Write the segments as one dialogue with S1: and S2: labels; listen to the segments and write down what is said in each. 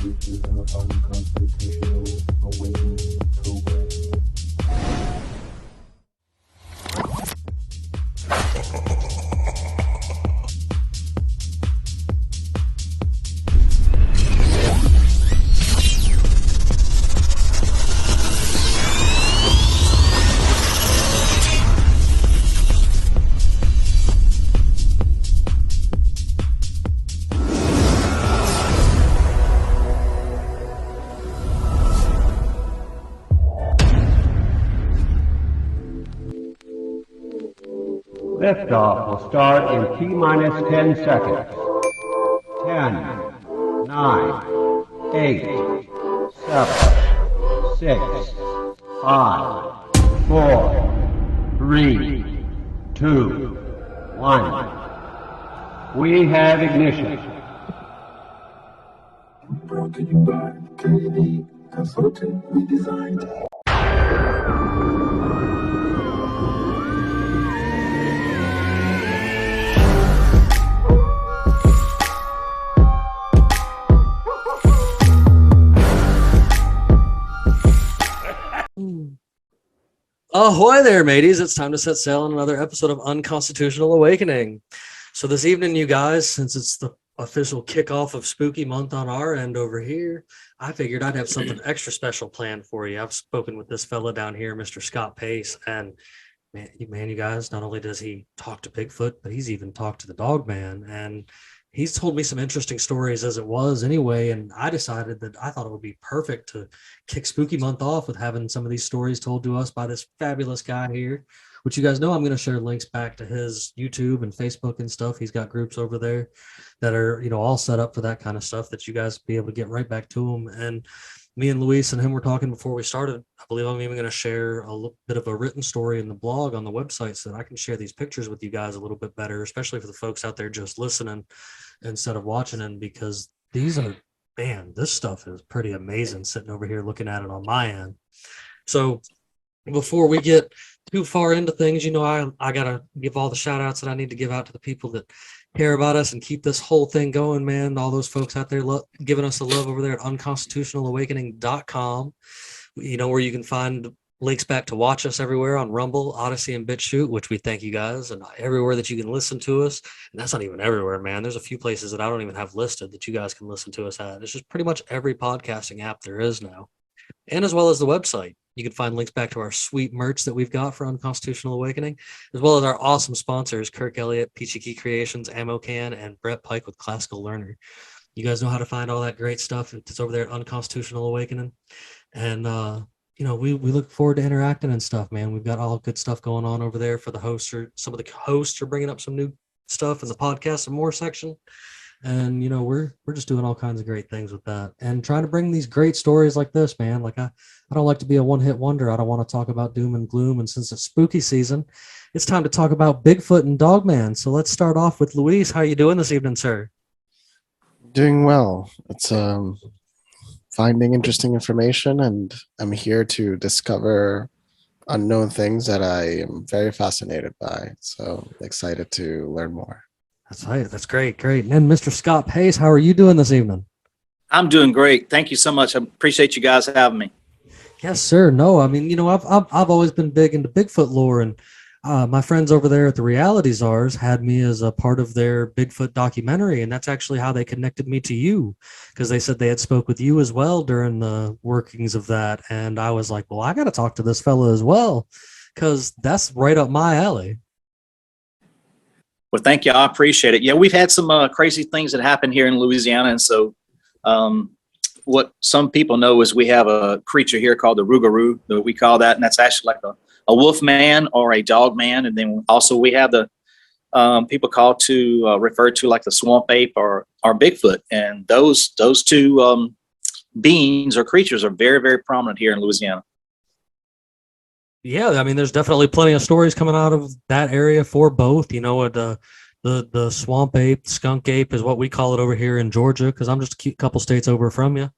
S1: This is our Unconstitutional Awakening program. Liftoff will start in T-minus 10 seconds. 10, 9, 8, 7, 6, 5, 4, 3, 2, 1. We have ignition. Brought to you by KD Consulting Redesign.
S2: Ahoy there, mateys. It's time to set sail on another episode of Unconstitutional Awakening. So this evening, you guys, since it's the official kickoff of Spooky Month on our end over here, I figured I'd have something extra special planned for you. I've spoken with this fella down here, Mr. Scott Pace, and man, you guys, not only does he talk to Bigfoot, but he's even talked to the Dogman, and he's told me some interesting stories as it was anyway, and I decided that I thought it would be perfect to kick Spooky Month off with having some of these stories told to us by this fabulous guy here, which you guys know I'm going to share links back to his YouTube and Facebook and stuff. He's got groups over there that are, all set up for that kind of stuff that you guys be able to get right back to him. And me and Luis and him were talking before we started. I believe I'm even going to share a little bit of a written story in the blog on the website so that I can share these pictures with you guys a little bit better, especially for the folks out there just listening instead of watching them, because these are, man, this stuff is pretty amazing sitting over here looking at it on my end. So before we get too far into things, I got to give all the shout outs that I need to give out to the people that care about us and keep this whole thing going, man. All those folks out there giving us the love over there at unconstitutionalawakening.com, where you can find links back to watch us everywhere on Rumble, Odyssey, and BitChute, which we thank you guys, and everywhere that you can listen to us. And that's not even everywhere, man. There's a few places that I don't even have listed that you guys can listen to us at. It's just pretty much every podcasting app there is now. And as well as the website. You can find links back to our sweet merch that we've got for Unconstitutional Awakening, as well as our awesome sponsors, Kirk Elliott, Peachy Key Creations, Ammo Can, and Brett Pike with Classical Learner. You guys know how to find all that great stuff. It's over there at Unconstitutional Awakening. And, we look forward to interacting and stuff, man. We've got all good stuff going on over there for the hosts. Some of the hosts are bringing up some new stuff in the podcast and more section. And, we're just doing all kinds of great things with that and trying to bring these great stories like this, man. Like I don't like to be a one-hit wonder. I don't want to talk about doom and gloom. And since it's spooky season, it's time to talk about Bigfoot and Dogman. So let's start off with Luis. How are you doing this evening, sir?
S3: Doing well. It's finding interesting information, and I'm here to discover unknown things that I am very fascinated by. So excited to learn more.
S2: That's right. That's great. Great. And then Mr. Scott Pace, how are you doing this evening?
S4: I'm doing great. Thank you so much. I appreciate you guys having me.
S2: Yes, sir. No, I mean, I've always been big into Bigfoot lore, and my friends over there at the Reality Czars had me as a part of their Bigfoot documentary, and that's actually how they connected me to you, because they said they had spoke with you as well during the workings of that, and I was like, well, I got to talk to this fella as well, because that's right up my alley.
S4: Well, thank you. I appreciate it. Yeah, we've had some crazy things that happen here in Louisiana, and so what some people know is we have a creature here called the rougarou, that we call that, and that's actually like a wolf man or a dog man. And then also we have the people call to refer to like the swamp ape or Bigfoot. And those two beings or creatures are very, very prominent here in Louisiana.
S2: Yeah, I mean, there's definitely plenty of stories coming out of that area for both. The swamp ape, skunk ape is what we call it over here in Georgia, because I'm just a couple states over from you.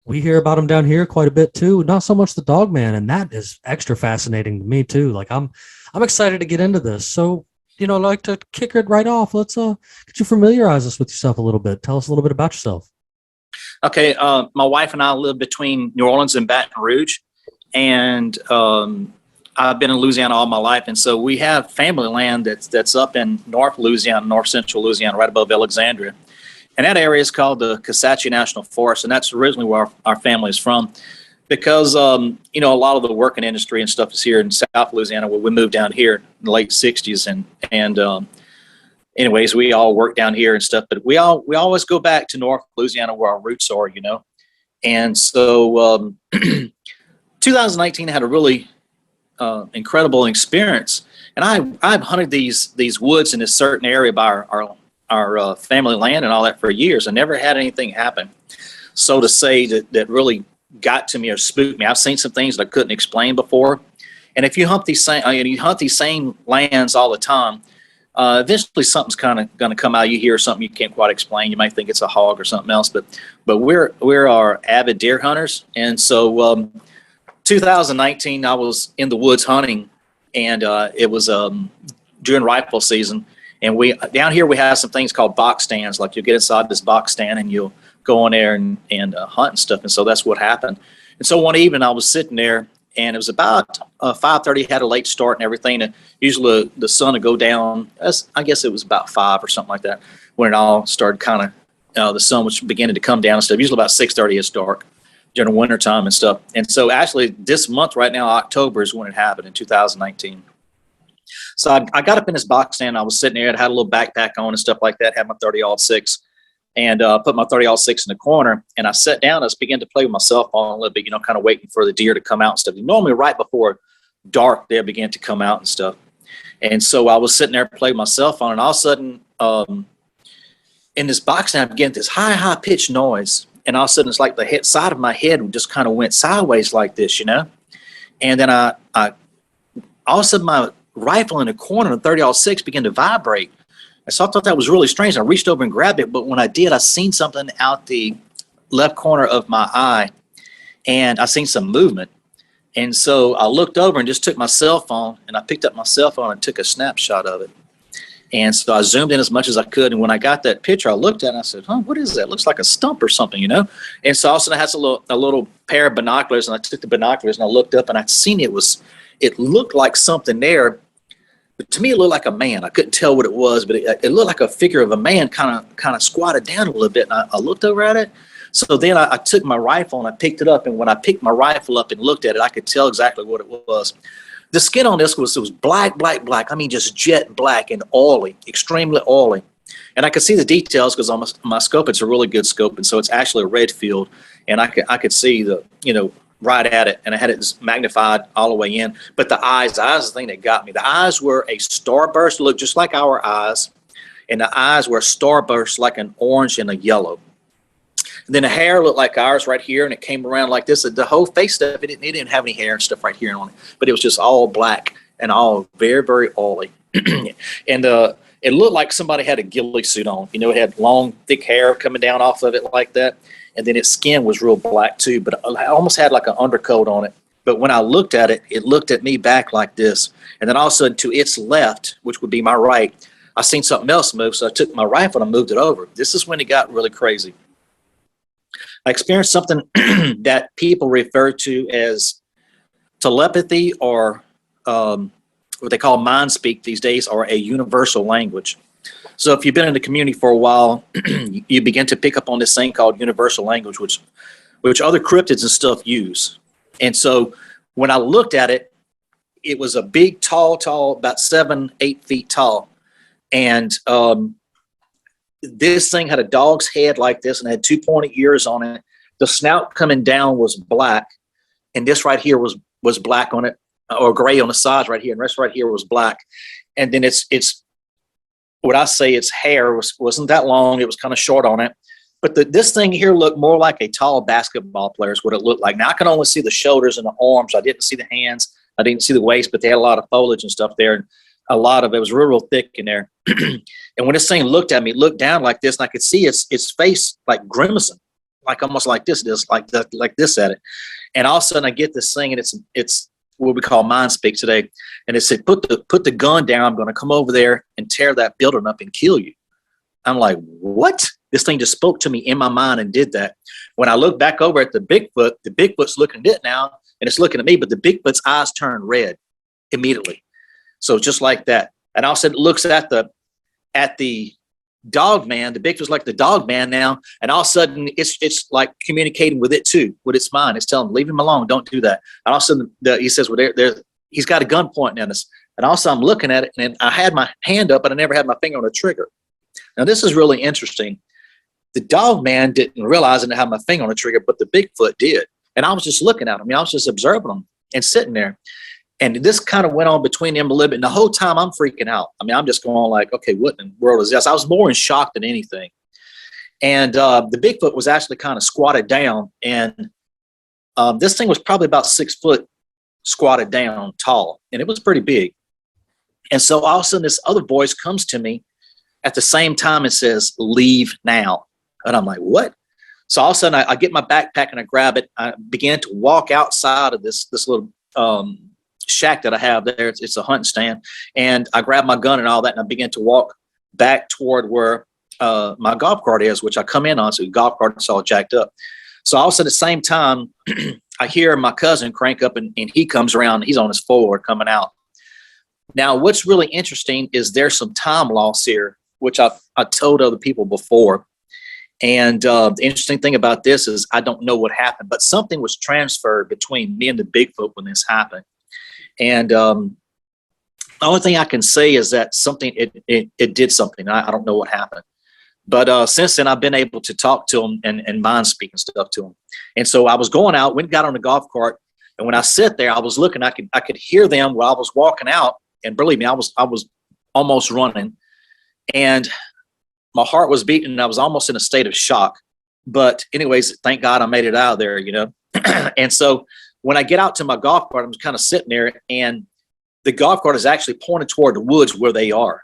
S2: We hear about them down here quite a bit too. Not so much the Dogman, and that is extra fascinating to me too. Like I'm excited to get into this. So like to kick it right off. Let's could you familiarize us with yourself a little bit? Tell us a little bit about yourself.
S4: Okay, my wife and I live between New Orleans and Baton Rouge, and I've been in Louisiana all my life, and so we have family land that's up in North Louisiana, North Central Louisiana, right above Alexandria, and that area is called the Kisatchie National Forest, and that's originally where our family is from, because a lot of the working industry and stuff is here in South Louisiana. Where we moved down here in the late '60s, and anyways, we all work down here and stuff, but we always go back to North Louisiana where our roots are, And so 2019 had a really incredible experience, and I've hunted these woods in this certain area by our family land and all that for years. I never had anything happen, so to say, that really got to me or spooked me. I've seen some things that I couldn't explain before, and if you hunt these same lands all the time, eventually something's kind of going to come out. You hear something you can't quite explain. You might think it's a hog or something else, but we're our avid deer hunters, and so 2019 I was in the woods hunting, and it was during rifle season, and we down here we have some things called box stands. Like, you'll get inside this box stand and you'll go in there and hunt and stuff, and so that's what happened. And so one evening I was sitting there, and it was about 5:30, had a late start and everything. And usually the sun would go down, I guess it was about 5 or something like that, when it all started kind of, the sun was beginning to come down and stuff. Usually about 6:30 it's dark during the winter time and stuff. And so actually this month right now, October, is when it happened in 2019. So I got up in this box stand. I was sitting there, I had a little backpack on and stuff like that, had my 30-06. And put my 30-06 in the corner, and I sat down. I began to play with my cell phone a little bit, kind of waiting for the deer to come out and stuff. Normally, right before dark, they began to come out and stuff. And so I was sitting there playing with my cell phone, and all of a sudden, in this box, I began this high pitched noise, and all of a sudden, it's like the side of my head just kind of went sideways like this, And then I all of a sudden, my rifle in the corner, the 30-06, began to vibrate. So I thought that was really strange. I reached over and grabbed it, but when I did, I seen something out the left corner of my eye, and I seen some movement. And so I looked over and just took my cell phone, and I picked up my cell phone and took a snapshot of it. And so I zoomed in as much as I could, and when I got that picture, I looked at it and I said, what is that? It looks like a stump or something, And so all of a sudden I had a little pair of binoculars, and I took the binoculars and I looked up, and I seen it looked like something there. But to me, it looked like a man. I couldn't tell what it was, but it looked like a figure of a man kind of squatted down a little bit. And I looked over at it. So then I took my rifle and I picked it up. And when I picked my rifle up and looked at it, I could tell exactly what it was. The skin on this was black. I mean, just jet black and oily, extremely oily. And I could see the details because on my scope, it's a really good scope. And so it's actually a red field. And I could see right at it, and I had it magnified all the way in. But the eyes is the thing that got me. The eyes were a starburst, looked just like our eyes, and the eyes were a starburst like an orange and a yellow. And then the hair looked like ours right here, and it came around like this. The whole face stuff, it didn't have any hair and stuff right here on it, but it was just all black and all very, very oily. And it looked like somebody had a ghillie suit on. It had long, thick hair coming down off of it like that. And then its skin was real black too, but I almost had like an undercoat on it. But when I looked at it, it looked at me back like this. And then all of a sudden to its left, which would be my right, I seen something else move. So I took my rifle and I moved it over. This is when it got really crazy. I experienced something that people refer to as telepathy, or what they call mind speak these days, or a universal language. So if you've been in the community for a while, you begin to pick up on this thing called universal language, which other cryptids and stuff use. And so when I looked at it, it was a big, tall, about 7-8 feet tall. And this thing had a dog's head like this and had 2 pointed ears on it. The snout coming down was black, and this right here was black on it, or gray on the sides right here, and the rest right here was black. And then it's what I say, its hair wasn't that long. It was kind of short on it. But this thing here looked more like a tall basketball player is what it looked like. Now, I can only see the shoulders and the arms. I didn't see the hands. I didn't see the waist, but they had a lot of foliage and stuff there. And a lot of it was real thick in there. And when this thing looked at me, it looked down like this, and I could see its face like grimacing, like almost like this. It is like this at it. And all of a sudden I get this thing, and it's what we call mind speak today. And it said, put the gun down. I'm going to come over there and tear that building up and kill you. I'm like, what? This thing just spoke to me in my mind and did that. When I look back over at the Bigfoot's looking at it now, and it's looking at me, but the Bigfoot's eyes turn red immediately. So just like that. And also it looks at the Dogman. The Bigfoot's like the Dogman now, and all of a sudden it's like communicating with it too, with its mind. It's telling him, leave him alone, don't do that. And all of a sudden he says, well, he's got a gun pointing at us. And also I'm looking at it, and I had my hand up, but I never had my finger on the trigger. Now this is really interesting. The Dogman didn't realize I didn't have my finger on the trigger, but the Bigfoot did. And I was just looking at him. I was just observing him and sitting there. And this kind of went on between them a little bit. And the whole time I'm freaking out. I mean, I'm just going like, okay, what in the world is this? I was more in shock than anything. And the Bigfoot was actually kind of squatted down. And this thing was probably about 6 foot squatted down tall. And it was pretty big. And so all of a sudden this other voice comes to me at the same time and says, leave now. And I'm like, what? So all of a sudden I get my backpack and I grab it. I began to walk outside of this little shack that I have there. It's a hunting stand. And I grab my gun and all that, and I began to walk back toward where my golf cart is, which I come in on. So the golf cart is all jacked up. So all of a sudden at the same time, I hear my cousin crank up, and he comes around. He's on his forward coming out. Now, what's really interesting is there's some time loss here, which I told other people before. And the interesting thing about this is I don't know what happened, but something was transferred between me and the Bigfoot when this happened. And the only thing I can say is that something, it did something. I don't know what happened. But since then, I've been able to talk to him and mind speaking stuff to him. And so I was going out, went and got on the golf cart. And when I sit there, I was looking, I could hear them while I was walking out. And believe me, I was almost running. And my heart was beating, and I was almost in a state of shock. But anyways, thank God I made it out of there, you know. And so when I get out to my golf cart, I'm just kind of sitting there, and the golf cart is actually pointed toward the woods where they are.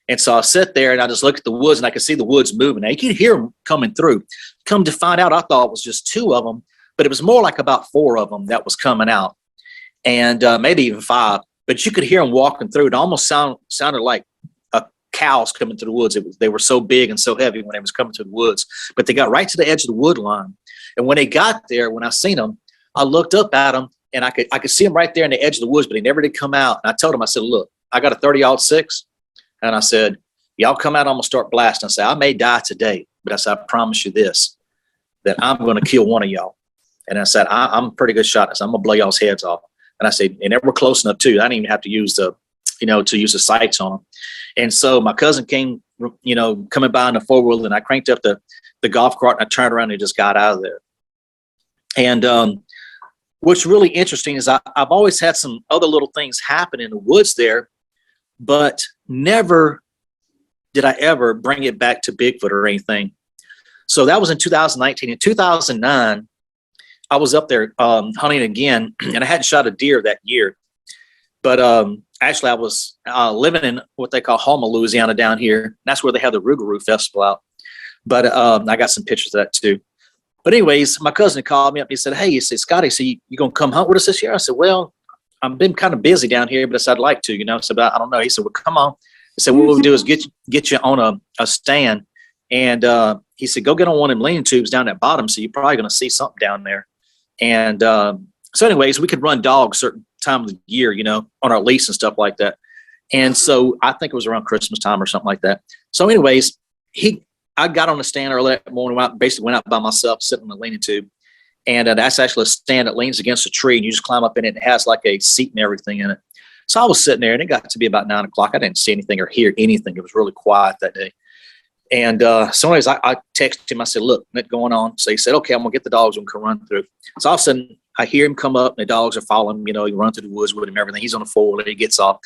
S4: And so I sit there and I just look at the woods, and I can see the woods moving. Now you can hear them coming through. Come to find out, I thought it was just 2 of them, but it was more like about 4 of them that was coming out, and maybe even 5. But you could hear them walking through. It almost sounded like cows coming through the woods. They were so big and so heavy when they was coming to the woods, but they got right to the edge of the wood line. And when they got there, when I seen them, I looked up at them, and I could see them right there in the edge of the woods, but they never did come out. And I told them, I said, look, I got a 30-06. And I said, y'all come out, I'm going to start blasting. I said, I may die today, but I said, I promise you this, that I'm going to kill one of y'all. And I said, I'm a pretty good shot. I said, I'm going to blow y'all's heads off. And I said, and they were close enough too. I didn't even have to use to use the sights on them. And so my cousin came, coming by in the 4-wheel, and I cranked up the golf cart, and I turned around and just got out of there. And what's really interesting is I've always had some other little things happen in the woods there, but never did I ever bring it back to Bigfoot or anything. So that was in 2019. In 2009, I was up there hunting again, and I hadn't shot a deer that year. But actually, I was living in what they call Houma, Louisiana, down here. And that's where they have the Rougarou Festival out. But I got some pictures of that too. But anyways, my cousin called me up. He said, hey, Scotty, so you going to come hunt with us this year? I said, well, I've been kind of busy down here, but I said, I'd like to, I said, I don't know. He said, well, come on. I said, what we'll do is get you on a stand. And he said, go get on one of them leaning tubes down at bottom. So you're probably going to see something down there. And so anyways, we could run dogs certain time of the year, on our lease and stuff like that. And so I think it was around Christmas time or something like that. So anyways, I got on the stand early that morning, basically went out by myself, sitting on the leaning tube. And that's actually a stand that leans against a tree, and you just climb up in it. And it has like a seat and everything in it. So I was sitting there, and it got to be about 9 o'clock. I didn't see anything or hear anything. It was really quiet that day. And so anyways, I texted him. I said, look, what's going on? So he said, okay, I'm going to get the dogs and come run through. So all of a sudden, I hear him come up, and the dogs are following him. You run through the woods with him, everything. He's on the 4-wheel, and he gets off,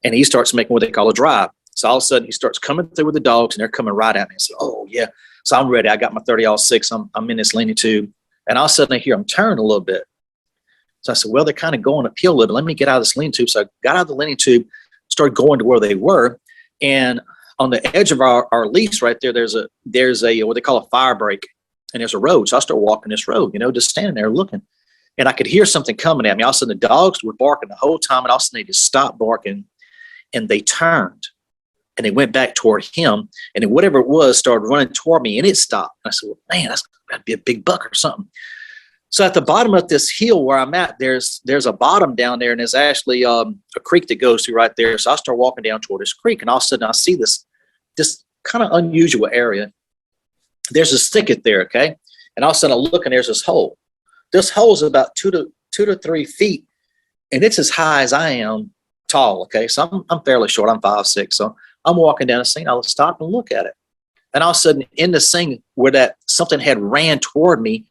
S4: and he starts making what they call a drive. So all of a sudden, he starts coming through with the dogs, and they're coming right at me. I said, oh, yeah. So I'm ready. I got my 30-06. I'm in this leaning tube. And all of a sudden, I hear them turn a little bit. So I said, well, they're kind of going uphill a little bit. Let me get out of this leaning tube. So I got out of the leaning tube, started going to where they were. And on the edge of our lease right there, there's a what they call a fire break, and there's a road. So I start walking this road, just standing there looking. and I could hear something coming at me. All of a sudden, the dogs were barking the whole time, and all of a sudden, they just stopped barking, and they turned, and they went back toward him, and then whatever it was started running toward me, and it stopped. And I said, well, man, that's got to be a big buck or something. So at the bottom of this hill where I'm at, there's a bottom down there, and there's actually a creek that goes through right there. So I start walking down toward this creek, and all of a sudden I see this kind of unusual area. There's a thicket there, okay? And all of a sudden I look, and there's this hole. This hole is about 2 to 3 feet, and it's as high as I am tall, okay? So I'm fairly short. I'm 5'6", so I'm walking down the scene. I'll stop and look at it. And all of a sudden in the scene where that something had ran toward me,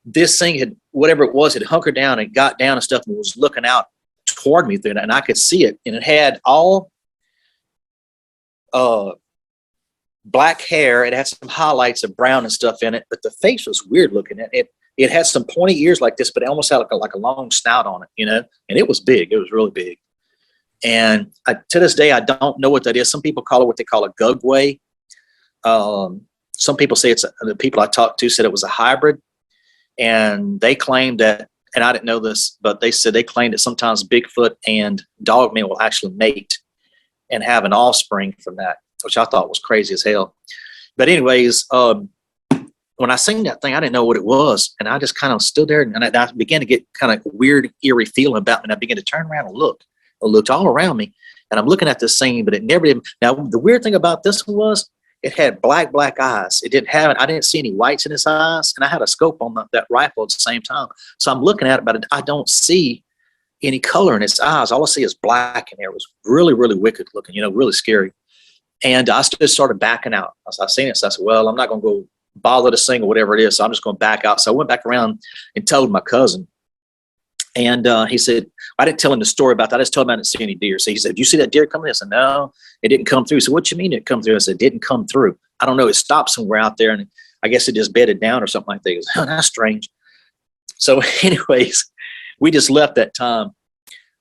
S4: this thing had, whatever it was, had hunkered down and got down and stuff and was looking out toward me through that, and I could see it. And it had all black hair. It had some highlights of brown and stuff in it, but the face was weird looking. It had some pointy ears like this, but it almost had like a long snout on it, you know, and it was big. It was really big. And to this day, I don't know what that is. Some people call it what they call a gugway. Some people say the people I talked to said it was a hybrid. And they claimed that, and I didn't know this, but they said they claimed that sometimes Bigfoot and Dogman will actually mate and have an offspring from that, which I thought was crazy as hell. But anyways, when I seen that thing, I didn't know what it was. And I just kind of stood there, and I began to get kind of weird, eerie feeling about me. And I began to turn around and look. I looked all around me, and I'm looking at this thing, but it never did. Now, the weird thing about this one was, it had black eyes. I didn't see any whites in its eyes, and I had a scope on that rifle at the same time. So I'm looking at it, but I don't see any color in its eyes. All I see is black in there. It was really, really wicked looking, you know, really scary. And I just started backing out. I seen it, so I said, well, I'm not going to go bother this thing or whatever it is, so I'm just going to back out. So I went back around and told my cousin. And he said, I didn't tell him the story about that. I just told him I didn't see any deer. So he said, "Do you see that deer coming?" I said, "No, it didn't come through." So what you mean it come through? I said, "It didn't come through. I don't know. It stopped somewhere out there, and I guess it just bedded down or something like that." He goes, "Oh, that's strange." So anyways, we just left that time.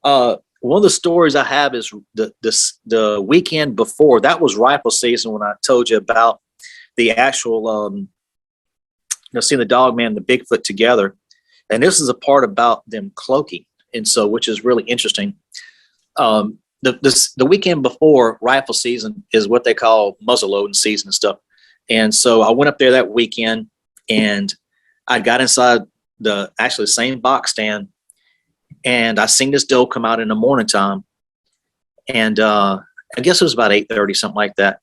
S4: One of the stories I have is the weekend before. That was rifle season when I told you about the actual, seeing the Dogman and the Bigfoot together. And this is a part about them cloaking, and so which is really interesting. The weekend before rifle season is what they call muzzleloading season and stuff. And so I went up there that weekend, and I got inside the same box stand, and I seen this doe come out in the morning time, and I guess it was about 8:30, something like that.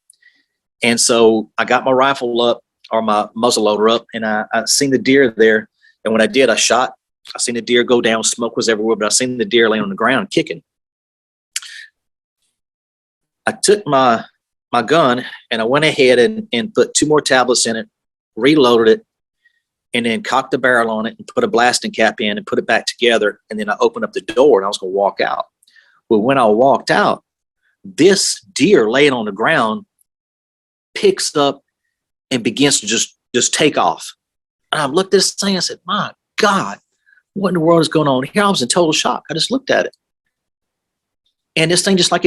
S4: And so I got my rifle up, or my muzzleloader up, and I seen the deer there. And when I did, I shot. I seen the deer go down. Smoke was everywhere, but I seen the deer laying on the ground kicking. I took my gun, and I went ahead and put 2 more tablets in it, reloaded it, and then cocked the barrel on it and put a blasting cap in and put it back together. And then I opened up the door, and I was going to walk out. Well, when I walked out, this deer laying on the ground picks up and begins to just take off. And I looked at this thing, and I said, "My God, what in the world is going on here?" I was in total shock. I just looked at it. And this thing, it's like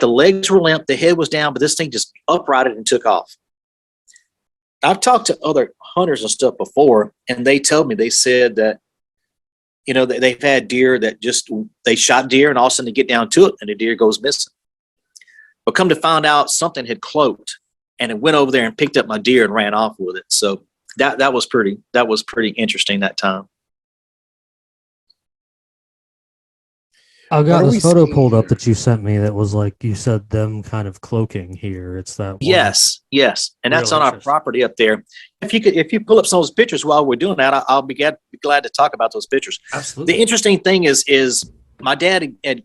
S4: the legs were limp, the head was down, but this thing just uprighted and took off. I've talked to other hunters and stuff before, and they said that, they've had deer that they shot deer, and all of a sudden they get down to it, and the deer goes missing. But come to find out, something had cloaked, and it went over there and picked up my deer and ran off with it. So that was pretty interesting that time.
S2: I got
S3: What are
S2: this
S3: we
S2: photo
S3: seeing
S2: pulled up
S3: here?
S2: that you sent me that was like, you said them kind of cloaking here. It's that one.
S4: Yes. And that's
S2: Real
S4: on our
S2: interesting.
S4: property up there. If you pull up some of those pictures while we're doing that, I'll be glad to talk about those pictures.
S2: Absolutely.
S4: The interesting thing is my dad had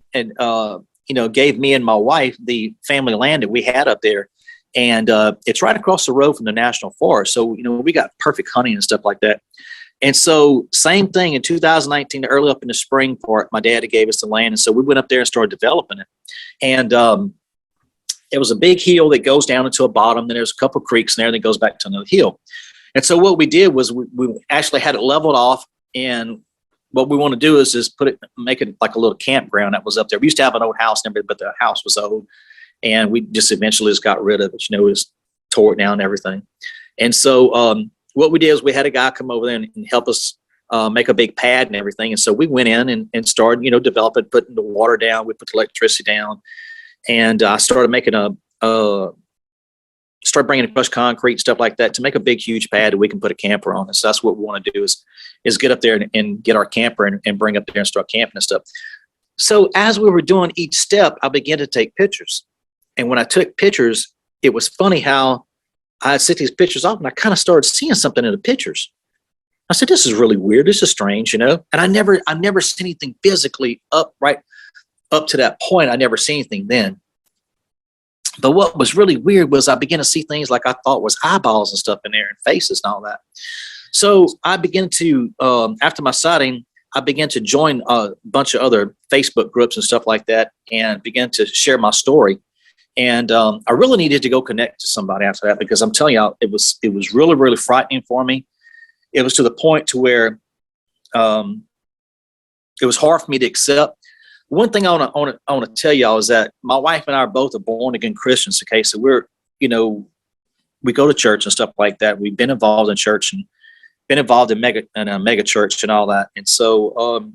S4: gave me and my wife the family land that we had up there. And it's right across the road from the National Forest. So, we got perfect hunting and stuff like that. And so same thing in 2019, early up in the spring part, my dad gave us the land. And so we went up there and started developing it. And it was a big hill that goes down into a bottom. Then there's a couple of creeks in there that goes back to another hill. And so what we did was we actually had it leveled off. And what we want to do is just make it like a little campground that was up there. We used to have an old house and everything, but the house was old. And we just eventually just got rid of it. We just tore it down and everything. And so what we did is we had a guy come over there and help us make a big pad and everything. And so we went in and started, developing, putting the water down. We put the electricity down, and I started making start bringing crushed concrete, stuff like that, to make a big, huge pad that we can put a camper on. And so that's what we want to do is get up there and get our camper and bring up there and start camping and stuff. So as we were doing each step, I began to take pictures. And when I took pictures, it was funny how I set these pictures off, and I kind of started seeing something in the pictures. I said, this is really weird. This is strange, And I never seen anything physically up to that point. I never seen anything then. But what was really weird was I began to see things like I thought was eyeballs and stuff in there and faces and all that. So I began to, after my sighting, I began to join a bunch of other Facebook groups and stuff like that, and began to share my story. And I really needed to go connect to somebody after that, because I'm telling you, it was really, really frightening for me. It was to the point to where it was hard for me to accept. One thing I want to tell y'all is that my wife and I are both born again Christians. Okay, so we're, we go to church and stuff like that. We've been involved in church and been involved in a mega church and all that. And so,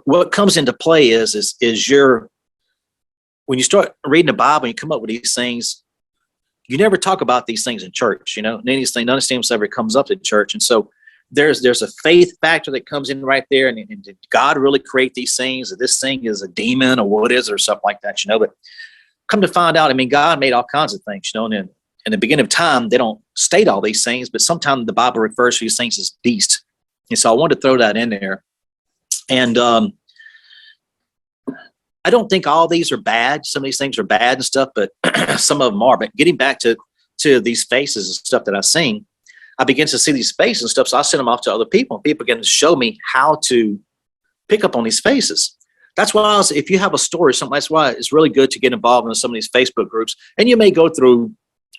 S4: what comes into play is when you start reading the Bible and you come up with these things, you never talk about these things in church. None of these things ever comes up in church. And so there's a faith factor that comes in right there. And did God really create these things? Or this thing is a demon, or what is it, or something like that, But come to find out, God made all kinds of things, And in the beginning of time, they don't state all these things, but sometimes the Bible refers to these things as beasts. And so I wanted to throw that in there. And I don't think all these are bad. Some of these things are bad and stuff, but some of them are. But getting back to these faces and stuff that I've seen, I began to see these faces and stuff. So I sent them off to other people. People began to show me how to pick up on these faces. That's why if you have a story, something, that's why it's really good to get involved in some of these Facebook groups. And you may go through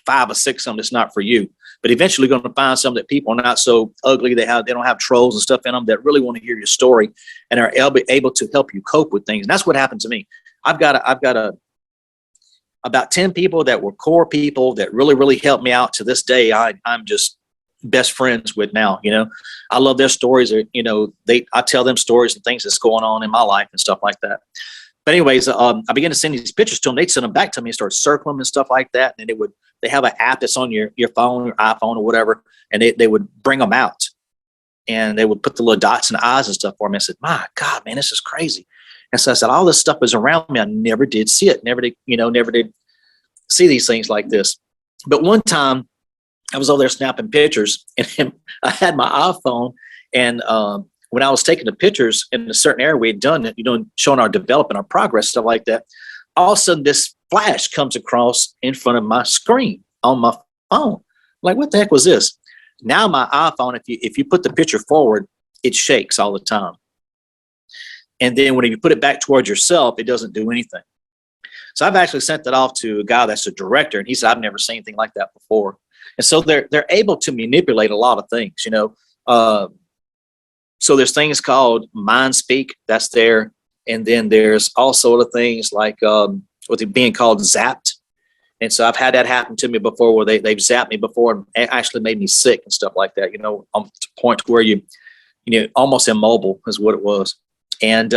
S4: 5 or 6 of them that's not for you, but eventually you're going to find some that people are not so ugly. They don't have trolls and stuff in them that really want to hear your story and are able to help you cope with things. And that's what happened to me. I've got about 10 people that were core people that really, really helped me out to this day. I'm just best friends with now. I love their stories. I tell them stories and things that's going on in my life and stuff like that. But anyways, I began to send these pictures to them. They'd send them back to me and start circling them and stuff like that. And they have an app that's on your phone or iPhone or whatever. And they would bring them out, and they would put the little dots and eyes and stuff for me. I said, my God, man, this is crazy. And so I said, all this stuff was around me. I never did see it. Never did see these things like this. But one time I was over there snapping pictures, and I had my iPhone, and when I was taking the pictures in a certain area we had done, showing our development, our progress, stuff like that, all of a sudden this flash comes across in front of my screen on my phone. I'm like, what the heck was this? Now my iPhone, if you put the picture forward, it shakes all the time. And then when you put it back towards yourself, it doesn't do anything. So I've actually sent that off to a guy that's a director, and he said, I've never seen anything like that before. And so they're able to manipulate a lot of things, So there's things called mind speak that's there. And then there's also other things like what's being called zapped. And so I've had that happen to me before, where they've zapped me before and actually made me sick and stuff like that, on the point where you almost immobile is what it was. And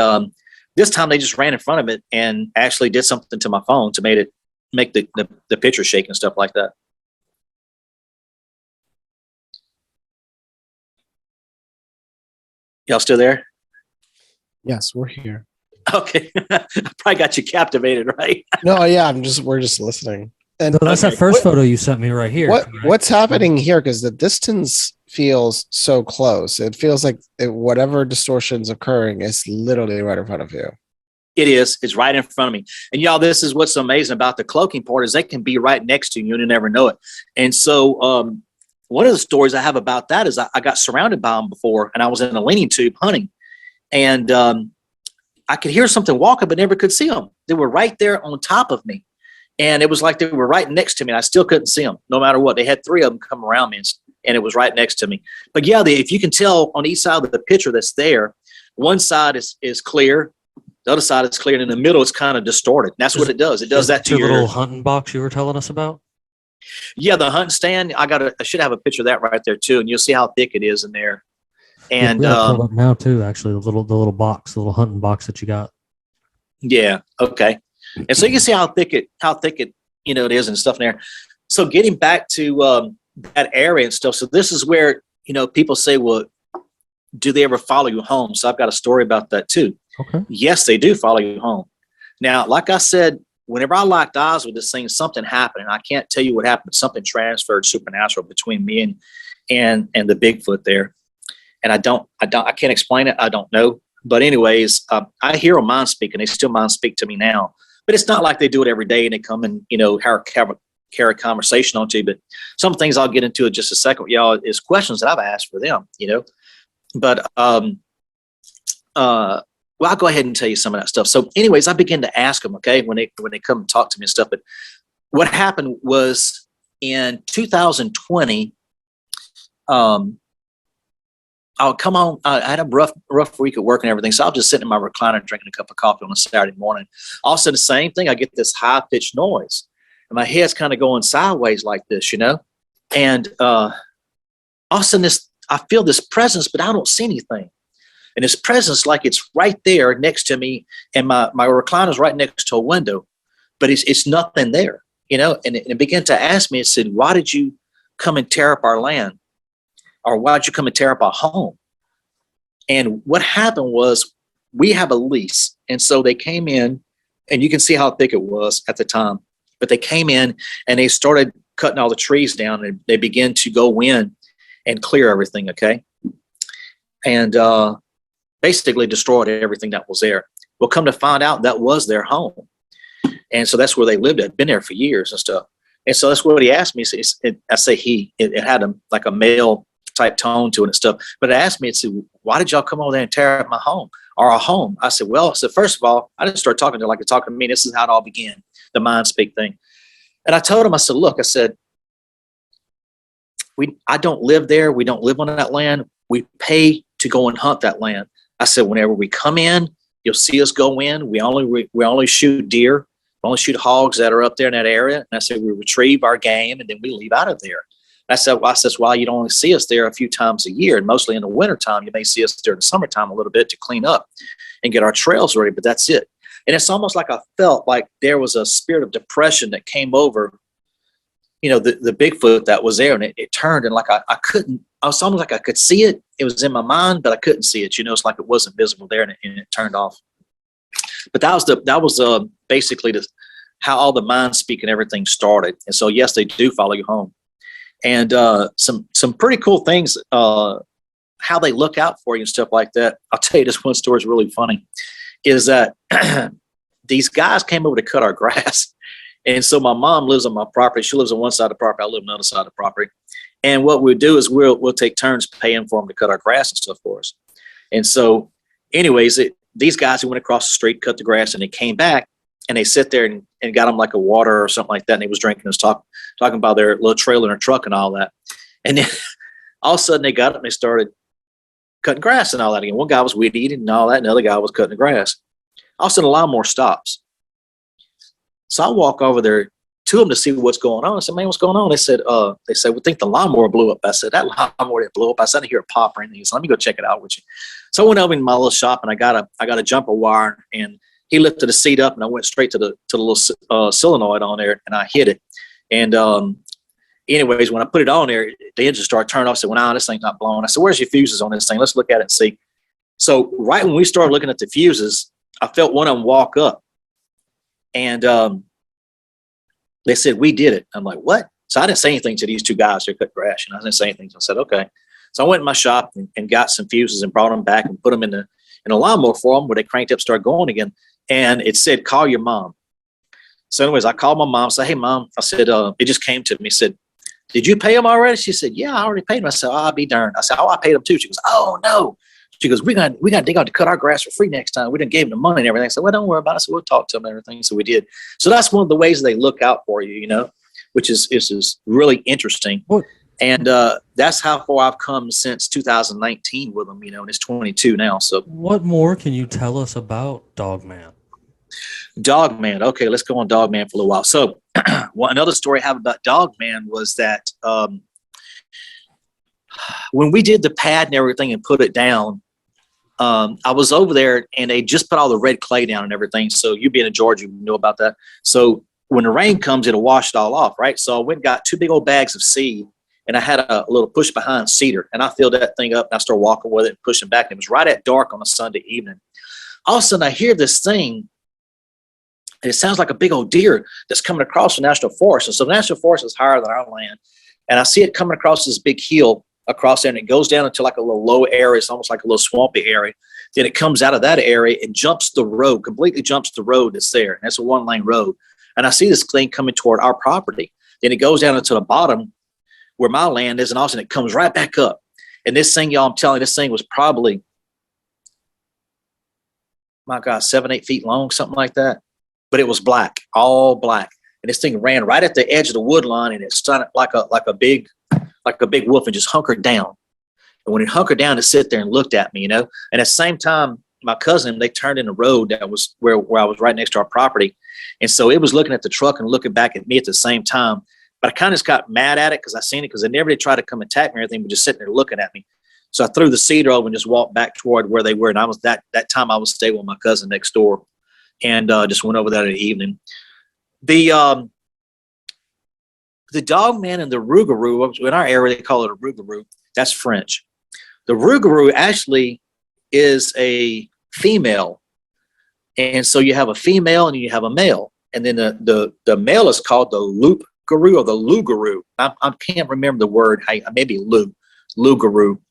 S4: this time they just ran in front of it and actually did something to my phone to make the picture shake and stuff like that. Y'all still there?
S3: Yes, we're here.
S4: Okay. I probably got you captivated, right?
S3: No, yeah, we're just listening. And
S2: So that's that first photo you sent me right here.
S3: What's happening here? Because the distance feels so close. It feels like whatever distortion's occurring is literally right in front of you.
S4: It is. It's right in front of me. And y'all, this is what's amazing about the cloaking part is they can be right next to you and you never know it. And so one of the stories I have about that is I got surrounded by them before, and I was in a leaning tube hunting, and I could hear something walking but never could see them. They were right there on top of me, and it was like they were right next to me, and I still couldn't see them no matter what. They had 3 of them come around me, and it was right next to me. But yeah, if you can tell on each side of the picture that's there, one side is clear, the other side is clear, and in the middle it's kind of distorted. And that's what it does. It does that to
S2: your
S4: your
S2: little hunting box you were telling us about.
S4: Yeah, the hunting stand. I should have a picture of that right there too, and you'll see how thick it is in there. And
S2: we got it pulled up now too. Actually, the little box, the little hunting box that you got.
S4: yeah, okay. And so you can see how thick it it is and stuff in there. So getting back to that area and stuff. So this is where people say, well, do they ever follow you home? So I've got a story about that too.
S2: Okay.
S4: Yes, they do follow you home. Now, like I said, whenever I locked eyes with this thing, something happened. And I can't tell you what happened, but something transferred supernatural between me and the Bigfoot there. And I can't explain it. I don't know. But anyways, I hear them mind speak, and they still mind speak to me now. But it's not like they do it every day and they come and, carry conversation on to you. But some things I'll get into in just a second with y'all is questions that I've asked for them, But well, I'll go ahead and tell you some of that stuff. So anyways, I begin to ask them, okay, when they come and talk to me and stuff. But what happened was in 2020, I'll come on. I had a rough week at work and everything. So I was just sitting in my recliner drinking a cup of coffee on a Saturday morning. All of a sudden, the same thing. I get this high pitched noise, and my head's kind of going sideways like this, And all of a sudden, I feel this presence, but I don't see anything. And this presence, like it's right there next to me, and my recliner's right next to a window, but it's nothing there, And it began to ask me. It said, "Why did you come and tear up our land?" Or why'd you come and tear up our home? And what happened was we have a lease. And so they came in, and you can see how thick it was at the time. But they came in and they started cutting all the trees down, and they began to go in and clear everything, okay? And basically destroyed everything that was there. Well, come to find out, that was their home. And so that's where they lived at, been there for years and stuff. And so that's what he asked me. I say he, it had like a male type tone to it and stuff. But it asked me, it said, "Why did y'all come over there and tear up my home or our home?" I said, well, first of all, I didn't start talking to her like they're talking to me. This is how it all began, the mind speak thing. And I told him, I said, look, I said, I don't live there. We don't live on that land. We pay to go and hunt that land. I said, whenever we come in, you'll see us go in. We only shoot deer. We only shoot hogs that are up there in that area. And I said, we retrieve our game and then we leave out of there. I said, well, you don't only see us there a few times a year, and mostly in the wintertime. You may see us there in the summertime a little bit to clean up and get our trails ready, but that's it. And it's almost like I felt like there was a spirit of depression that came over, the Bigfoot that was there, and it turned, and like I was almost like I could see it. It was in my mind, but I couldn't see it. It's like it wasn't visible there, and it turned off. But that was basically how all the mind speak and everything started. And so, yes, they do follow you home. And some pretty cool things, how they look out for you and stuff like that. I'll tell you, this one story is really funny, is that these guys came over to cut our grass. And so my mom lives on my property. She lives on one side of the property. I live on the other side of the property. And what we do is we'll take turns paying for them to cut our grass and stuff for us. And so anyways, these guys who went across the street, cut the grass, and they came back, and they sit there and got them like a water or something like that. And they was drinking and talking about their little trailer and their truck and all that. And then all of a sudden they got up and they started cutting grass and all that again. One guy was weed eating and all that. And the other guy was cutting the grass. All of a sudden a lawnmower stops. So I walk over there to them to see what's going on. I said, man, what's going on? They said, we think the lawnmower blew up. I said, that lawnmower that blew up. I said, I didn't hear a pop or anything. He said, let me go check it out with you. So I went over in my little shop and I got a jumper wire, and he lifted the seat up, and I went straight to the little solenoid on there, and I hit it. And anyways, when I put it on there, the engine started turning off. I said, well, nah, this thing's not blowing. I said, where's your fuses on this thing? Let's look at it and see. So right when we started looking at the fuses, I felt one of them walk up, and they said, we did it. I'm like, what? So I didn't say anything to these two guys who cut grass. I didn't say anything. So I said, okay. So I went in my shop and got some fuses and brought them back and put them in a lawnmower for them, where they cranked up, started going again. And it said, call your mom. So anyways, I called my mom, said, hey, Mom. I said, it just came to me. Said, did you pay them already? She said, yeah, I already paid them. I said, oh, I'll be darned. I said, oh, I paid them too. She goes, oh, no. She goes, we got to dig out to cut our grass for free next time. We didn't give them the money and everything. I said, well, don't worry about it. So we'll talk to them and everything. So we did. So that's one of the ways they look out for you, which is really interesting. What? And that's how far I've come since 2019 with them, and it's 22 now. So
S2: what more can you tell us about Dogman?
S4: Dogman. Okay, let's go on Dogman for a little while. So another story I have about Dogman was that when we did the pad and everything and put it down, I was over there and they just put all the red clay down and everything. So you being in Georgia, you know about that. So when the rain comes, it'll wash it all off, right? So I went and got 2 big old bags of seed, and I had a little push behind cedar, and I filled that thing up and I started walking with it and pushing back. And it was right at dark on a Sunday evening. All of a sudden I hear this thing, and it sounds like a big old deer that's coming across the national forest. And so the national forest is higher than our land. And I see it coming across this big hill across there, and it goes down into like a little low area. It's almost like a little swampy area. Then it comes out of that area and jumps the road, completely jumps the road that's there. And that's a 1-lane road. And I see this thing coming toward our property. Then it goes down into the bottom where my land is, and all of a sudden it comes right back up. And this thing, y'all, I'm telling you, this thing was probably, my God, 7-8 feet long, something like that. But it was black, all black. And this thing ran right at the edge of the wood line, and it stood like a big wolf and just hunkered down. And when it hunkered down, it sit there and looked at me, you know. And at the same time, my cousin, they turned in a road that was where I was right next to our property. And so it was looking at the truck and looking back at me at the same time. But I kind of just got mad at it because I seen it, because they never did try to come attack me or anything, but just sitting there looking at me. So I threw the cedar over and just walked back toward where they were. And I was that time I was staying with my cousin next door, and just went over there in the evening. The Dogman and the Rougarou, in our area they call it a Rougarou. That's French. The Rougarou actually is a female, and so you have a female and you have a male, and then the male is called the loup-garou or the loup-garou. I can't remember the word. Maybe loup-garou,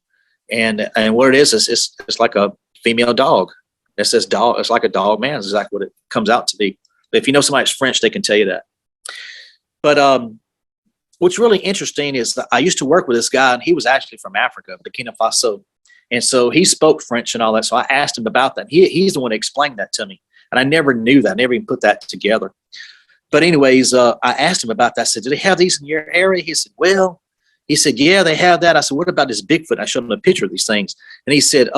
S4: and what it is it's like a female dog. It says dog. It's like a dog man. Is exactly what it comes out to be. But if you know somebody's French, they can tell you that. But what's really interesting is that I used to work with this guy, and he was actually from Africa, Burkina Faso. And so he spoke French and all that. So I asked him about that. He's the one that explained that to me. And I never knew that. I never even put that together. But anyways, I asked him about that. I said, do they have these in your area? He said, yeah, they have that. I said, what about this Bigfoot? I showed him a picture of these things. And he said,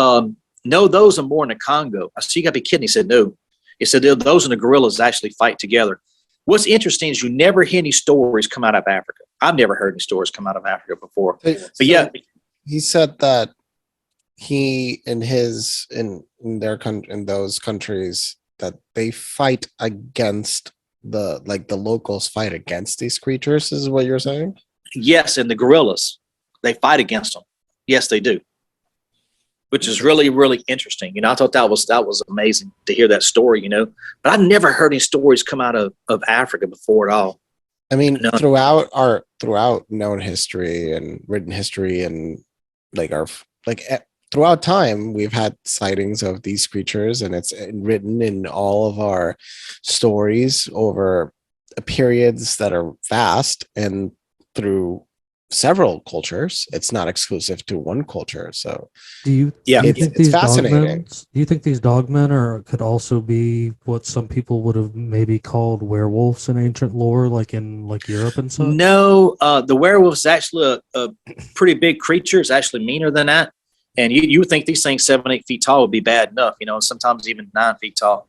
S4: no, those are more in the Congo. I said, you got to be kidding. He said, no. He said, those and the gorillas actually fight together. What's interesting is you never hear any stories come out of Africa. I've never heard any stories come out of Africa before. But yeah,
S3: he said that in those countries that they fight against the locals fight against these creatures, is what you're saying?
S4: Yes, and the gorillas, they fight against them. Yes, they do. Which is really, really interesting. You know, I thought that was amazing to hear that story, you know. But I've never heard any stories come out of Africa before at all.
S3: I mean, throughout known history and written history and throughout time, we've had sightings of these creatures, and it's written in all of our stories over periods that are vast and through several cultures. It's not exclusive to one culture. So
S2: do you think
S3: it's fascinating.
S2: Do you think these dogmen could also be what some people would have maybe called werewolves in ancient lore, like in Europe and such?
S4: No, the werewolf is actually a pretty big creature. It's actually meaner than that. And you would think these things 7-8 feet tall would be bad enough, you know, sometimes even 9 feet tall.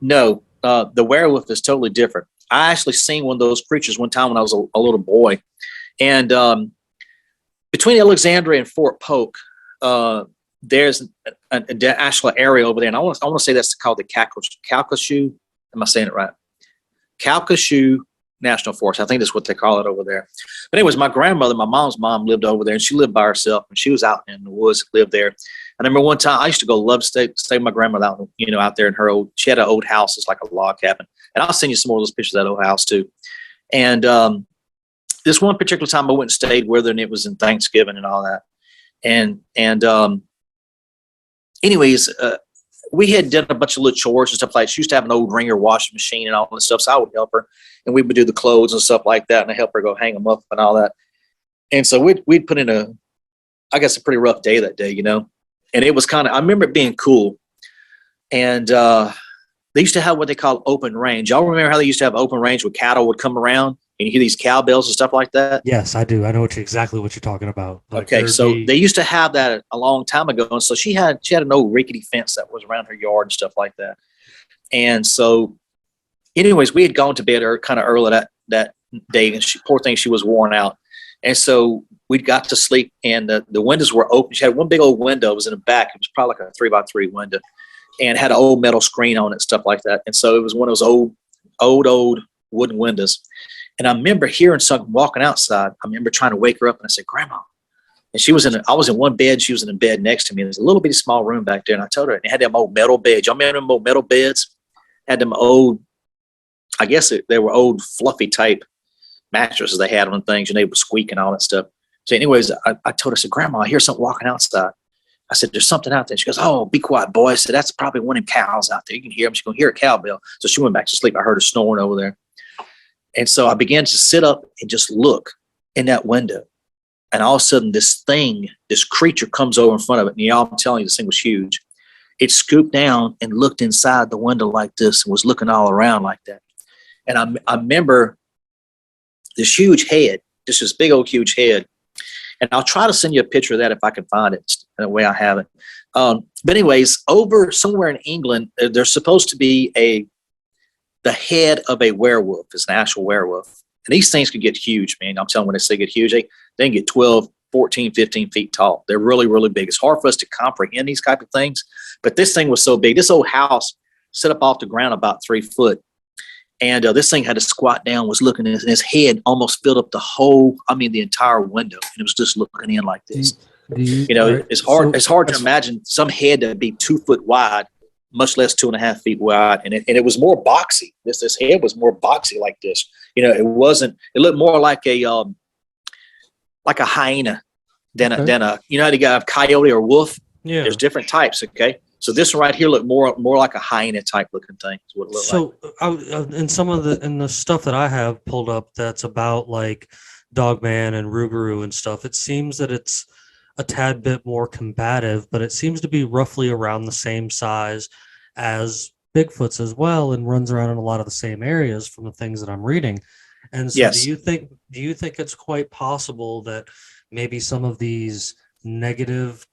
S4: No, the werewolf is totally different. I actually seen one of those creatures one time when I was a little boy. And between Alexandria and Fort Polk, there's an actual area over there. And I want to say that's called the Calcasieu. Am I saying it right? Calcasieu National Forest. I think that's what they call it over there. But anyways, my grandmother, my mom's mom, lived over there, and she lived by herself, and she was out in the woods, lived there. I remember one time I used to go stay with my grandmother out, you know, out there in her she had an old house. It's like a log cabin. And I'll send you some more of those pictures of that old house too. And this one particular time I went and stayed with her, and it was in Thanksgiving and all that. And anyways, we had done a bunch of little chores and stuff like that. She used to have an old wringer washing machine and all that stuff. So I would help her, and we would do the clothes and stuff like that. And I help her go hang them up and all that. And so we'd put in a pretty rough day that day, you know, and it was I remember it being cool. And, they used to have what they call open range. Y'all remember how they used to have open range where cattle would come around and you hear these cowbells and stuff like that?
S2: Yes, I do. I know exactly what you're talking about.
S4: Okay, so they used to have that a long time ago. And so she had an old rickety fence that was around her yard and stuff like that. And so anyways, we had gone to bed kind of early that day, and poor thing, she was worn out. And so we got to sleep, and the windows were open. She had one big old window. It was in the back. It was probably like a 3x3 window, and had an old metal screen on it, stuff like that. And so it was one of those old wooden windows. And I remember hearing something walking outside. I remember trying to wake her up, and I said, "Grandma." And I was in one bed. She was in a bed next to me. There's a little bitty small room back there. And I told her, and it had them old metal beds. Y'all remember them old metal beds? Had them old, I guess they were old fluffy type mattresses they had on things, and they would squeak and all that stuff. So anyways, I told her, I said, "Grandma, I hear something walking outside." I said, "There's something out there." She goes, "Oh, be quiet, boy." I said, "That's probably one of them cows out there. You can hear them. She's going to hear a cowbell." So she went back to sleep. I heard her snoring over there. And so I began to sit up and just look in that window. And all of a sudden, this creature comes over in front of it. And y'all, I'm telling you, this thing was huge. It scooped down and looked inside the window like this and was looking all around like that. And I remember this huge head, just this big old huge head. And I'll try to send you a picture of that if I can find it in a way I have it. But anyways, over somewhere in England, there's supposed to be the head of a werewolf. It's an actual werewolf. And these things can get huge, man. I'm telling you, when they say get huge, they can get 12, 14, 15 feet tall. They're really, really big. It's hard for us to comprehend these type of things. But this thing was so big. This old house set up off the ground about 3 foot. And this thing had to squat down, was looking at his head almost filled up the entire window. And it was just looking in like this. It's hard to imagine some head that would be 2 foot wide, much less 2.5 feet wide. And it was more boxy. This head was more boxy like this. It looked more like a hyena than a how you got a coyote or wolf? Yeah. There's different types. Okay. So this one right here looked more like a hyena type looking thing. Is what it looked like.
S2: In the stuff that I have pulled up that's about like Dogman and Rougarou and stuff, it seems that it's a tad bit more combative, but it seems to be roughly around the same size as Bigfoot's as well, and runs around in a lot of the same areas from the things that I'm reading. And so
S4: yes.
S2: do you think it's quite possible that maybe some of these negative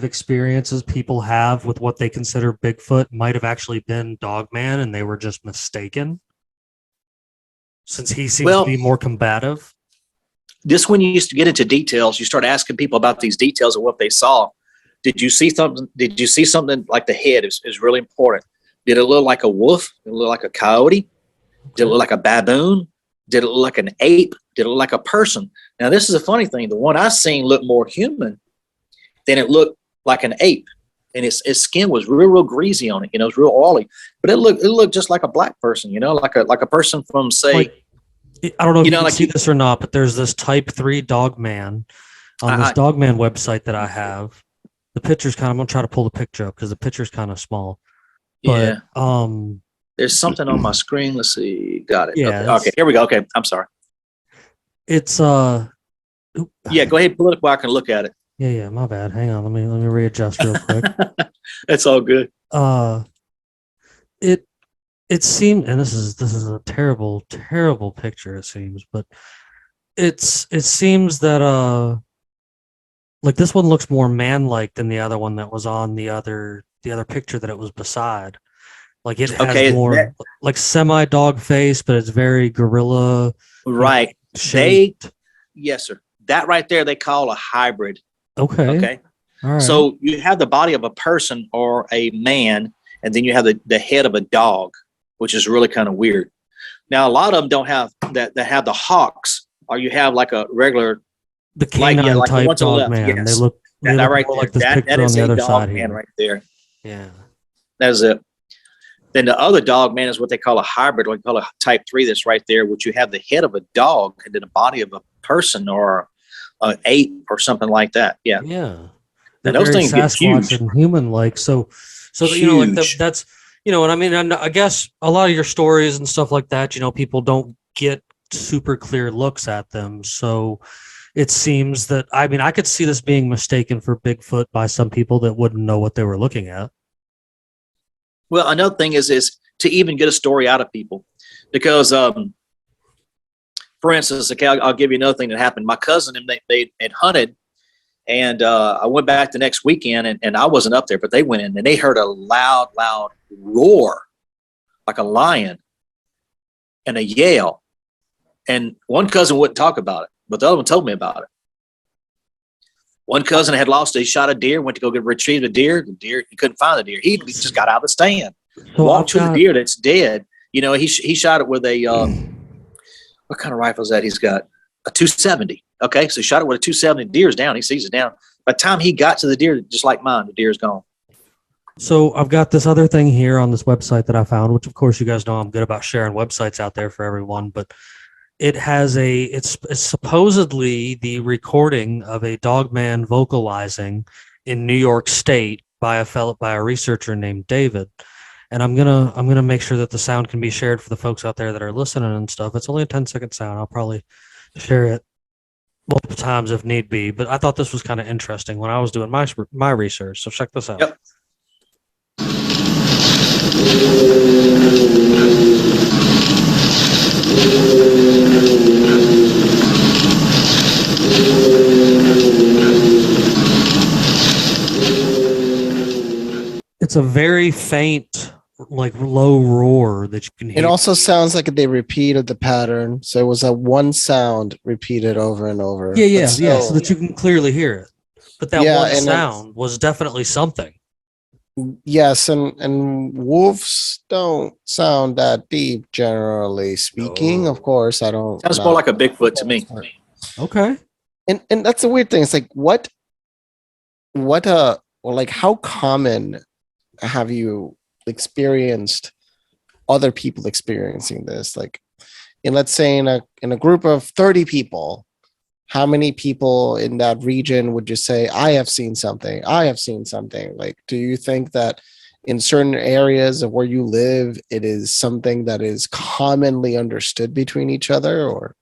S2: experiences people have with what they consider Bigfoot might have actually been Dogman and they were just mistaken, since he seems to be more combative?
S4: This when you used to get into details, you start asking people about these details of what they saw. Did you see something? Did you see something like the head is really important? Did it look like a wolf? Did it look like a coyote? Did it look like a baboon? Did it look like an ape? Did it look like a person? Now, this is a funny thing. The one I seen looked more human than it looked like an ape. And his skin was real greasy on it. It was real oily. But it looked just like a black person, like a person from, say,
S2: I don't know if you can see this or not, but there's this Type 3 Dogman on this Dogman website that I have. The picture's I'm going to try to pull the picture up because the picture's kind of small. But,
S4: yeah. There's something on my screen. Let's see. Got it.
S2: Yeah.
S4: Okay. Here we go. Okay. I'm sorry.
S2: It's,
S4: yeah, go ahead. Pull it up where I can look at it.
S2: Yeah. My bad. Hang on. Let me readjust real quick.
S4: That's all good.
S2: It seemed, and this is a terrible picture, it seems, but it seems that like this one looks more man-like than the other one that was on the other picture that it was beside. Like it has more like semi-dog face, but it's very gorilla.
S4: Right. Shaped. Yes, sir. That right there they call a hybrid.
S2: Okay. All right.
S4: So you have the body of a person or a man, and then you have the head of a dog, which is really kind of weird. Now, a lot of them don't have that. They have the hawks, or you have like a regular,
S2: the canine like type dog man.
S4: Yes.
S2: They look
S4: right
S2: more
S4: there.
S2: like this
S4: That
S2: picture
S4: is
S2: on the
S4: a
S2: other
S4: dog
S2: side
S4: man
S2: here.
S4: right there.
S2: Yeah,
S4: that is it. Then the other dog man is what they call a hybrid, or we call a Type 3. That's right there, which you have the head of a dog and then the body of a person or an ape or something like that. Yeah.
S2: Yeah.
S4: And those things get huge.
S2: And human-like. So that's and I mean, I guess a lot of your stories and stuff like that, people don't get super clear looks at them. So it seems that, I mean, I could see this being mistaken for Bigfoot by some people that wouldn't know what they were looking at.
S4: Well, another thing is to even get a story out of people, because, for instance, okay, I'll give you another thing that happened. My cousin and they had hunted, and I went back the next weekend, and I wasn't up there, but they went in and they heard a loud roar, like a lion, and a yell. And one cousin wouldn't talk about it. but the other one told me about it. One cousin had lost, he shot a deer, went to go retrieve the deer. The deer, he couldn't find the deer. He just got out of the stand, walked to the deer that's dead. You know, he shot it with a, what kind of rifle is that he's got? A 270. Okay, so he shot it with a 270. Deer's down. He sees it down. By the time he got to the deer, just like mine, the deer's gone.
S2: So I've got this other thing here on this website that I found, which of course you guys know I'm good about sharing websites out there for everyone, but it has it's supposedly the recording of a dogman vocalizing in New York State by a researcher named David. And I'm gonna make sure that the sound can be shared for the folks out there that are listening and stuff. It's only a 10-second sound. I'll probably share it multiple times if need be. But I thought this was kind of interesting when I was doing my research. So check this out.
S4: Yep.
S2: It's a very faint, like low roar that you can hear.
S3: It also sounds like they repeated the pattern. So it was a one sound repeated over and over.
S2: Yeah, so that you can clearly hear it. But that one sound was definitely something.
S3: Yes, and wolves don't sound that deep, generally speaking. Of course, I don't.
S4: Sounds more like a Bigfoot to me.
S2: Okay.
S3: And that's the weird thing. It's like how common have you experienced other people experiencing this? Like, let's say in a group of 30 people, how many people in that region would you say, I have seen something? I have seen something. Like, do you think that in certain areas of where you live, it is something that is commonly understood between each other, or?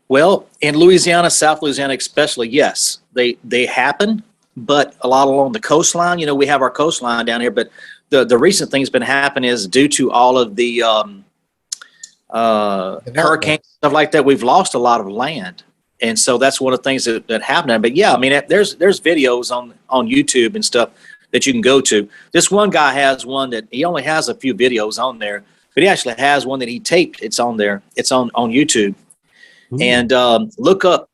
S4: Well, in Louisiana, South Louisiana especially, yes, they happen, but a lot along the coastline. You know, we have our coastline down here, but the recent thing's been happening is due to all of the hurricanes, stuff like that. We've lost a lot of land, and so that's one of the things that happened. But yeah, I mean, there's videos on YouTube and stuff that you can go to. This one guy has one that he only has a few videos on there, but he actually has one that he taped. It's on there. It's on YouTube. Ooh. And look up.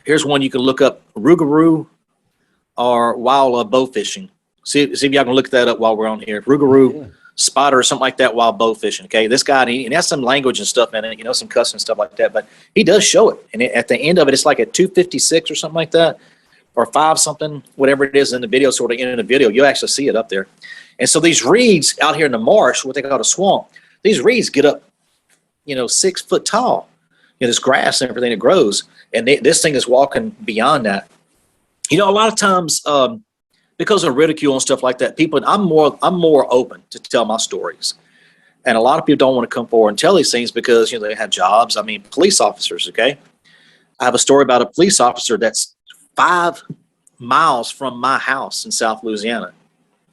S4: Here's one you can look up: Rougarou or while bow fishing. See if y'all can look that up while we're on here. Rougarou spotter or something like that while bow fishing. Okay, this guy, and has some language and stuff in it, you know, some cussing and stuff like that, but he does show it. And at the end of it, it's like at 256 or something like that, or 5 something, whatever it is in the video. Sort of in the video, you'll actually see it up there. And so these reeds out here in the marsh, what they call a swamp, these reeds get up, 6 foot tall. This grass and everything that grows, and this thing is walking beyond that. A lot of times, because of ridicule and stuff like that, I'm more open to tell my stories, and a lot of people don't want to come forward and tell these things because they have jobs. I mean, police officers. Okay, I have a story about a police officer that's 5 miles from my house in South Louisiana,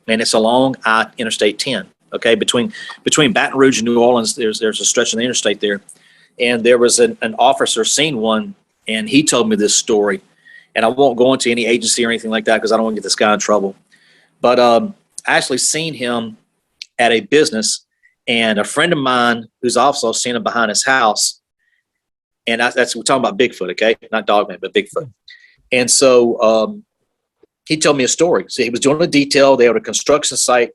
S4: and it's along Interstate 10. Okay, between Baton Rouge and New Orleans, there's a stretch of the interstate there. And there was an officer seen one, and he told me this story. And I won't go into any agency or anything like that because I don't want to get this guy in trouble. But I actually seen him at a business, and a friend of mine who's also seen him behind his house. And we're talking about Bigfoot, okay? Not Dogman, but Bigfoot. And so he told me a story. So he was doing a detail. They had a construction site.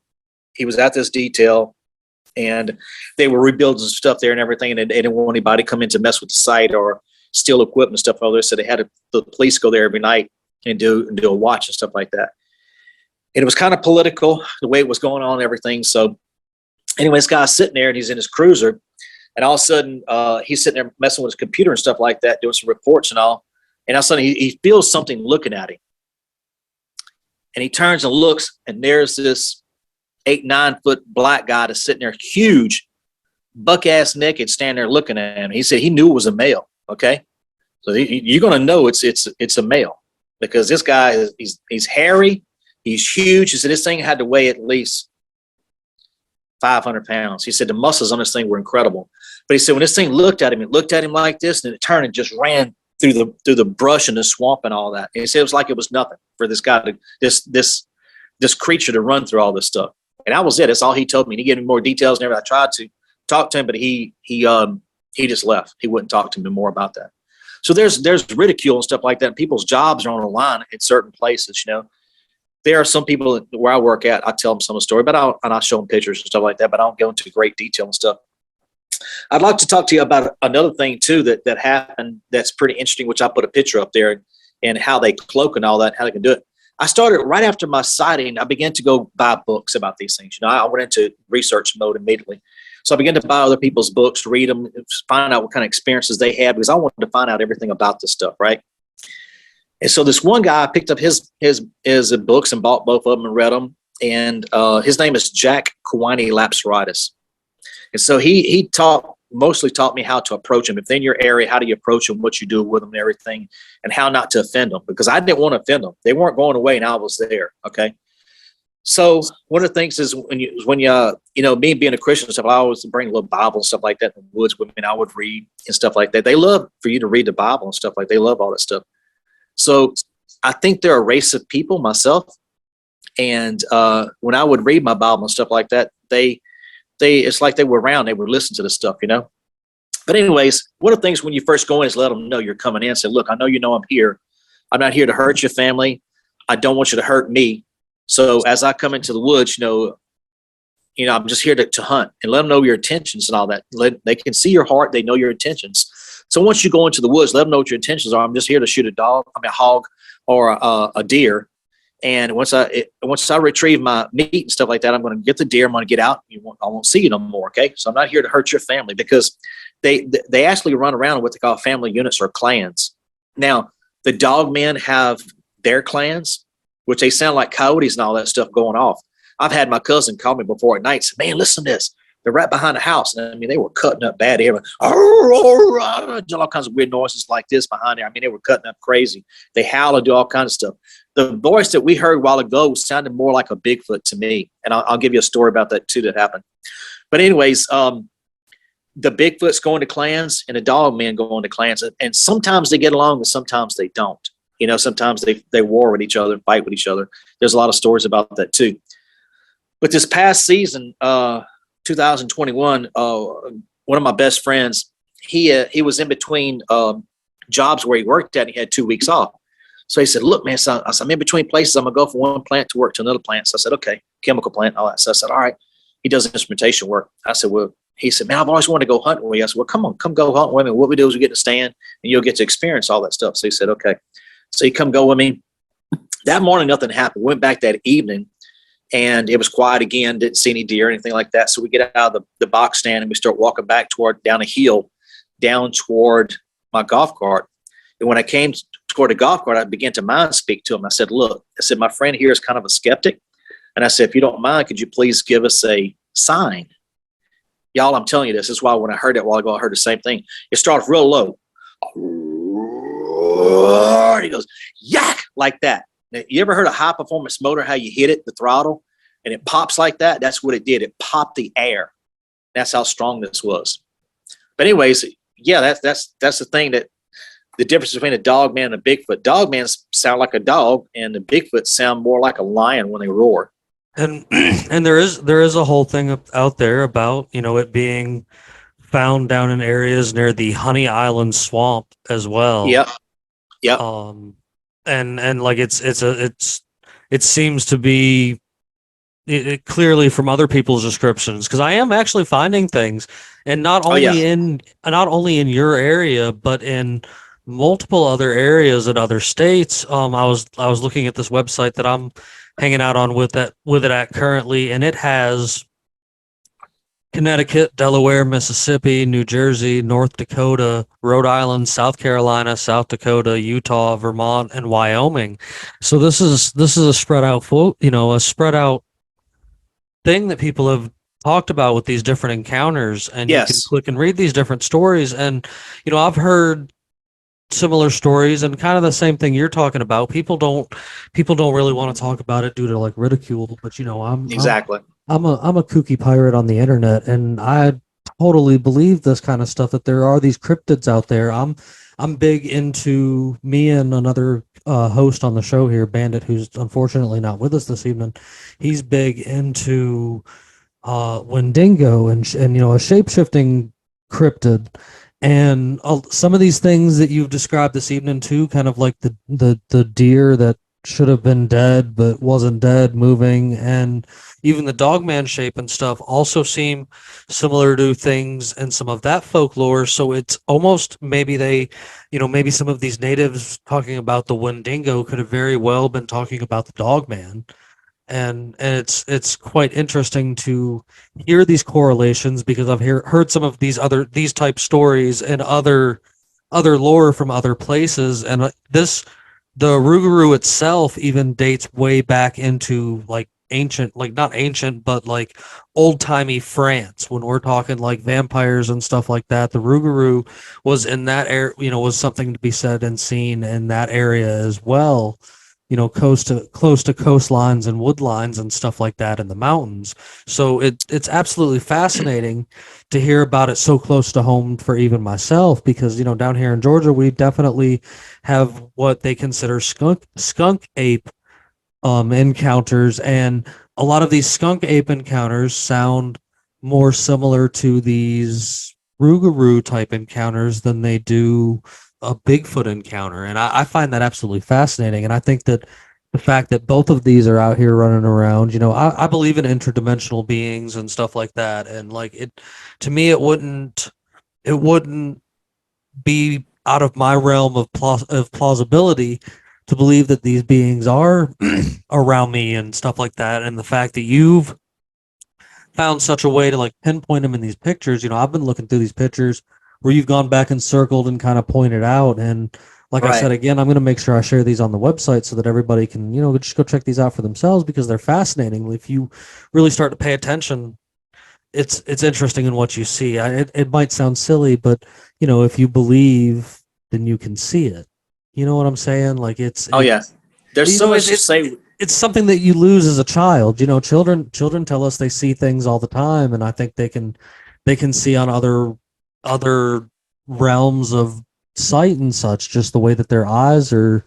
S4: He was at this detail, and they were rebuilding some stuff there and everything, and they didn't want anybody to come in to mess with the site or steal equipment and stuff over there. So they had the police go there every night and do a watch and stuff like that. And it was kind of political, the way it was going on and everything. So anyway, this guy's sitting there, and he's in his cruiser, and all of a sudden he's sitting there messing with his computer and stuff like that, doing some reports and all. And all of a sudden he feels something looking at him. And he turns and looks, and there's this 8-9 foot black guy that's sitting there, huge, buck ass naked, standing there looking at him. He said he knew it was a male. Okay, so you're gonna know it's a male because this guy he's hairy, he's huge. He said this thing had to weigh at least 500 pounds. He said the muscles on this thing were incredible. But he said when this thing looked at him, it looked at him like this, and it turned and just ran through the brush and the swamp and all that. And he said it was like it was nothing for this guy to this creature to run through all this stuff. And that was it. That's all he told me. He gave me more details and everything. I tried to talk to him, but he just left. He wouldn't talk to me more about that. So there's ridicule and stuff like that. People's jobs are on the line in certain places. There are some people where I work at, I tell them some of the story, but I'll show them pictures and stuff like that, but I don't go into great detail and stuff. I'd like to talk to you about another thing too that happened that's pretty interesting, which I put a picture up there, and how they cloak and all that, how they can do it. I started right after my sighting. I began to go buy books about these things. I went into research mode immediately. So I began to buy other people's books, read them, find out what kind of experiences they had, because I wanted to find out everything about this stuff, right? And so this one guy, I picked up his books and bought both of them and read them. And his name is Jack Kawani Lapsaritis. And so he mostly taught me how to approach them. If they're in your area, how do you approach them, what you do with them and everything, and how not to offend them, because I didn't want to offend them. They weren't going away and I was there. Okay. So one of the things is when you me being a Christian and stuff, I always bring a little Bible and stuff like that in the woods with me, and I would read and stuff like that. They love for you to read the Bible and stuff like that. They love all that stuff. So I think they're a race of people myself. And when I would read my Bible and stuff like that, it's like they were around, they would listen to the stuff, But anyways, one of the things when you first go in is let them know you're coming in. Say, look, I know I'm here. I'm not here to hurt your family. I don't want you to hurt me. So as I come into the woods, I'm just here to hunt, and let them know your intentions and all that. They can see your heart. They know your intentions. So once you go into the woods, let them know what your intentions are. I'm just here to shoot a hog or a deer. And once I retrieve my meat and stuff like that, I'm going to get the deer. I'm going to get out. I won't see you no more. Okay. So I'm not here to hurt your family, because they actually run around in what they call family units or clans. Now, the dogmen have their clans, which they sound like coyotes and all that stuff going off. I've had my cousin call me before at night, say, man, listen to this. They're right behind the house. And they were cutting up bad. They were all kinds of weird noises like this behind there. They were cutting up crazy. They howl and do all kinds of stuff. The voice that we heard a while ago sounded more like a Bigfoot to me. And I'll give you a story about that too that happened. But anyways, the Bigfoot's going to clans and the dogmen go into clans. And sometimes they get along and sometimes they don't. Sometimes they war with each other and fight with each other. There's a lot of stories about that too. But this past season, 2021, one of my best friends, he was in between jobs where he worked at, and he had 2 weeks off. So he said, look, man, son, I'm in between places. I'm going to go from one plant to work to another plant. So I said, okay, chemical plant, all that. So I said, all right. He does instrumentation work. I said, well, he said, man, I've always wanted to go hunting with you. I said, well, come go hunting with me. What we do is we get to stand and you'll get to experience all that stuff. So he said, okay. So he come go with me. That morning, nothing happened. Went back that evening and it was quiet again. Didn't see any deer or anything like that. So we get out of the box stand and we start walking back down a hill, down toward my golf cart. And when I came toward the golf cart, I began to mind speak to him. I said, look, my friend here is kind of a skeptic. And I said, if you don't mind, could you please give us a sign? Y'all, I'm telling you this. This is why when I heard that a while ago, I heard the same thing. It started real low. He goes, yak, like that. Now, you ever heard a high performance motor, how you hit it, the throttle, and it pops like that? That's what it did. It popped the air. That's how strong this was. But anyways, yeah, that's the thing, that the difference between a dog man and a Bigfoot. Dog man sound like a dog, and the Bigfoot sound more like a lion when they roar.
S2: And there is a whole thing out there about, it being found down in areas near the Honey Island swamp as well.
S4: Yep.
S2: And like it seems to be it clearly from other people's descriptions, because I am actually finding things, and not only in your area, but in multiple other areas in other states. I was looking at this website that I'm hanging out on with it at currently, and it has Connecticut, Delaware, Mississippi, New Jersey, North Dakota, Rhode Island, South Carolina, South Dakota, Utah, Vermont, and Wyoming. So this is a spread out thing that people have talked about with these different encounters, and
S4: yes,
S2: you can click and read these different stories. And I've heard similar stories and kind of the same thing you're talking about. People don't really want to talk about it due to like ridicule, but I'm a kooky pirate on the internet, and I totally believe this kind of stuff, that there are these cryptids out there. I'm big into, me and another host on the show here, Bandit, who's unfortunately not with us this evening. He's big into Wendigo and a shape-shifting cryptid. And some of these things that you've described this evening too, kind of like the deer that should have been dead but wasn't dead moving, and even the dogman shape and stuff also seem similar to things and some of that folklore. So it's almost maybe maybe some of these natives talking about the Wendigo could have very well been talking about the dogman. And it's quite interesting to hear these correlations, because I've heard some of these type stories and other lore from other places, and the Rougarou itself even dates way back into like ancient, like not ancient, but like old timey France. When we're talking like vampires and stuff like that, the Rougarou was in that area, was something to be said and seen in that area as well. Close to coastlines and woodlines and stuff like that in the mountains. So it's absolutely fascinating to hear about it so close to home for even myself, because down here in Georgia we definitely have what they consider skunk ape encounters, and a lot of these skunk ape encounters sound more similar to these Rougarou type encounters than they do a Bigfoot encounter. And I find that absolutely fascinating. And I think that the fact that both of these are out here running around, I believe in interdimensional beings and stuff like that. And like to me, it wouldn't be out of my realm of plausibility to believe that these beings are around me and stuff like that. And the fact that you've found such a way to like pinpoint them in these pictures, I've been looking through these pictures where you've gone back and circled and kind of pointed out. And like I said, again, I'm going to make sure I share these on the website so that everybody can, just go check these out for themselves, because they're fascinating. If you really start to pay attention, it's interesting in what you see. It might sound silly, but if you believe, then you can see it. You know what I'm saying? Like there's so much to say. It's something that you lose as a child. Children tell us they see things all the time, and I think they can see on other realms of sight and such, just the way that their eyes are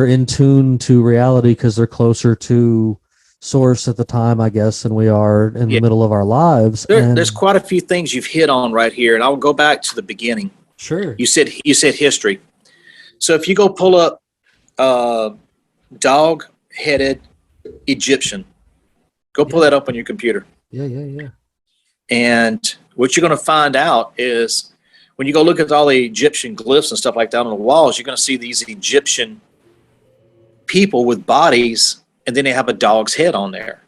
S2: in tune to reality, because they're closer to source at the time, I guess, than we are in the middle of our lives.
S4: There's quite a few things you've hit on right here, and I'll go back to the beginning.
S2: Sure.
S4: You said history. So if you go pull up dog-headed Egyptian, go pull that up on your computer.
S2: Yeah.
S4: And what you're going to find out is when you go look at all the Egyptian glyphs and stuff like that on the walls, you're going to see these Egyptian people with bodies, and then they have a dog's head on there.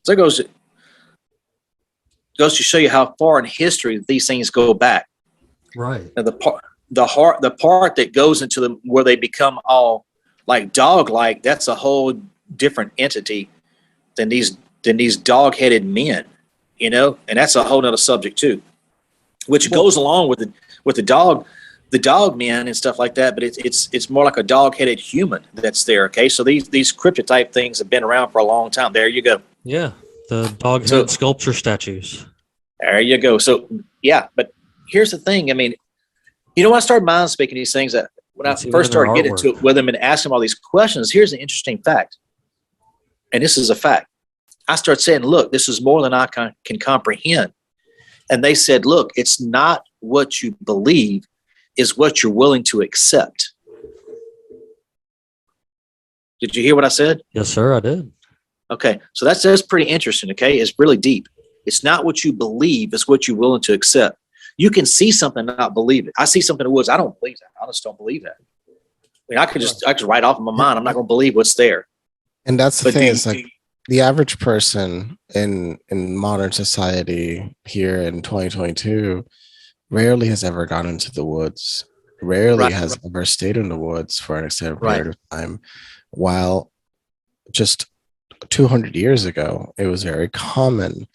S4: So it goes to show you how far in history these things go back.
S2: Right.
S4: Now the part that goes into them where they become all like dog-like, that's a whole different entity than these dog-headed men, and that's a whole nother subject too, which goes along with the dog men and stuff like that. But it's more like a dog-headed human that's there. Okay, so these cryptid type things have been around for a long time. There you go.
S2: Yeah, the dog head sculpture statues.
S4: There you go. So yeah, but here's the thing. I mean, when I started mind speaking these things, that when I first started getting into it with them and asking them all these questions, here's an interesting fact, and this is a fact. I started saying, look, this is more than I can comprehend. And they said, look, it's not what you believe, is what you're willing to accept. Did you hear what I said?
S2: Yes, sir, I did.
S4: Okay, so that's pretty interesting, okay? It's really deep. It's not what you believe, it's what you're willing to accept. You can see something and not believe it. I see something in the woods, I don't believe that. I just don't believe that. I mean, I could write off in my mind, I'm not going to believe what's there.
S3: And that's the thing, is like the average person in modern society here in 2022 rarely has ever gone into the woods, rarely has ever stayed in the woods for an extended period of time, while just 200 years ago, it was very common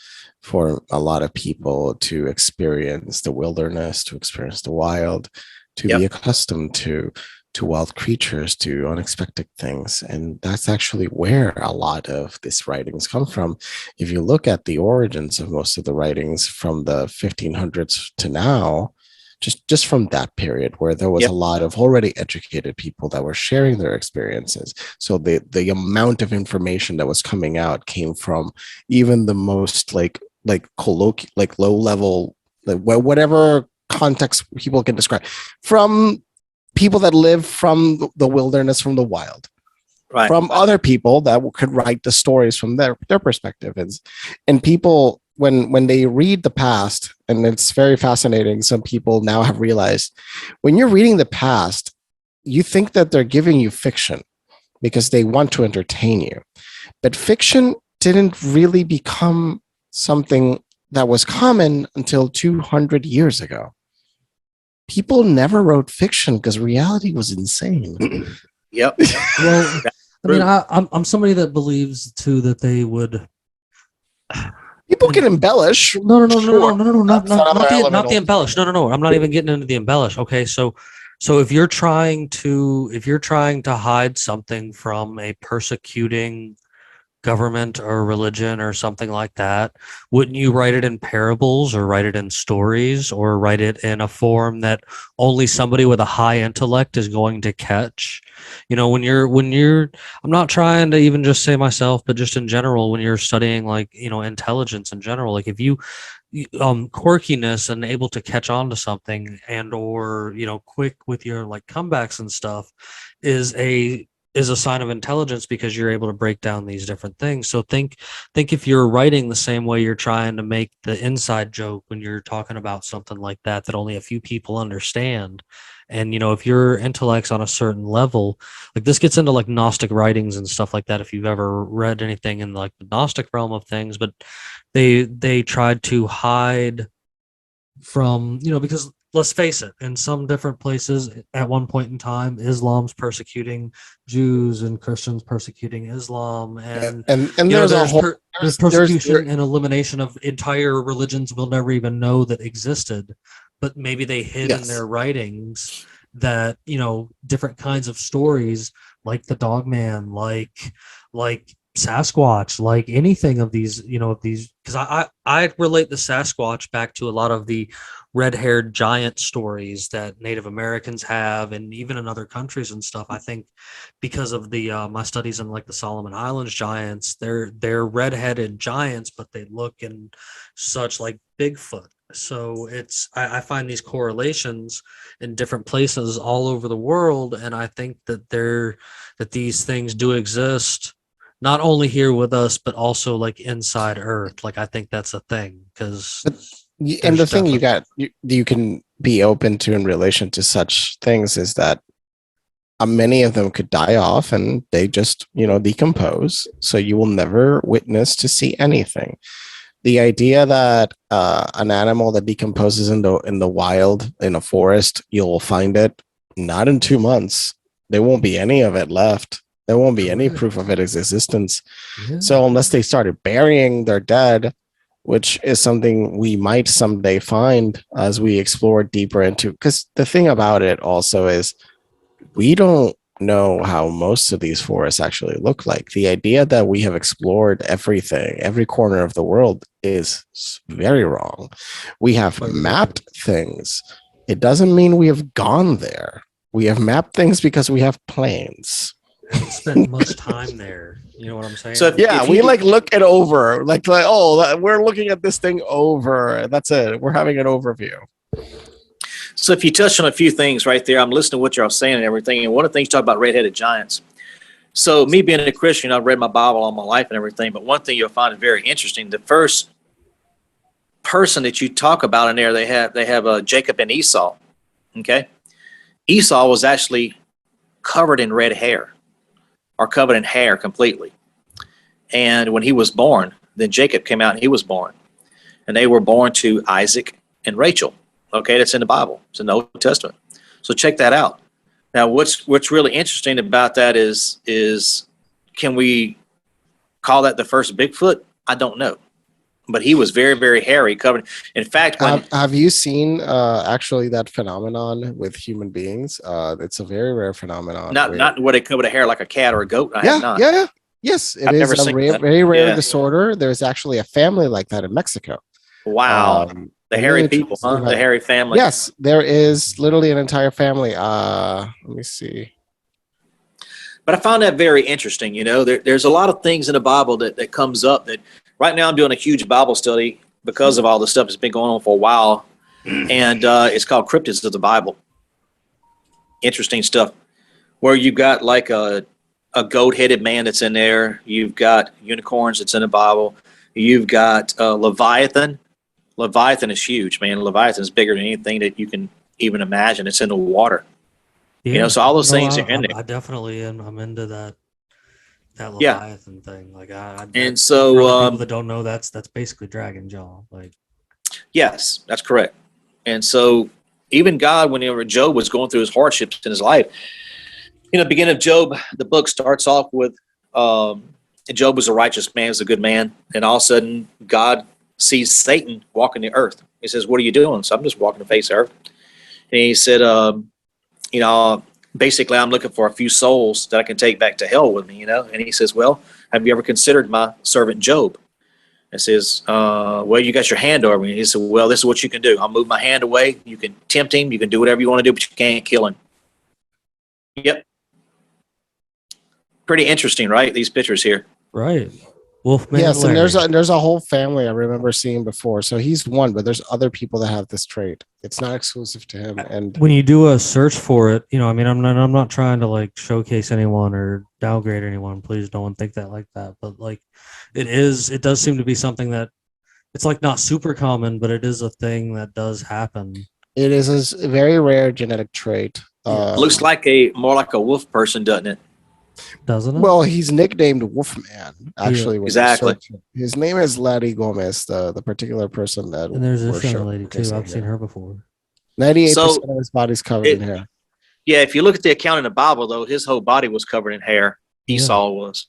S3: for a lot of people to experience the wilderness, to experience the wild, to be accustomed to wild creatures, to unexpected things. And that's actually where a lot of these writings come from. If you look at the origins of most of the writings from the 1500s to now, just from that period where there was a lot of already educated people that were sharing their experiences. So the amount of information that was coming out came from even the most like low level, like whatever context people can describe from people that live from the wilderness, from the wild,
S4: Right.
S3: from other people that could write the stories from their perspective. And people, when they read the past, and it's very fascinating, some people now have realized when you're reading the past, you think that they're giving you fiction because they want to entertain you. But fiction didn't really become something that was common until 200 years ago. People never wrote fiction because reality was insane.
S4: Yep.
S2: Well, I mean, I'm somebody that believes too that they would.
S3: People can embellish.
S2: No, not
S3: elemental.
S2: the embellish. No. I'm not even getting into the embellish. Okay, so if you're trying to hide something from a persecuting government or religion or something like that, wouldn't you write it in parables or write it in stories or write it in a form that only somebody with a high intellect is going to catch? You know, when you're I'm not trying to even just say myself, but just in general, when you're studying like, you know, intelligence in general, like if you quirkiness and able to catch on to something and or, you know, quick with your like comebacks and stuff is a sign of intelligence because you're able to break down these different things. So think if you're writing the same way you're trying to make the inside joke when you're talking about something like that only a few people understand. And, you know, if your intellect's on a certain level, like this gets into like Gnostic writings and stuff like that, if you've ever read anything in like the Gnostic realm of things, but they tried to hide from, you know, because let's face it, in some different places at one point in time, Islam's persecuting Jews and Christians persecuting Islam. And
S3: there's
S2: persecution and elimination of entire religions we'll never even know that existed, but maybe they hid in their writings that, you know, different kinds of stories like the Dogman, like Sasquatch, like anything of these, you know, of these, because I relate the Sasquatch back to a lot of the red-haired giant stories that Native Americans have, and even in other countries and stuff. I think because of the my studies in like the Solomon Islands giants, they're red-headed giants, but they look and such like Bigfoot. So it's I find these correlations in different places all over the world, and I think that these things do exist. Not only here with us, but also like inside Earth. Like I think that's a thing because.
S3: And the thing you can be open to in relation to such things is that many of them could die off and they just, you know, decompose. So you will never witness to see anything. The idea that an animal that decomposes in the wild, in a forest, you'll find it not in 2 months. There won't be any of it left. There won't be any proof of its existence. Yeah. So unless they started burying their dead, which is something we might someday find as we explore deeper into, because the thing about it also is we don't know how most of these forests actually look like. The idea that we have explored everything, every corner of the world is very wrong. We have mapped things. It doesn't mean we have gone there. We have mapped things because we have planes.
S2: Haven't spent much time there. You know what I'm saying?
S3: So we like look it over, like we're looking at this thing over. That's it. We're having an overview.
S4: So if you touch on a few things right there, I'm listening to what you're saying and everything. And one of the things you talk about red-headed giants. So me being a Christian, I've read my Bible all my life and everything. But one thing you'll find is very interesting. The first person that you talk about in there, they have Jacob and Esau. Okay, Esau was actually covered in red hair. Are covered in hair completely. And when he was born, then Jacob came out and he was born. And they were born to Isaac and Rachel. Okay, that's in the Bible. It's in the Old Testament. So check that out. Now, what's really interesting about that is can we call that the first Bigfoot? I don't know. But he was very, very hairy, covered. In fact,
S3: have you seen actually that phenomenon with human beings? It's a very rare phenomenon.
S4: Not where they cover the hair like a cat or a goat. I have not.
S3: Yeah. Yes, it is a very rare disorder. There's actually a family like that in Mexico.
S4: Wow. The hairy people, huh? The hairy family.
S3: Yes, there is literally an entire family. Let me see.
S4: But I found that very interesting. You know, there's a lot of things in the Bible that comes up that right now I'm doing a huge Bible study because of all the stuff that's been going on for a while. And it's called Cryptids of the Bible. Interesting stuff. Where you've got like a goat-headed man that's in there. You've got unicorns that's in the Bible. You've got Leviathan. Leviathan is huge, man. Leviathan is bigger than anything that you can even imagine. It's in the water.
S2: Yeah,
S4: So all those things are in there.
S2: I definitely am. I'm into that
S4: Yeah.
S2: Leviathan thing. Like
S4: And so
S2: for other people that don't know, that's basically Dragon Jaw. Like,
S4: yes, that's correct. And so even God, whenever Job was going through his hardships in his life, beginning of Job, the book starts off with Job was a righteous man, was a good man, and all of a sudden God sees Satan walking the earth. He says, "What are you doing?" So I'm just walking the face of the earth. And he said, basically, I'm looking for a few souls that I can take back to hell with me, And he says, "Well, have you ever considered my servant Job?" And says, "Well, you got your hand over me." And he said, "Well, this is what you can do. I'll move my hand away. You can tempt him. You can do whatever you want to do, but you can't kill him." Yep. Pretty interesting, right? These pictures here.
S2: right. Wolfman.
S3: Yes, and
S2: Larry.
S3: there's a whole family I remember seeing before. So he's one, but there's other people that have this trait. It's not exclusive to him. And
S2: When you do a search for it, I'm not trying to like showcase anyone or downgrade anyone. Please don't think that like that. But like, it does seem to be something that it's like not super common, but it is a thing that does happen.
S3: it is a very rare genetic trait.
S4: Looks like more like a wolf person, doesn't it?
S2: Doesn't it?
S3: Well, he's nicknamed Wolfman. Actually, when you
S4: Exactly.
S3: search it. His name is Larry Gomez, the particular person that.
S2: And there's
S3: we're
S2: this young
S3: showing-
S2: lady too. I've seen her before.
S3: 98% of his body's covered in hair.
S4: Yeah, if you look at the account in the Bible, though, his whole body was covered in hair. Esau was.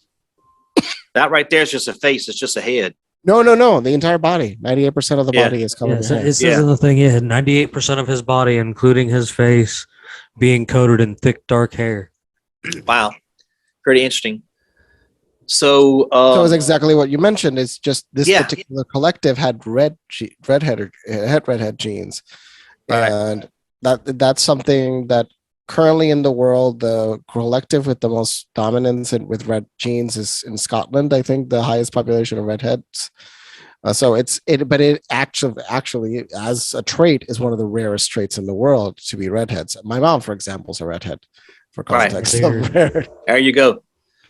S4: That right there is just a face. It's just a head.
S3: No. The entire body. 98% of the body is covered in hair.
S2: It says in the thing, 98% of his body, including his face, being coated in thick, dark hair.
S4: Wow. Pretty interesting. So
S3: it's exactly what you mentioned. It's just this particular collective had redhead genes,
S4: Right.
S3: and that's something that currently in the world, the collective with the most dominance with red genes is in Scotland. I think the highest population of redheads. But it actually as a trait is one of the rarest traits in the world to be redheads. My mom, for example, is a redhead. For context,
S2: Right.
S4: There you go.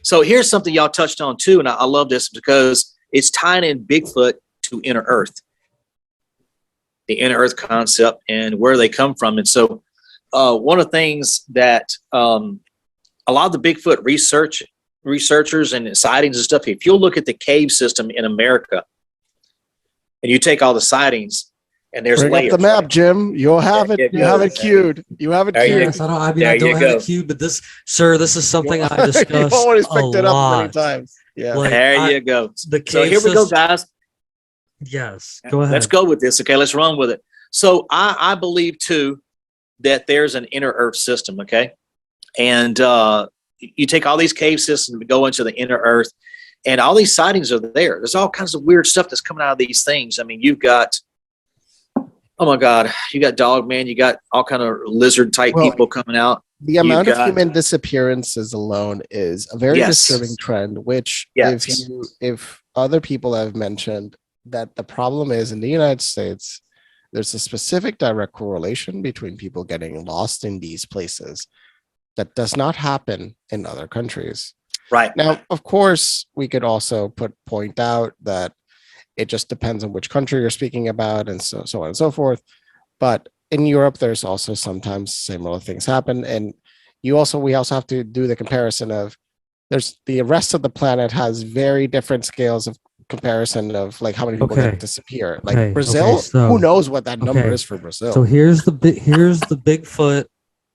S4: So here's something y'all touched on too, and I love this because it's tying in Bigfoot to inner Earth, the inner Earth concept and where they come from. And so one of the things that a lot of the Bigfoot researchers and sightings and stuff, if you'll look at the cave system in America and you take all the sightings, and there's
S3: bring
S4: layers.
S3: up the map, Jim. You'll have it. You have it queued. You have it
S4: There you
S3: queued.
S2: Yes, I don't have it queued, but this is something I discussed
S3: You've always picked it up
S2: lot.
S3: many times. Yeah.
S2: Like,
S4: There you go.
S2: The
S4: So
S2: cave
S4: here we go,
S2: system-
S4: guys.
S2: Yes, go ahead.
S4: Let's go with this. Okay, let's run with it. So I believe too that there's an inner Earth system. Okay, and you take all these cave systems and go into the inner Earth, and all these sightings are there. There's all kinds of weird stuff that's coming out of these things. I mean, you've got, oh my God, you got Dogman, you got all kind of lizard type people coming out.
S3: The amount of human disappearances alone is a very disturbing trend, which if other people have mentioned that the problem is in the United States, there's a specific direct correlation between people getting lost in these places that does not happen in other countries.
S4: Right.
S3: Now, of course, we could also point out that it just depends on which country you're speaking about and so on and so forth. But in Europe, there's also sometimes similar things happen. And we also have to do the comparison of there's the rest of the planet has very different scales of comparison of like how many people get disappear. Like Brazil, who knows what that number is for Brazil?
S2: So here's the Bigfoot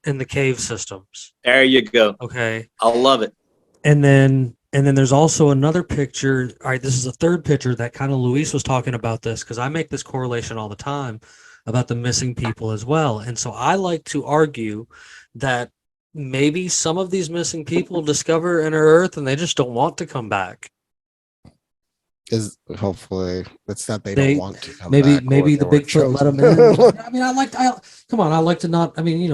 S2: and the cave systems.
S4: There you go.
S2: Okay.
S4: I love it.
S2: And then there's also another picture. All right, this is a third picture that kind of Luis was talking about this because I make this correlation all the time about the missing people as well. And so I like to argue that maybe some of these missing people discover inner Earth and they just don't want to come back.
S3: Is hopefully it's that they don't want to come
S2: maybe
S3: back.
S2: Maybe the Bigfoot let them in. I mean, I like to not. I mean,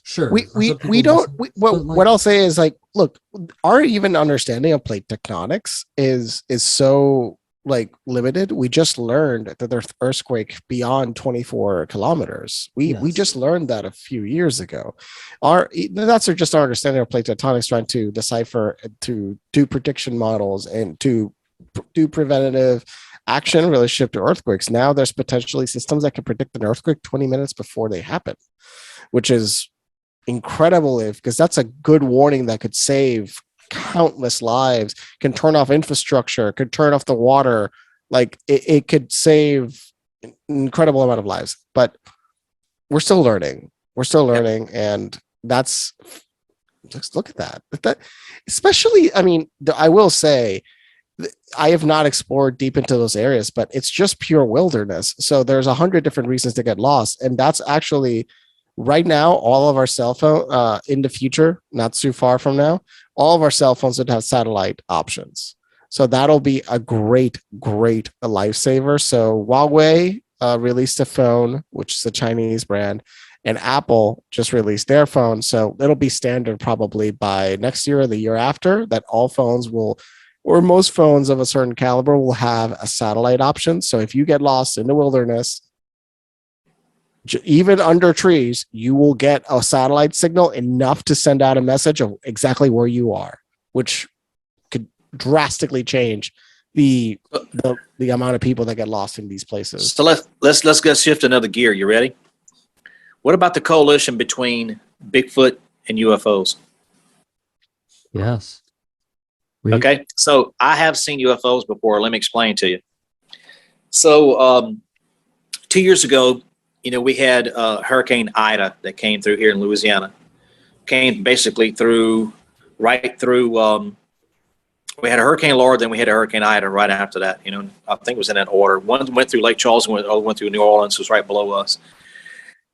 S2: sure.
S3: What I'll say is like, look, our even understanding of plate tectonics is so like limited. We just learned that there's earthquake beyond 24 kilometers. We
S2: Yes.
S3: just learned that a few years ago. That's just our understanding of plate tectonics, trying to decipher, to do prediction models and to do preventative action in relationship to earthquakes. Now there's potentially systems that can predict an earthquake 20 minutes before they happen, which is incredible, because that's a good warning that could save countless lives, can turn off infrastructure, could turn off the water. Like it could save an incredible amount of lives. But we're still learning. And that's, just look at that. Especially, I mean, I will say, I have not explored deep into those areas, but it's just pure wilderness. So there's 100 different reasons to get lost. And that's actually right now, all of our cell phone in the future, not too far from now, all of our cell phones would have satellite options. So that'll be a great lifesaver. So Huawei released a phone, which is a Chinese brand, and Apple just released their phone. So it'll be standard probably by next year or the year after, that all phones will, or most phones of a certain caliber, will have a satellite option. So if you get lost in the wilderness, even under trees, you will get a satellite signal enough to send out a message of exactly where you are, which could drastically change the amount of people that get lost in these places.
S4: So let's go shift another gear. You ready? What about the coalition between Bigfoot and UFOs?
S2: Yes.
S4: Okay, so I have seen UFOs before. Let me explain to you. So 2 years ago, we had Hurricane Ida that came through here in Louisiana. Came basically right through. We had a Hurricane Laura, then we had a Hurricane Ida right after that. I think it was in that order. One went through Lake Charles, and went through New Orleans, was right below us.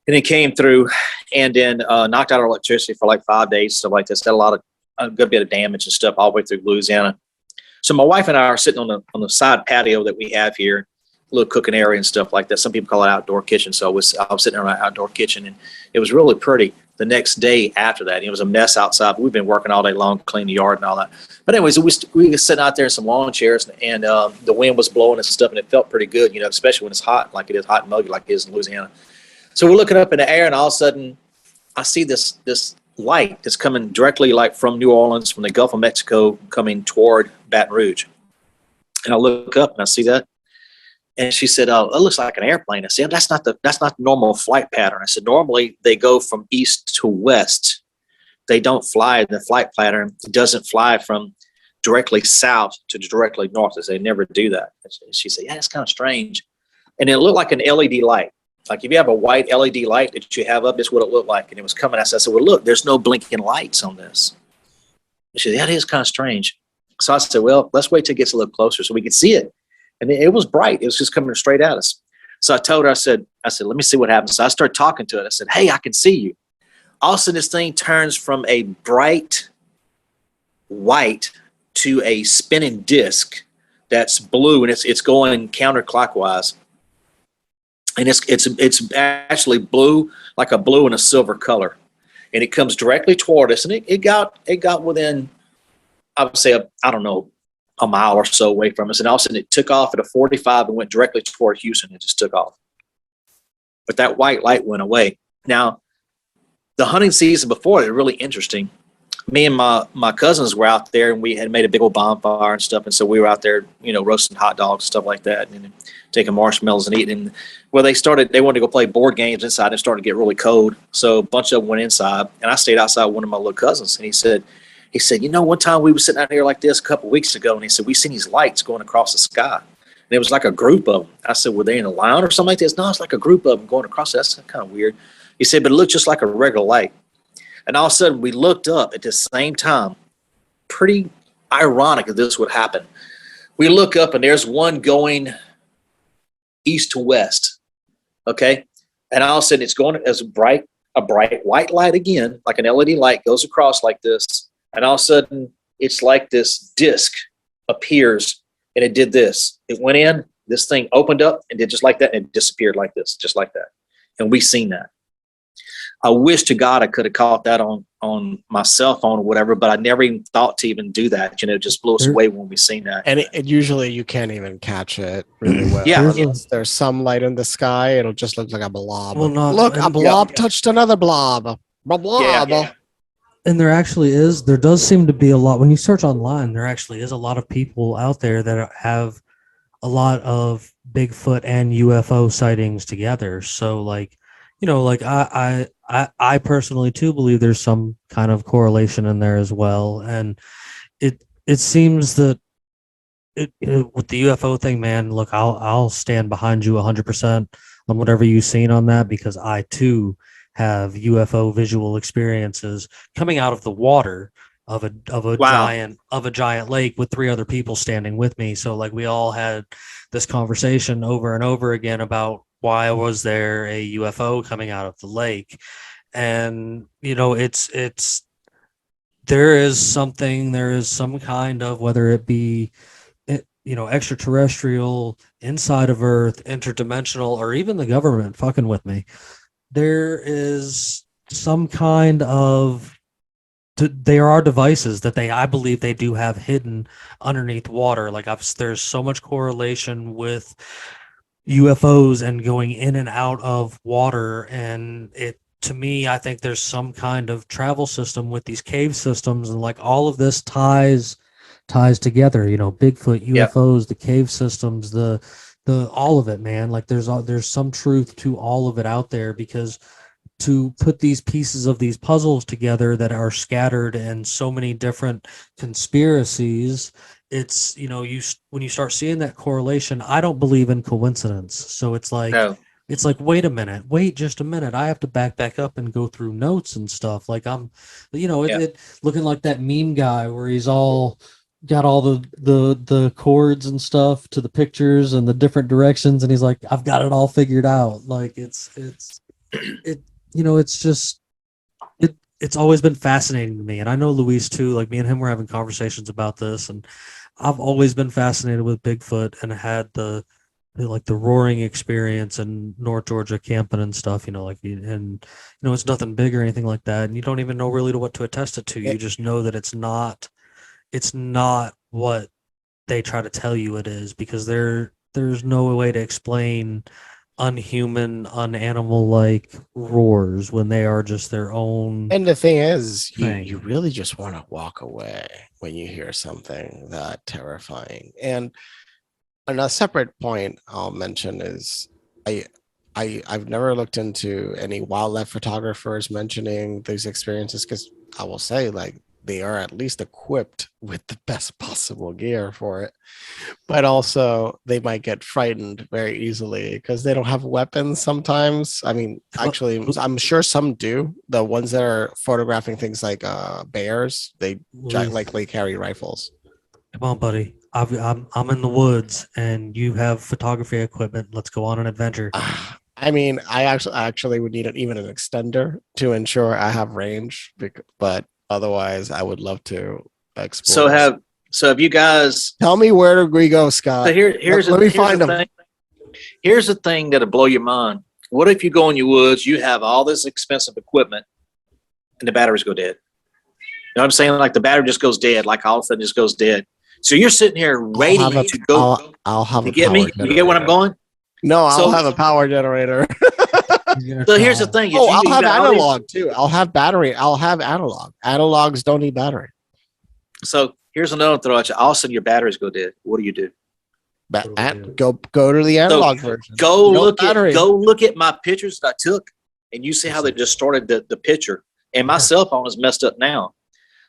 S4: And it came through, and then knocked out our electricity for like 5 days, stuff like this. Had a good bit of damage and stuff all the way through Louisiana. So my wife and I are sitting on the side patio that we have here, a little cooking area and stuff like that. Some people call it outdoor kitchen. So I was sitting in our outdoor kitchen, and it was really pretty. The next day after that, it was a mess outside. But we've been working all day long, cleaning the yard and all that. But anyways, we were sitting out there in some lawn chairs, and the wind was blowing and stuff, and it felt pretty good, especially when it's hot, like it is hot and muggy, like it is in Louisiana. So we're looking up in the air, and all of a sudden, I see this light that's coming directly like from New Orleans, from the Gulf of Mexico, coming toward Baton Rouge. And I look up and I see that. And she said, "Oh, it looks like an airplane." I said, that's not the normal flight pattern. I said, normally they go from east to west. They don't fly. The flight pattern doesn't fly from directly south to directly north. They never do that. She said, "Yeah, that's kind of strange." And it looked like an LED light. Like if you have a white LED light that you have up, that's what it looked like. And it was coming. I said, "Well, look, there's no blinking lights on this." She said, "Yeah, it is kind of strange." So I said, "Well, let's wait till it gets a little closer so we could see it." And it was bright. It was just coming straight at us. So I told her, I said, "Let me see what happens." So I started talking to it. I said, "Hey, I can see you." All of a sudden, this thing turns from a bright white to a spinning disc that's blue, and it's going counterclockwise. And it's actually blue, like a blue and a silver color, and it comes directly toward us. And it got within, I would say, a mile or so away from us. And all of a sudden, it took off at a 45 and went directly toward Houston. It just took off, but that white light went away. Now, the hunting season before it, really interesting. Me and my cousins were out there, and we had made a big old bonfire and stuff. And so we were out there, roasting hot dogs, stuff like that, and taking marshmallows and eating. Well, they wanted to go play board games inside, and it started to get really cold. So a bunch of them went inside, and I stayed outside with one of my little cousins. And he said, one time we were sitting out here like this a couple of weeks ago, and he said, we seen these lights going across the sky. And it was like a group of them. I said, were they in a line or something like this? No, it's like a group of them going across. That's kind of weird. He said, but it looked just like a regular light. And all of a sudden, we looked up at the same time. Pretty ironic that this would happen. We look up, and there's one going east to west, okay? And all of a sudden, it's going as a bright white light again, like an LED light, goes across like this. And all of a sudden, it's like this disc appears, and it did this. It went in, this thing opened up, and did just like that, and it disappeared like this, just like that. And we seen that. I wish to God I could have caught that on my cell phone or whatever, but I never even thought to even do that. You know, it just blew us away when we seen that.
S3: And it usually you can't even catch it really well.
S4: Yeah.
S3: Unless there's some light in the sky, it'll just look like a blob.
S2: Well, not-
S3: Look, a
S2: and-
S3: blob touched another blob. Blob.
S4: Yeah.
S2: And there does seem to be a lot, when you search online, there actually is a lot of people out there that have a lot of Bigfoot and UFO sightings together. So like, you know, like I personally too believe there's some kind of correlation in there as well. And it seems that it with the UFO thing, man, look, I'll stand behind you 100% on whatever you've seen on that, because I too have UFO visual experiences coming out of the water of a giant lake with 3 other people standing with me. So like we all had this conversation over and over again about why was there a UFO coming out of the lake. And you know, there is some kind of, whether it be, you know, extraterrestrial, inside of Earth, interdimensional, or even the government fucking with me. There is some kind of, there are devices that I believe they do have hidden underneath water. Like there's so much correlation with UFOs and going in and out of water. And to me, I think there's some kind of travel system with these cave systems, and like all of this ties together, you know, Bigfoot, UFOs, the cave systems, the all of it, man. Like there's some truth to all of it out there, because to put these pieces of these puzzles together that are scattered in so many different conspiracies, it's, you know, when you start seeing that correlation, I don't believe in coincidence. So it's like,
S4: No.
S2: it's like, wait just a minute. I have to back up and go through notes and stuff. Like I'm, you know, it looking like that meme guy where he's all got all the chords and stuff to the pictures and the different directions, and he's like, I've got it all figured out. Like it's you know, it's just it's always been fascinating to me. And I know Luis too. Like me and him were having conversations about this, and I've always been fascinated with Bigfoot and had the roaring experience in North Georgia camping and stuff, you know, like, and you know, it's nothing big or anything like that, and you don't even know really what to attest it to. You just know that it's not what they try to tell you it is, because there's no way to explain unhuman, unanimal like roars when they are just their own.
S3: And the thing is,
S2: thing.
S3: you really just want to walk away when you hear something that terrifying. And a separate point I'll mention is I've never looked into any wildlife photographers mentioning these experiences, because I will say, like, they are at least equipped with the best possible gear for it, but also they might get frightened very easily because they don't have weapons sometimes. I mean, actually, I'm sure some do. The ones that are photographing things like bears, they likely carry rifles.
S2: Come on, buddy. I'm in the woods and you have photography equipment. Let's go on an adventure.
S3: I mean, I actually would need even an extender to ensure I have range, but otherwise, I would love to explore.
S4: So have you guys?
S3: Tell me, where do we go, Scott?
S4: So here's
S3: them.
S4: Thing. Here's the thing that'll blow your mind. What if you go in your woods, you have all this expensive equipment, and the batteries go dead? You know what I'm saying? Like the battery just goes dead. Like all of a sudden, just goes dead. So you're sitting here waiting to go.
S3: I'll have.
S4: You get me?
S3: Generator.
S4: You get what I'm going?
S3: No, I'll have a power generator.
S4: So here's the thing.
S3: I'll have analog too. I'll have battery. I'll have analog. Analogs don't need battery.
S4: So here's another throw at you. All of a sudden your batteries go dead. What do you do?
S3: Go to the analog version.
S4: Go look at my pictures that I took, and you see how they distorted the picture. And my cell phone is messed up now.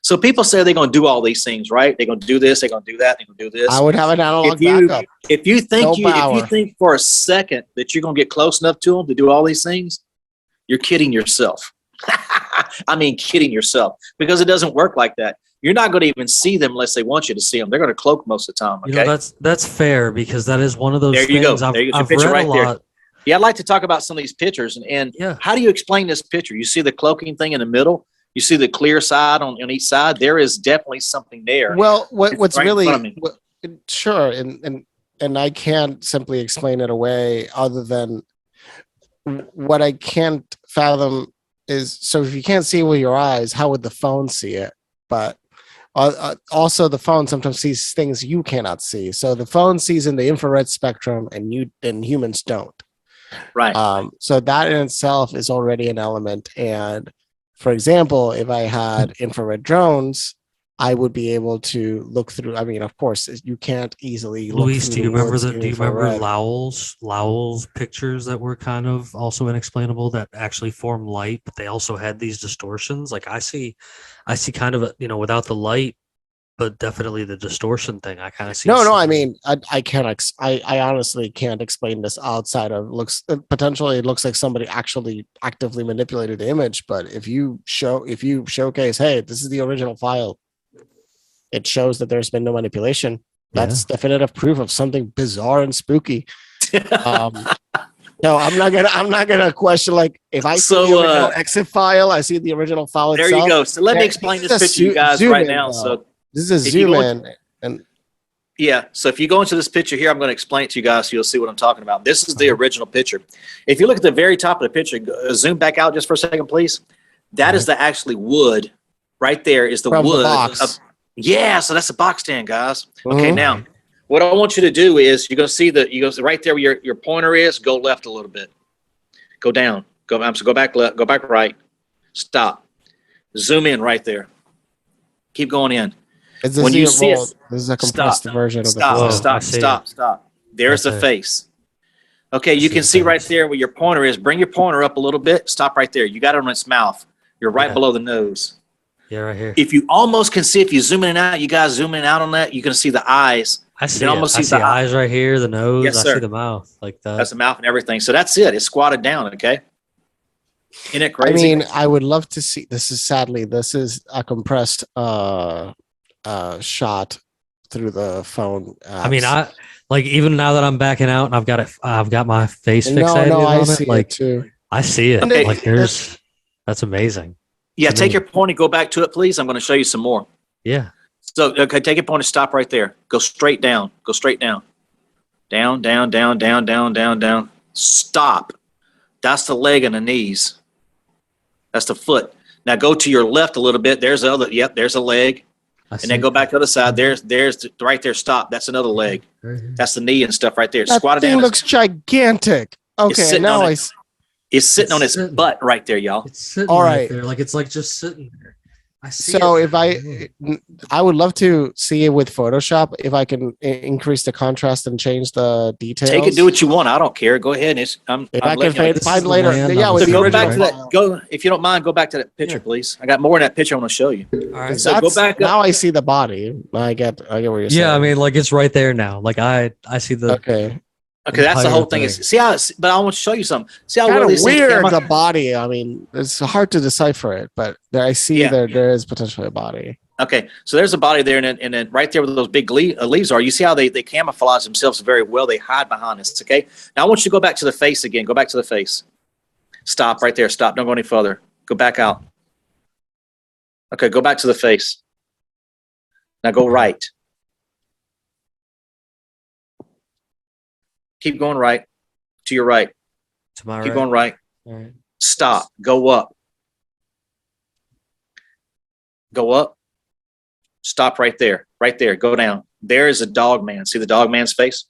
S4: So people say they're going to do all these things, right? They're going to do this. They're going to do that. They're going to do this.
S3: I would have an analog backup.
S4: If you think for a second that you're going to get close enough to them to do all these things, you're kidding yourself. I mean, kidding yourself, because it doesn't work like that. You're not going to even see them unless they want you to see them. They're going to cloak most of the time. Okay,
S2: you know, that's fair, because that is one of those
S4: there you
S2: things
S4: go. There you go.
S2: I've
S4: Picture
S2: read
S4: right
S2: a
S4: there.
S2: lot.
S4: Yeah, I'd like to talk about some of these pictures. And how do you explain this picture? You see the cloaking thing in the middle. You see the clear side on each side. There is definitely something there.
S3: Well, what's
S4: right
S3: really sure, and I can't simply explain it away other than what I can't fathom is, so if you can't see it with your eyes, how would the phone see it? But also the phone sometimes sees things you cannot see. So the phone sees in the infrared spectrum, and humans don't.
S4: Right.
S3: So that in itself is already an element. And for example, if I had infrared drones, I would be able to look through. I mean, of course, you can't easily look
S2: Luis,
S3: through
S2: do you
S3: the
S2: remember
S3: woods
S2: the?
S3: in
S2: Do you remember
S3: infrared.
S2: Lowell's pictures that were kind of also inexplainable that actually form light, but they also had these distortions? Like I see kind of a, without the light, but definitely the distortion thing. I kind of see.
S3: No. I mean, I can't. I honestly can't explain this outside of looks. Potentially, it looks like somebody actually actively manipulated the image. But if you showcase, hey, this is the original file, it shows that there's been no manipulation. That's definitive proof of something bizarre and spooky. No, I'm not gonna question, like, if I see the original exit file, I see the original file
S4: there
S3: itself.
S4: you go. So let me explain this picture, you guys, right now. So
S3: this is a zoom in, and
S4: yeah. So if you go into this picture here, I'm going to explain it to you guys so you'll see what I'm talking about. This is the original picture. If you look at the very top of the picture, zoom back out just for a second, please. That is the actually wood. Right there is the
S3: from
S4: wood.
S3: the box.
S4: Yeah, so that's a box stand, guys. Okay, now what I want you to do is you're going to see right there where your pointer is. Go left a little bit. Go down. Go back left. Go back right. Stop. Zoom in right there. Keep going in. When you see it,
S3: this is a compressed version of
S4: the stop. There's the face. Okay, you can see right there where your pointer is. Bring your pointer up a little bit. Stop right there. You got it on its mouth. You're right below the nose.
S2: Yeah, right here.
S4: If you almost can see, if you zoom in and out, you guys zoom in and out on that, you can see the eyes.
S2: I see I see the eyes right here, the nose.
S4: Yes, sir.
S2: I see the mouth, like that.
S4: That's the mouth and everything. So that's it. It's squatted down. Okay. Isn't it crazy?
S3: I mean, I would love to see. This is a compressed shot through the phone.
S2: I mean, even now that I'm backing out and I've got my face fixated
S3: I
S2: on
S3: see
S2: it. Like,
S3: it too.
S2: I see it.
S4: Okay.
S2: Like that's amazing.
S4: Yeah, take your pointer, go back to it, please. I'm going to show you some more.
S2: Yeah.
S4: So, okay, take your pointer, stop right there. Go straight down. Go straight down. Down, down, down, down, down, down, down. Stop. That's the leg and the knees. That's the foot. Now go to your left a little bit. There's the other. Yep, there's a leg. And then go back to the other side. There's right there. Stop. That's another leg. That's the knee and stuff right there.
S3: That
S4: Squat it
S3: thing
S4: down.
S3: looks gigantic. Okay, now
S4: it's sitting on its butt right there, y'all.
S2: It's sitting
S3: all
S2: right
S3: right
S2: there. Like it's like just sitting there. I see
S3: so
S2: it.
S3: if I would love to see it with Photoshop, if I can increase the contrast and change the details.
S4: Take it, do what you want. I don't care. Go ahead.
S3: If I can find later.
S2: So
S4: go back to that. Go, if you don't mind, go back to that picture, please. I got more in that picture I want to show you.
S2: All right.
S4: So go back up.
S3: Now I see the body. I get what you're saying.
S2: Yeah, I mean, like it's right there now. Like I see the.
S4: Okay, that's the whole thing. But I want to show you something. See how
S3: kind of weird the body. I mean, it's hard to decipher it, but I see there is potentially a body.
S4: Okay, so there's a body there, and then right there where those big leaves are, you see how they camouflage themselves very well. They hide behind this. Okay, now I want you to go back to the face again. Go back to the face. Stop right there. Stop. Don't go any further. Go back out. Okay, go back to the face. Now go right. Keep going right. To your right.
S2: To my right.
S4: Keep going right.
S2: All right.
S4: Stop. Go up. Go up. Stop right there. Right there. Go down. There is a dog man. See the dog man's face?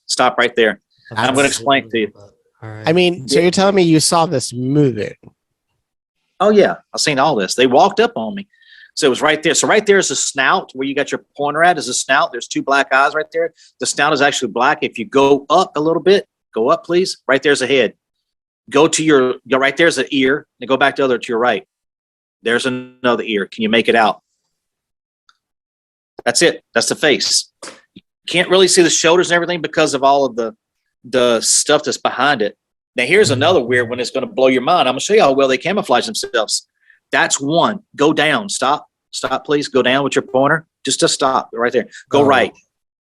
S4: Stop right there. I'm going to explain it to you.
S2: All right.
S3: I mean, so you're telling me you saw this moving?
S4: Oh, yeah. I've seen all this. They walked up on me. So it was right there. So right there is a snout where you got your pointer at is a snout. There's two black eyes right there. The snout is actually black. If you go up a little bit, go up, please. Right there's a head. Go right there's an ear. Then go back to your right. There's another ear. Can you make it out? That's it. That's the face. You can't really see the shoulders and everything because of all of the stuff that's behind it. Now here's another weird one that's going to blow your mind. I'm going to show you how well they camouflage themselves. That's one. Go down. Stop. Stop, please. Go down with your pointer. Just stop right there. Go right.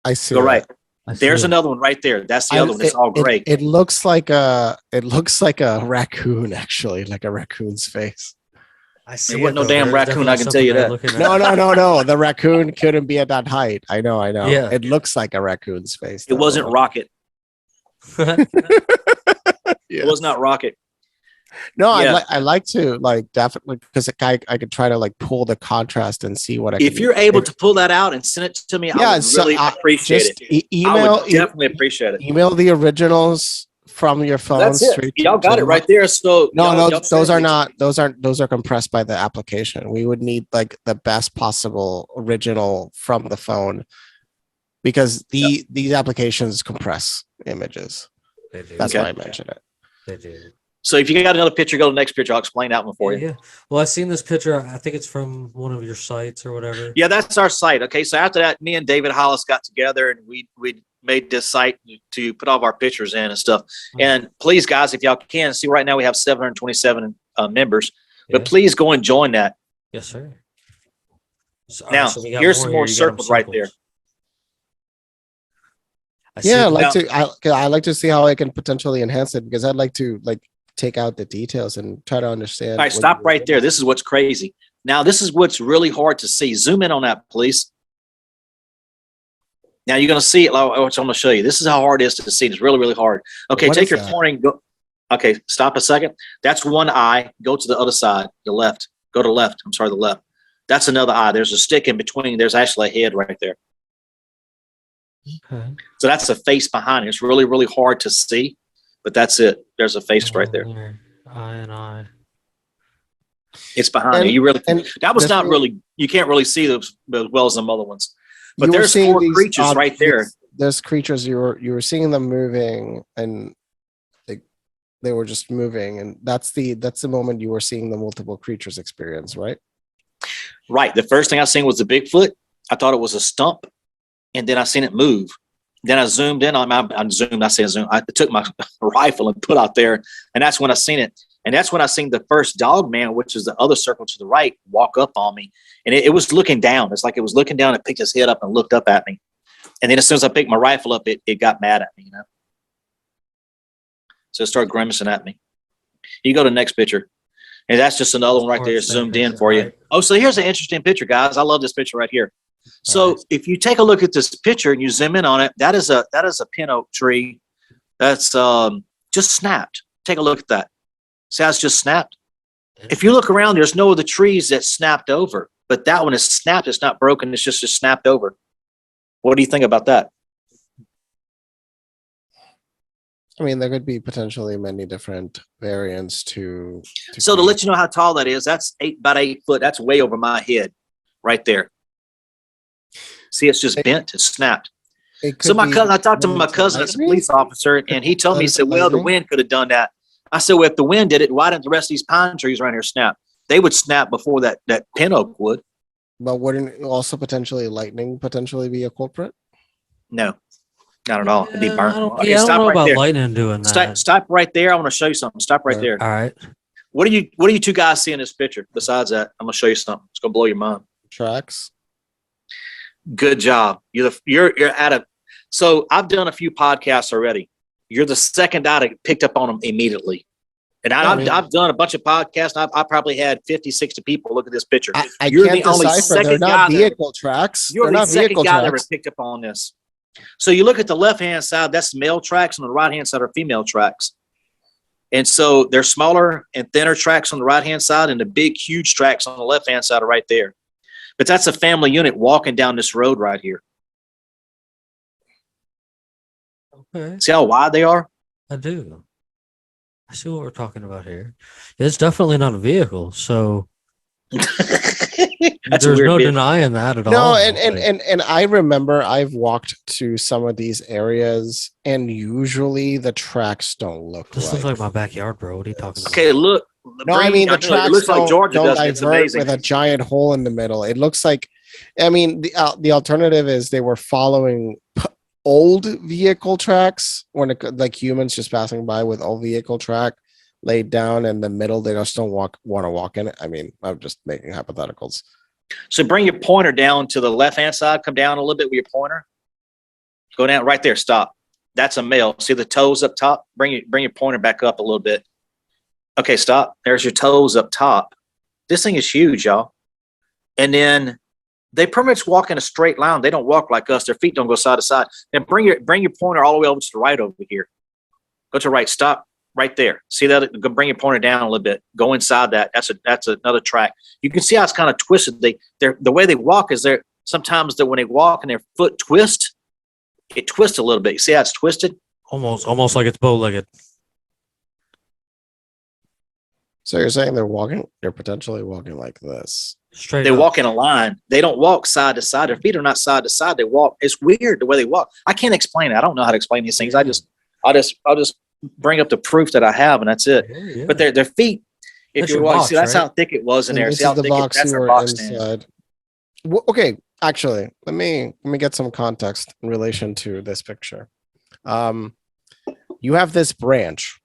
S3: I see.
S4: Go right. There's another one right there. That's the other one. It's all gray.
S3: It looks like a raccoon, actually, like a raccoon's face.
S2: I see.
S4: It wasn't no damn raccoon, I can tell you that.
S3: No. The raccoon couldn't be at that height. I know.
S2: Yeah.
S3: It looks like a raccoon's face.
S4: It wasn't Rocket. It was not Rocket.
S3: No,
S4: Yeah.
S3: I like to like definitely because I could try to like pull the contrast and see what I
S4: If
S3: can.
S4: you're able to pull that out and send it to me, I
S3: Yeah,
S4: would
S3: so
S4: really appreciate
S3: just
S4: it. I
S3: email
S4: would definitely appreciate it.
S3: email the originals from your phone
S4: That's it.
S3: straight
S4: Y'all
S3: to
S4: got it
S3: the-
S4: right there. So
S3: No,
S4: y'all
S3: those
S4: send
S3: are
S4: it.
S3: not. Those are compressed by the application. We would need like the best possible original from the phone because these applications compress images.
S2: They do.
S3: That's
S4: Okay.
S3: why I mentioned it.
S2: They do.
S4: So if you got another picture, go to the next picture. I'll explain that one for you.
S2: Yeah. Well, I've seen this picture. I think it's from one of your sites or whatever.
S4: Yeah, that's our site. Okay, so after that, me and David Hollis got together and we made this site to put all of our pictures in and stuff. And please, guys, if y'all can see, right now we have 727 members, but
S2: Yeah.
S4: please go and join that.
S2: Yes, sir. So,
S4: Now,
S2: so we got
S4: here's some more
S2: here. You got 'em
S4: circles right there.
S2: I see
S3: Yeah, I'd
S2: the-
S3: like to. I like to see how I can potentially enhance it because I'd like to like take out the details and try to understand.
S4: All right,
S3: what
S4: stop
S3: you-
S4: right there. This is what's crazy. Now, this is what's really hard to see. Zoom in on that, please. Now you're going to see it, which I'm going to show you. This is how hard it is to see. It's really, really hard. Okay,
S3: What
S4: take
S3: is
S4: your
S3: that?
S4: pointer and go. Okay, stop a second. That's one eye. Go to the other side, the left. Go to left. I'm sorry, the left. That's another eye. There's a stick in between. There's actually a head right there.
S2: Okay.
S4: So that's a face behind it. It's really, really hard to see, but that's it. There's a face right there.
S2: Eye and eye.
S4: It's behind
S3: And-
S4: it. You really,
S3: and
S4: that was
S3: the
S4: not
S3: thing-
S4: really, you can't really see those as well as some other ones. But
S3: You were
S4: there's
S3: seeing
S4: four
S3: these
S4: creatures right there.
S3: There's creatures you were seeing them moving and they were just moving, and that's the moment you were seeing the multiple creatures experience, right?
S4: Right. The first thing I seen was the Bigfoot. I thought it was a stump, and then I seen it move. Then I zoomed in on I took my rifle and put out there, and that's when I seen it. And that's when I seen the first dog man, which is the other circle to the right, walk up on me. And it was looking down. It's like it was looking down and picked his head up and looked up at me. And then as soon as I picked my rifle up, it got mad at me, you know. So it started grimacing at me. You go to the next picture. And that's just another one right there zoomed in for you. Oh, so here's an interesting picture, guys. I love this picture right here. So if you take a look at this picture and you zoom in on it, that is a pin oak tree that's just snapped. Take a look at that. See how it's just snapped? If you look around, there's no other trees that snapped over, but that one is snapped. It's not broken. It's just snapped over. What do you think about that?
S3: I mean, there could be potentially many different variants to
S4: So to let you know how tall that is, that's about 8 foot. That's way over my head right there. See, it's just bent. It's snapped. So my cousin, I talked to my cousin as a police officer, and he told me, he said, well, the wind could have done that. I said, well, if the wind did it, why didn't the rest of these pine trees around here snap? They would snap before that pin oak would.
S3: But wouldn't also potentially lightning potentially be a culprit?
S4: No, not at all. It'd be burnt.
S2: I don't
S4: Okay,
S2: know
S4: stop right
S2: about
S4: there.
S2: lightning doing that.
S4: Stop right there. I want to show you something. Stop right there.
S2: All right.
S4: What do you two guys see in this picture? Besides that, I'm gonna show you something. It's gonna blow your mind.
S3: Tracks.
S4: Good job. You're at a. So I've done a few podcasts already. You're the second guy that picked up on them immediately. And I've done a bunch of podcasts. And I probably had 50, 60 people look at this picture.
S3: I
S4: You're
S3: can't
S4: the only
S3: decipher. They're
S4: second
S3: not
S4: guy
S3: vehicle tracks.
S4: You're
S3: They're
S4: the
S3: not
S4: second
S3: vehicle
S4: guy that ever
S3: tracks.
S4: picked up on this. So you look at the left-hand side, that's male tracks, and on the right-hand side are female tracks. And so there's smaller and thinner tracks on the right-hand side, and the big, huge tracks on the left-hand side are right there. But that's a family unit walking down this road right here.
S2: Okay.
S4: See how wide they are?
S2: I do. I see what we're talking about here. It's definitely not a vehicle, so
S4: That's a
S2: there's
S4: weird
S2: no
S4: vehicle.
S2: denying that at all.
S3: No, and I remember I've walked to some of these areas, and usually the tracks don't look
S2: This looks
S3: right.
S2: like my backyard, bro. What are you talking about?
S4: Okay, look.
S3: No, I mean the tracks
S4: it looks like Georgia
S3: don't
S4: does. It's
S3: divert
S4: amazing.
S3: with a giant hole in the middle. It looks like, I mean, the alternative is they were following old vehicle tracks when like humans just passing by with old vehicle track laid down in the middle. They just don't want to walk in it. I mean, I'm just making hypotheticals.
S4: So bring your pointer down to the left-hand side. Come down a little bit with your pointer. Go down right there. Stop. That's a male. See the toes up top? Bring your pointer back up a little bit. Okay, stop. There's your toes up top. This thing is huge, y'all. And then they pretty much walk in a straight line. They don't walk like us. Their feet don't go side to side. And bring your pointer all the way over to the right over here. Go to the right. Stop. right there. See that? Bring your pointer down a little bit. Go inside that. That's another track. You can see how it's kind of twisted. The way they walk is there. Sometimes when they walk and their foot twist, it twists a little bit. You see how it's twisted?
S2: Almost like it's bow-legged.
S3: So you're saying they're potentially walking like this.
S2: Straight
S4: They
S2: up.
S4: walk in a line. They don't walk side to side. Their feet are not side to side. They walk. It's weird the way they walk. I can't explain it. I don't know how to explain these things. I'll just bring up the proof that I have, and that's it.
S2: Yeah.
S4: But their feet, if
S2: That's
S4: you
S2: your
S4: watch,
S2: box,
S4: see, that's
S2: right?
S4: how thick it was in
S3: And
S4: there.
S3: this
S4: See how
S3: is the
S4: thick
S3: box
S4: that's
S3: you
S4: their
S3: were
S4: box stand.
S3: inside. Okay, actually, let me get some context in relation to this picture. You have this branch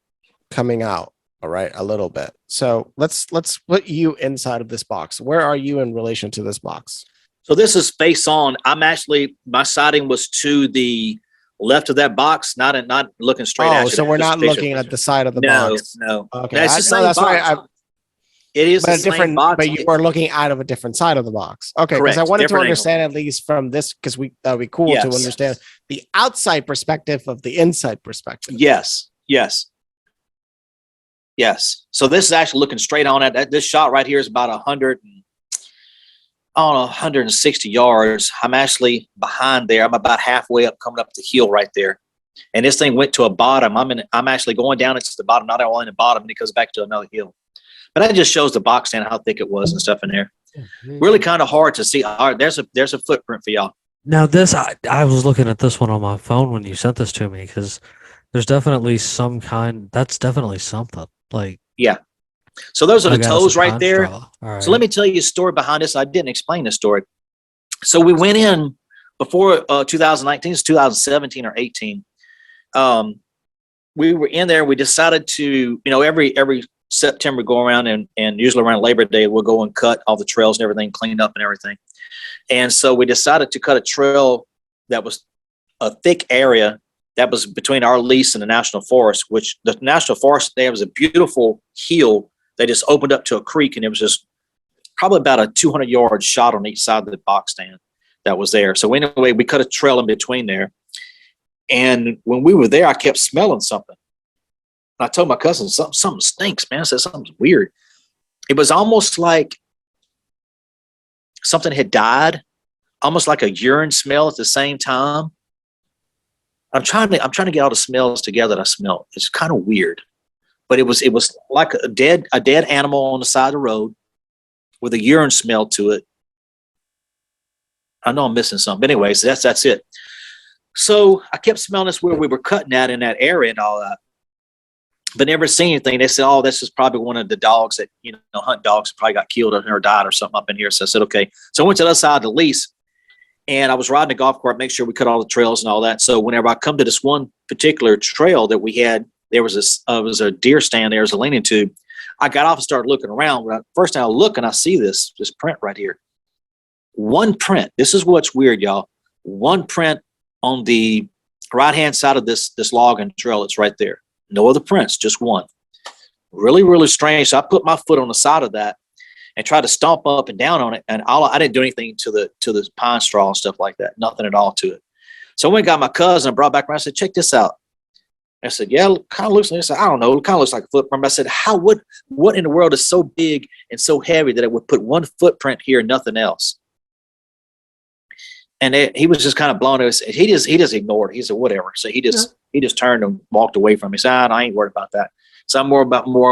S3: coming out, all right, a little bit. So let's put you inside of this box. Where are you in relation to this box?
S4: So this is face on. My sighting was to the left of that box, not looking straight at you.
S3: So we're not looking at the side of the box.
S4: No.
S3: Okay,
S4: That's the same
S3: that's
S4: box.
S3: right.
S4: It is
S3: But
S4: the
S3: a different,
S4: same box.
S3: but you were looking out of a different side of the box. Okay, because
S4: Correct.
S3: I wanted to
S4: Different
S3: understand at least from this, because that'd be cool to
S4: Yes.
S3: understand the outside perspective of the inside perspective.
S4: Yes. So this is actually looking straight on it. This shot right here is about 160 yards. I'm actually behind there. I'm about halfway up, coming up the hill right there. And this thing went to a bottom. I'm actually going down into the bottom, not all in the bottom, and it goes back to another hill. But that just shows the box stand, how thick it was and stuff in there. Really kind of hard to see. All right, there's a footprint for y'all.
S2: Now this, I was looking at this one on my phone when you sent this to me, because there's definitely that's definitely something. Like,
S4: Yeah. So those are
S2: I
S4: the
S2: got
S4: toes
S2: some
S4: right there.
S2: contrast. All right.
S4: So let me tell you a story behind this. I didn't explain this story. So we went in before 2019, it's 2017 or 18. We were in there. We decided to, every September go around and usually around Labor Day, we'll go and cut all the trails and everything, clean up and everything. And so we decided to cut a trail that was a thick area that was between our lease and the National Forest, which the National Forest, there was a beautiful hill. They just opened up to a creek, and it was just probably about a 200-yard shot on each side of the box stand that was there. So anyway, we cut a trail in between there. And when we were there, I kept smelling something. I told my cousin, something stinks, man. I said, something's weird. It was almost like something had died, almost like a urine smell at the same time. I'm trying to get all the smells together that I smelled. It's kind of weird. But it was like a dead animal on the side of the road with a urine smell to it. I know I'm missing something. But anyways, that's it. So I kept smelling this where we were cutting at in that area and all that, but never seen anything. They said, this is probably one of the dogs that, hunt dogs probably got killed or died or something up in here. So I said, okay. So I went to the other side of the lease, and I was riding a golf cart, make sure we cut all the trails and all that. So whenever I come to this one particular trail that we had, there was a deer stand there, was a leaning to. I got off and started looking around. First time I look and I see this print right here. One print. This is what's weird, y'all. One print on the right-hand side of this logging trail. It's right there. No other prints, just one. Really, really strange. So I put my foot on the side of that and tried to stomp up and down on it. And I didn't do anything to the pine straw and stuff like that. Nothing at all to it. So I went and got my cousin and brought back around. I said, check this out. I said, yeah, it kind of looks like, I said, I don't know, it kind of looks like a footprint. I said, what in the world is so big and so heavy that it would put one footprint here and nothing else? And he was just kind of blown. He just ignored it. He said, whatever. So he just turned and walked away from me. He said, I ain't worried about that. So I'm more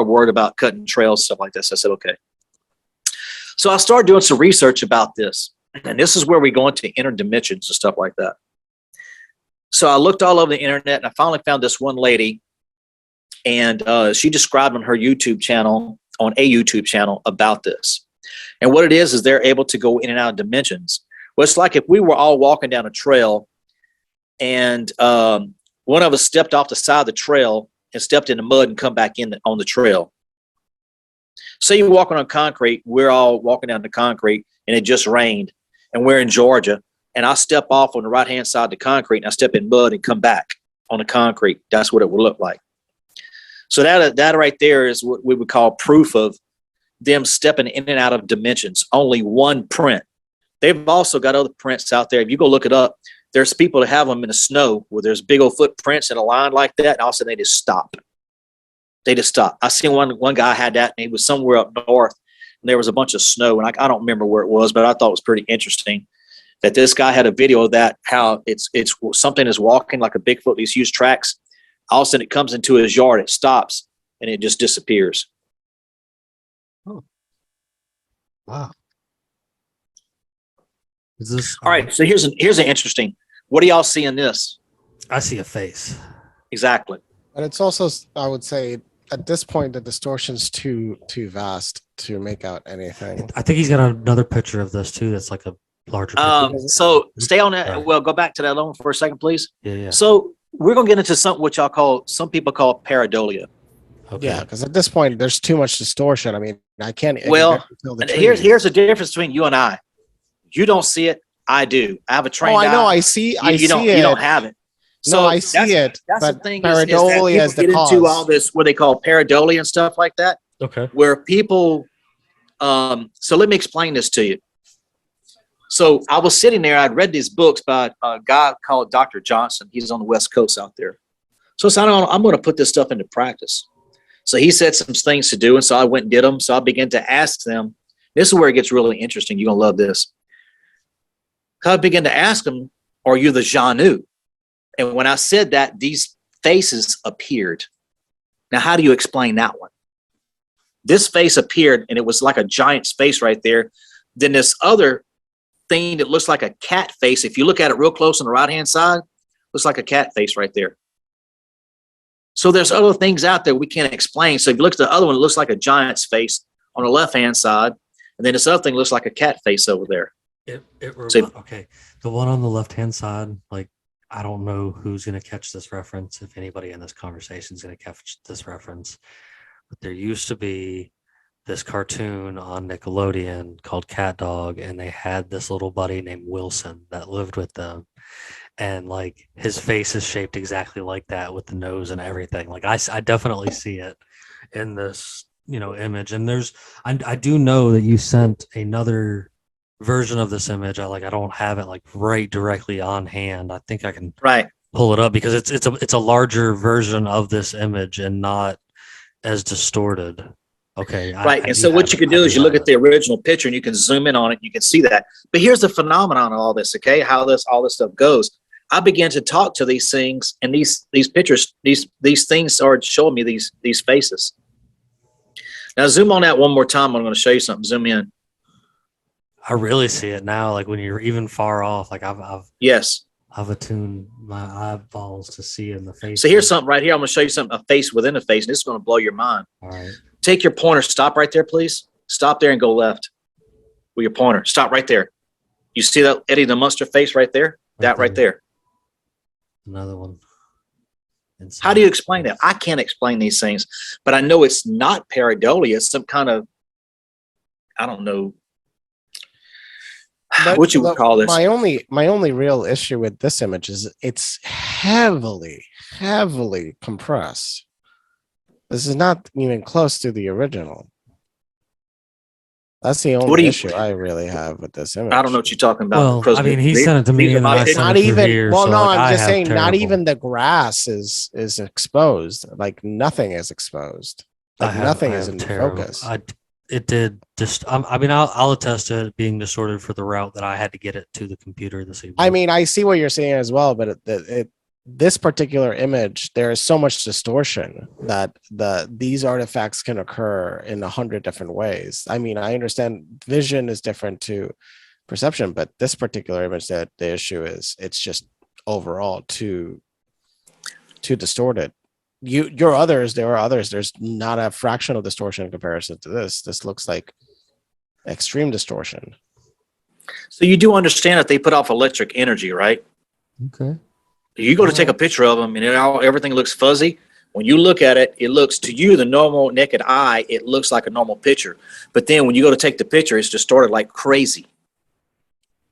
S4: worried about cutting trails, stuff like this. I said, okay. So I started doing some research about this. And this is where we go into inner dimensions and stuff like that. So I looked all over the internet, and I finally found this one lady, and she described on a YouTube channel about this. And what it is they're able to go in and out of dimensions. Well, it's like if we were all walking down a trail, and one of us stepped off the side of the trail and stepped in the mud and come back in on the trail. Say you're walking on concrete, we're all walking down the concrete, and it just rained, and we're in Georgia. And I step off on the right-hand side of the concrete, and I step in mud and come back on the concrete. That's what it would look like. So that right there is what we would call proof of them stepping in and out of dimensions. Only one print. They've also got other prints out there. If you go look it up, there's people that have them in the snow where there's big old footprints in a line like that, and all of a sudden they just stop. They just stopped. I seen one guy had that, and he was somewhere up north, and there was a bunch of snow, and I don't remember where it was, but I thought it was pretty interesting that this guy had a video of that, how it's something is walking like a Bigfoot, these huge tracks. All of a sudden it comes into his yard, it stops, and it just disappears.
S2: Oh. Wow. Is this
S4: all right? So here's an interesting. What do y'all see in this?
S2: I see a face.
S4: Exactly.
S3: And it's also, I would say, at this point, the distortion's too vast to make out anything.
S2: I think he's got another picture of this too. That's like a larger picture.
S4: So stay on that. Well, go back to that one for a second, please.
S2: Yeah.
S4: So we're gonna get into something which some people call pareidolia.
S2: Okay.
S3: Yeah, because at this point, there's too much distortion. I mean, I can't.
S4: Well, here's the difference between you and I. You don't see it. I do. I have a trained eye.
S3: I know. I see.
S4: You don't have it.
S3: So no, I see it.
S4: That's
S3: but
S4: the thing.
S3: Pareidolia is the cause.
S4: Into all this, what they call pareidolia and stuff like that.
S2: Okay.
S4: Where people. So let me explain this to you. So I was sitting there. I'd read these books by a guy called Dr. Johnson. He's on the West Coast out there. So I'm going to put this stuff into practice. So he said some things to do, and so I went and did them. So I began to ask them. This is where it gets really interesting. You're going to love this. I began to ask them, "Are you the Janu?" And when I said that, these faces appeared. Now, how do you explain that one? This face appeared, and it was like a giant face right there. Then this other thing that looks like a cat face, if you look at it real close on the right-hand side, looks like a cat face right there. So there's other things out there we can't explain. So if you look at the other one, it looks like a giant's face on the left-hand side, and then this other thing looks like a cat face over there.
S2: Okay. The one on the left-hand side, like, I don't know who's going to catch this reference, if anybody in this conversation is going to catch this reference, but there used to be this cartoon on Nickelodeon called Cat Dog, and they had this little buddy named Wilson that lived with them, and like his face is shaped exactly like that with the nose and everything. Like I definitely see it in this, image. And I do know that you sent another version of this image. I don't have it like right directly on hand. I think I can pull it up because it's a larger version of this image and not as distorted. Okay.
S4: Right. And so what you can do is you look at the original picture and you can zoom in on it. And you can see that. But here's the phenomenon of all this. Okay. How all this stuff goes. I began to talk to these things, and these pictures, these things started showing me these faces. Now zoom on that one more time. I'm going to show you something. Zoom in.
S2: I really see it now. Like when you're even far off, like I've attuned my eyeballs to see in the face.
S4: So here's something right here. I'm going to show you something, a face within a face, and this is going to blow your mind.
S2: All right.
S4: Take your pointer. Stop right there, please. Stop there and go left with your pointer. Stop right there. You see that Eddie the Monster face right there? Right there.
S2: Another one.
S4: How do you explain that? I can't explain these things, but I know it's not pareidolia. It's some kind of, I don't know.
S3: But
S4: what you would call this.
S3: My only real issue with this image is it's heavily compressed. This is not even close to the original. That's the only issue I really have with this image.
S4: I don't know what you're talking about.
S2: Well, I mean, he sent it to me, and I sent it to here.
S3: Well,
S2: so
S3: no,
S2: like,
S3: I'm just saying, not even the grass is exposed. Like nothing is exposed. Like nothing is in focus.
S2: It did just. I mean, I'll attest to it being distorted for the route that I had to get it to the computer this evening.
S3: I mean, I see what you're saying as well, but this particular image, there is so much distortion that these artifacts can occur in 100 different ways. I mean, I understand vision is different to perception, but this particular image, that the issue is it's just overall too distorted. There are others. There's not a fractional distortion in comparison to this. This looks like extreme distortion.
S4: So you do understand that they put off electric energy, right?
S2: Okay.
S4: You go to take a picture of them, and everything looks fuzzy. When you look at it, it looks to you, the normal naked eye, it looks like a normal picture. But then when you go to take the picture, it's distorted like crazy.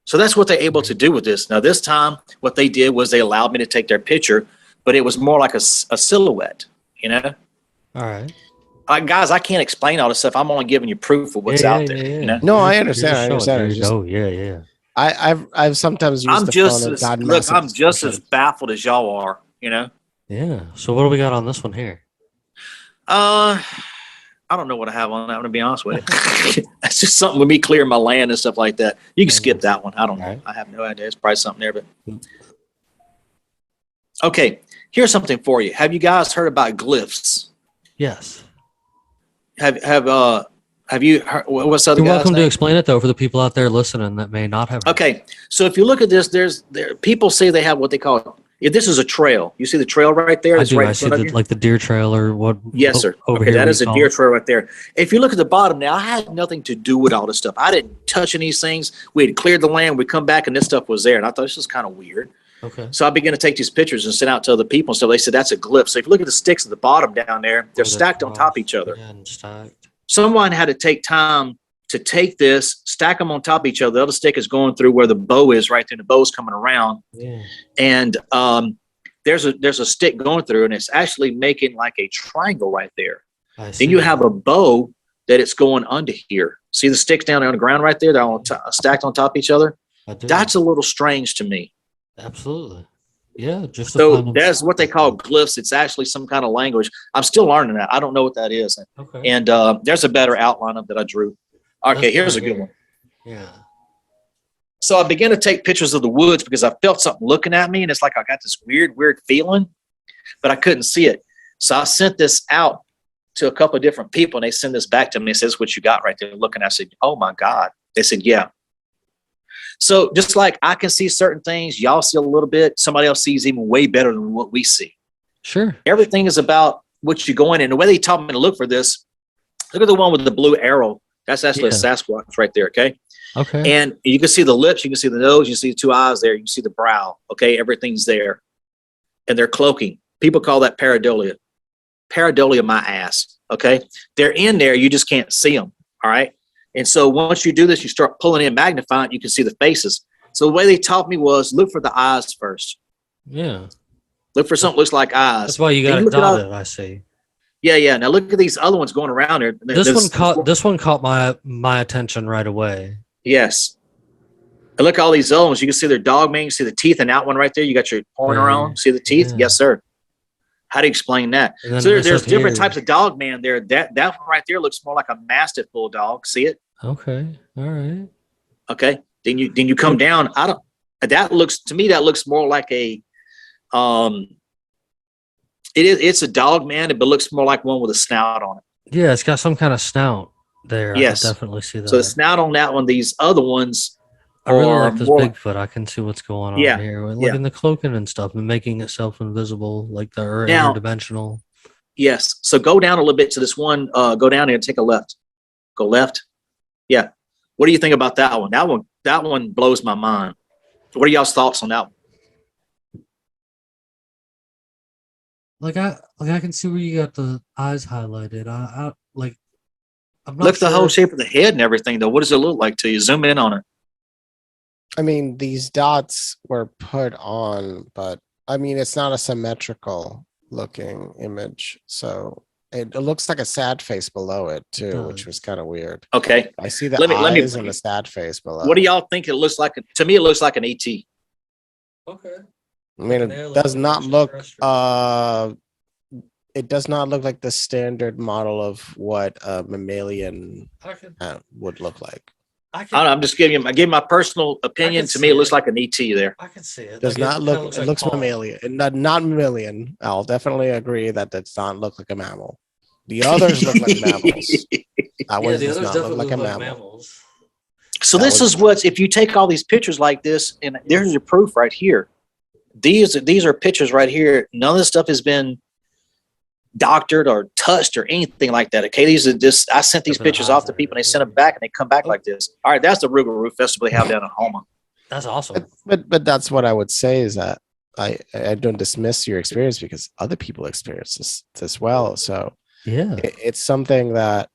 S4: So that's what they're able to do with this. Now, this time, what they did was they allowed me to take their picture, but it was more like a silhouette,
S2: All right.
S4: Guys, I can't explain all this stuff. I'm only giving you proof of what's out there.
S3: No, I understand. I understand.
S2: Yeah.
S3: I've sometimes used
S4: I'm just as baffled as y'all are,
S2: Yeah. So what do we got on this one here?
S4: I don't know what I have on that one, to be honest with you. That's just something with me clearing my land and stuff like that. You can skip that one. I don't know.
S2: Right.
S4: I have no idea. It's probably something there, but okay. Here's something for you. Have you guys heard about glyphs?
S2: Yes.
S4: Have you heard what's the other
S2: You're
S4: guy's
S2: welcome to
S4: name?
S2: explain it though for the people out there listening that may not have. Heard.
S4: Okay. So if you look at this, there people say they have what they call, if this is a trail. You see the trail right there?
S2: I
S4: It's
S2: do.
S4: right
S2: I
S4: in
S2: see
S4: front of
S2: the
S4: you?
S2: like the deer trail or what?
S4: Yes, sir.
S2: Over
S4: Okay,
S2: here
S4: that
S2: we
S4: is a
S2: call
S4: deer
S2: it.
S4: trail right there. If you look at the bottom now, I had nothing to do with all this stuff. I didn't touch any of these things. We had cleared the land. We come back and this stuff was there. And I thought this was kind of weird.
S2: Okay.
S4: So I began to take these pictures and send out to other people and stuff. They said that's a glyph. So if you look at the sticks at the bottom down there, they're stacked on top of each other.
S2: Yeah, and stacked.
S4: Someone had to take time to take this, stack them on top of each other. The other stick is going through where the bow is right there. The bow's coming around.
S2: Yeah.
S4: And there's a stick going through, and it's actually making like a triangle right there. Then you have a bow that it's going under here. See the sticks down there on the ground right there? They're all stacked on top of each other. That's a little strange to me.
S2: Absolutely. Yeah. Just
S4: so that's what they call glyphs. It's actually some kind of language. I'm still learning that. I don't know what that is.
S2: Okay.
S4: And there's a better outline of that I drew. Okay, here's a good one.
S2: Yeah.
S4: So I began to take pictures of the woods because I felt something looking at me, and it's like I got this weird feeling, but I couldn't see it. So I sent this out to a couple of different people, and they sent this back to me and says, "What you got right there?" Looking, I said, "Oh my God." They said, "Yeah." So just like I can see certain things, y'all see a little bit, somebody else sees even way better than what we see.
S2: Sure.
S4: Everything is about what you go in. And the way they taught me to look for this, look at the one with the blue arrow. That's actually a Sasquatch right there, okay?
S2: Okay.
S4: And you can see the lips, you can see the nose, you can see the two eyes there, you can see the brow, okay? Everything's there. And they're cloaking. People call that pareidolia. Pareidolia, my ass, okay? They're in there, you just can't see them, all right? And so once you do this, you start pulling in, magnifying, you can see the faces. So the way they taught me was look for the eyes first.
S2: Yeah.
S4: Look for something that looks like eyes.
S2: That's why you got it dotted, I see.
S4: Yeah. Now look at these other ones going around there.
S2: This one caught my attention right away.
S4: Yes. And look at all these other ones. You can see their dogman. You see the teeth, and that one right there. You got your pointer on. See the teeth?
S2: Yeah.
S4: Yes, sir. How do you explain that? So there's different types of dogman there. That one right there looks more like a mastiff bulldog. See it?
S2: Okay. All right.
S4: Okay. Then you come down. That looks more like a it's a dog man, but looks more like one with a snout on it.
S2: Yeah, it's got some kind of snout there.
S4: Yes.
S2: I can definitely see that.
S4: So the snout on that one, these other ones
S2: I really like this Bigfoot. I can see what's going on here. Like in the cloaking and stuff and making itself invisible, like the interdimensional.
S4: Yes. So go down a little bit to this one. Go down there and take a left. Go left. Yeah. What do you think about that one? That one blows my mind. What are y'all's thoughts on that one?
S2: Like I can see where you got the eyes highlighted. I'm not
S4: look at the whole shape of the head and everything though. What does it look like to you? Zoom in on it.
S3: I mean, these dots were put on, but I mean, it's not a symmetrical looking image. So it looks like a sad face below it too, which was kind of weird.
S4: Okay.
S3: I see the eyes and the sad face below.
S4: What do y'all think it looks like? To me, it looks like an ET.
S2: Okay.
S3: I mean, it does not look, it does not look like the standard model of what a mammalian would look like.
S4: I'm just giving my personal opinion. To me, it looks like an ET there.
S2: I can see it.
S3: Does not look. It looks mammalian. Not mammalian. I'll definitely agree that does not look like a mammal. The others look like mammals. That one does not look like a mammal.
S4: So this is what, if you take all these pictures like this, and there's your proof right here. These are pictures right here. None of this stuff has been doctored or touched or anything like that. Okay, these are just, I sent these pictures off to people and they sent them back and they come back like this. All right, that's the Rougarou Festival they have down in Houma.
S2: That's awesome.
S3: But that's what I would say is that I don't dismiss your experience because other people experience this as well. So
S2: yeah,
S3: it's something that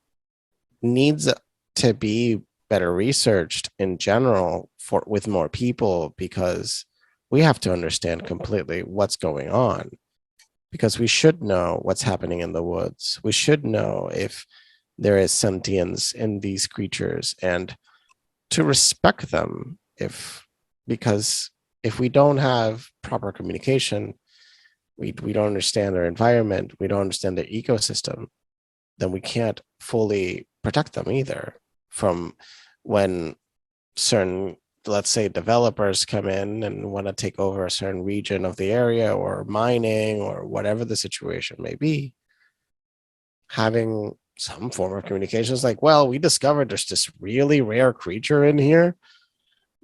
S3: needs to be better researched in general with more people, because we have to understand completely what's going on. Because we should know what's happening in the woods. We should know if there is sentience in these creatures and to respect them. Because if we don't have proper communication, we don't understand their environment, we don't understand their ecosystem, then we can't fully protect them either from when certain, let's say, developers come in and want to take over a certain region of the area, or mining, or whatever the situation may be. Having some form of communication is like, well, we discovered there's this really rare creature in here,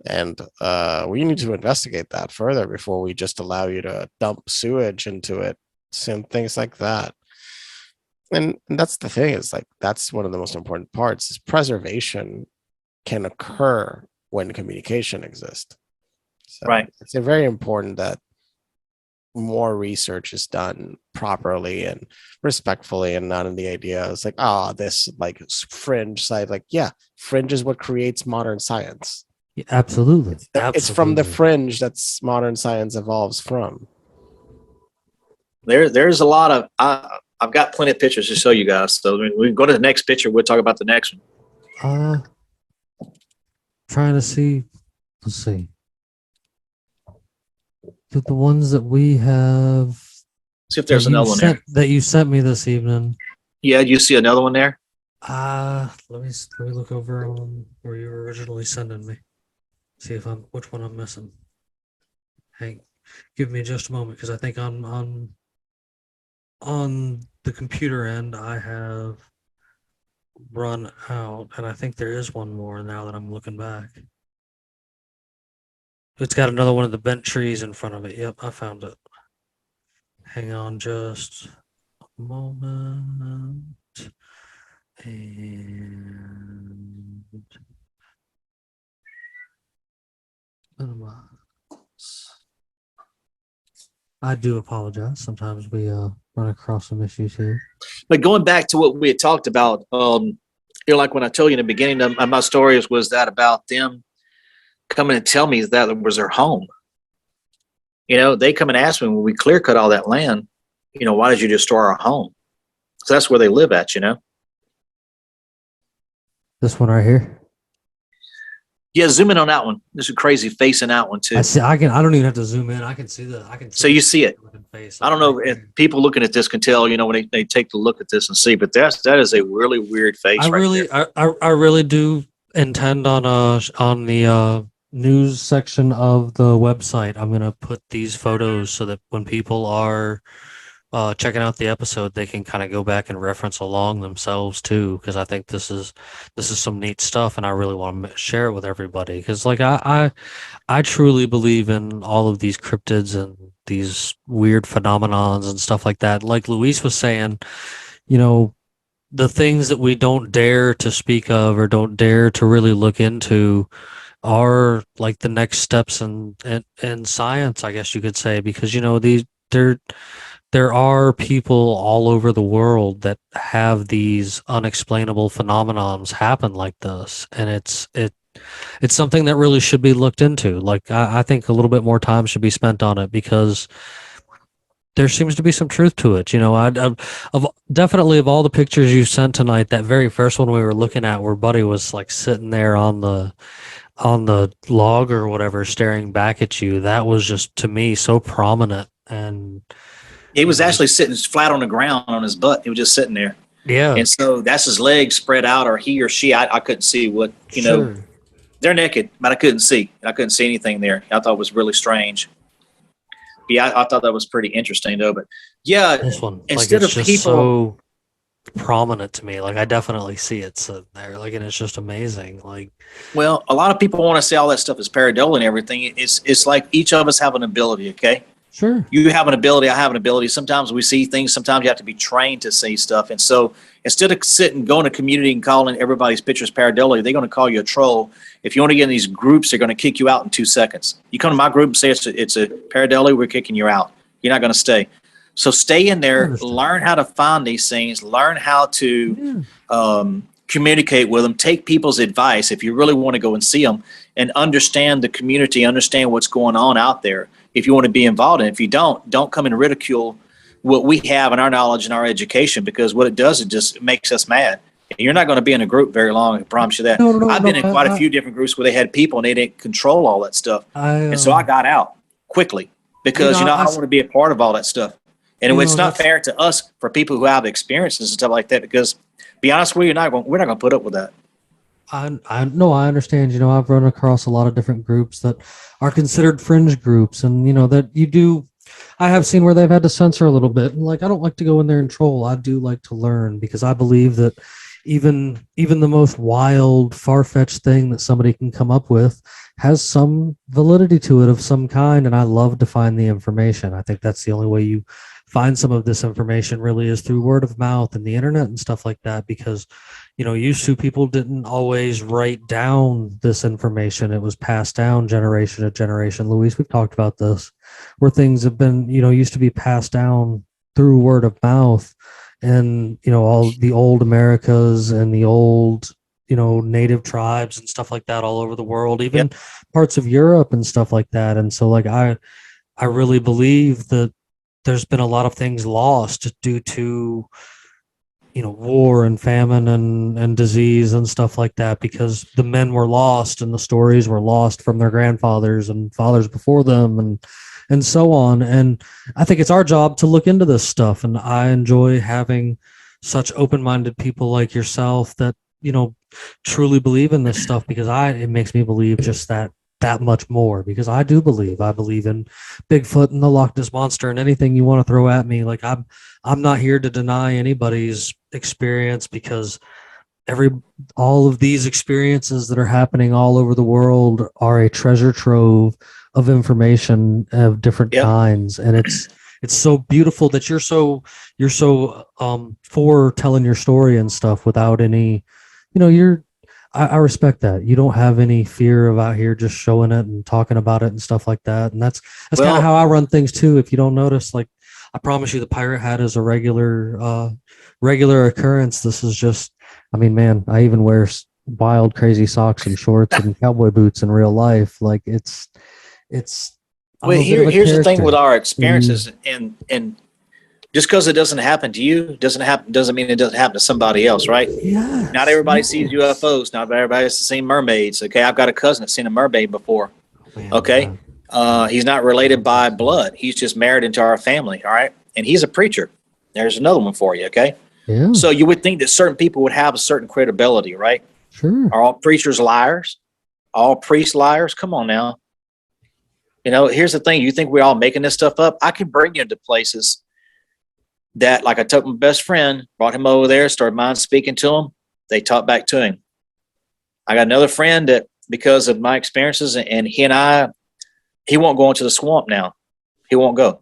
S3: and we need to investigate that further before we just allow you to dump sewage into it and things like that. And that's the thing, is like, that's one of the most important parts, is preservation can occur when communication exists. So
S4: Right.
S3: it's very important that more research is done properly and respectfully, and not in the idea it's like, this like fringe side, like, yeah, fringe is what creates modern science.
S2: Yeah, absolutely.
S3: It's from the fringe that's modern science evolves from.
S4: There's a lot of, I've got plenty of pictures to show you guys. So we can go to the next picture. We'll talk about the next one.
S2: Trying to see. Let's see. The ones that we have.
S4: See if there's another one there
S2: that you sent me this evening.
S4: Yeah, you see another one there?
S2: Let me look over on where you were originally sending me. See if which one I'm missing. Hey, give me just a moment, because I think on the computer end I have run out, and I think there is one more now that I'm looking back. It's got another one of the bent trees in front of it. Yep, I found it. Hang on just a moment. And I do apologize. Sometimes we run across some issues here.
S4: But going back to what we had talked about, like when I told you in the beginning of my stories, was that about them coming and tell me that it was their home. They come and ask me, when we clear cut all that land, why did you destroy our home? So that's where they live at,
S2: This one right here.
S4: Yeah, zoom in on that one. There's a crazy face in that one too.
S2: I see. I don't even have to zoom in. I can see the.
S4: So you see it.
S2: Face.
S4: I don't know if people looking at this can tell. When they take the look at this and see, but that is a really weird face.
S2: I really do intend on the news section of the website. I'm gonna put these photos so that when people are checking out the episode, they can kind of go back and reference along themselves too, because I think this is some neat stuff, and I really want to share it with everybody, because like I truly believe in all of these cryptids and these weird phenomenons and stuff like that. Like Luis was saying, the things that we don't dare to speak of or don't dare to really look into are like the next steps in science, I guess you could say, because there are people all over the world that have these unexplainable phenomenons happen like this, and it's something that really should be looked into. Like I think a little bit more time should be spent on it, because there seems to be some truth to it. Definitely of all the pictures you sent tonight, that very first one we were looking at, where Buddy was like sitting there on the log or whatever, staring back at you, that was just, to me, so prominent. And
S4: he was actually sitting flat on the ground on his butt. He was just sitting there.
S2: Yeah.
S4: And so that's his legs spread out, or he or she. I couldn't see what,
S2: Sure.
S4: They're naked, but I couldn't see. I couldn't see anything there. I thought it was really strange. Yeah, I thought that was pretty interesting though. But yeah,
S2: This one,
S4: instead
S2: like, it's
S4: of
S2: just
S4: people,
S2: so prominent to me. Like I definitely see it sitting there. Like, and it's just amazing. Like,
S4: well, a lot of people want to say all that stuff is pareidolia and everything. It's like each of us have an ability. Okay.
S2: sure.
S4: You have an ability, I have an ability. Sometimes we see things, sometimes you have to be trained to see stuff. And so instead of sitting, going to community and calling everybody's pictures pareidolia, they're going to call you a troll. If you want to get in these groups, they're going to kick you out in 2 seconds. You come to my group and say it's a pareidolia, we're kicking you out. You're not going to stay. So stay in there, learn how to find these things, learn how to communicate with them, take people's advice if you really want to go and see them, and understand the community, understand what's going on out there. If you want to be involved in it. If you don't come and ridicule what we have in our knowledge and our education, because what it does, it just makes us mad. You're not going to be in a group very long, I promise you that. I've been in quite a few different groups where they had people and they didn't control all that stuff. And so I got out quickly because, I don't want to be a part of all that stuff. And
S2: You
S4: it's
S2: know,
S4: not fair to us for people who have experiences and stuff like that, because be honest with you, we're not going to put up with that.
S2: I know, I understand. You know, I've run across a lot of different groups that are considered fringe groups, and you know that you do. I have seen where they've had to censor a little bit. And like, I don't like to go in there and troll. I do like to learn, because I believe that even the most wild, far-fetched thing that somebody can come up with has some validity to it of some kind, and I love to find the information. I think that's the only way you find some of this information really is through word of mouth and the internet and stuff like that, because you know, used to, people didn't always write down this information. It was passed down generation to generation. Luis, we've talked about this, where things have been, you know, used to be passed down through word of mouth. And, you know, all the old Americas and the old, you know, native tribes and stuff like that all over the world, even parts of Europe and stuff like that. And so like, I really believe that there's been a lot of things lost due to, you know, war and famine and disease and stuff like that, because the men were lost and the stories were lost from their grandfathers and fathers before them and so on. And I think it's our job to look into this stuff. And I enjoy having such open-minded people like yourself that, you know, truly believe in this stuff, because it makes me believe just that much more, because I believe in Bigfoot and the Loch Ness Monster and anything you want to throw at me. Like, I'm not here to deny anybody's experience, because all of these experiences that are happening all over the world are a treasure trove of information of different kinds. And it's so beautiful that you're so for telling your story and stuff without any, you know, I respect that. You don't have any fear of out here just showing it and talking about it and stuff like that. And that's kind of how I run things too. If you don't notice, like, I promise you, the pirate hat is a regular occurrence. This is just, I mean, man, I even wear wild, crazy socks and shorts and cowboy boots in real life. Like, it's.
S4: Well, here's the thing with our experiences, and just because it doesn't happen to you doesn't mean it doesn't happen to somebody else, right?
S2: Yeah.
S4: Not everybody sees UFOs. Not everybody has seen mermaids. Okay, I've got a cousin that's seen a mermaid before. Okay, he's not related by blood. He's just married into our family. All right, and he's a preacher. There's another one for you. Okay,
S2: yeah.
S4: So you would think that certain people would have a certain credibility, right?
S2: Sure.
S4: Are all preachers liars? All priests liars? Come on now. You know, here's the thing. You think we're all making this stuff up? I can bring you into places that, like, I took my best friend, brought him over there, started mind speaking to him. They talked back to him. I got another friend that, because of my experiences, and he won't go into the swamp now. He won't go.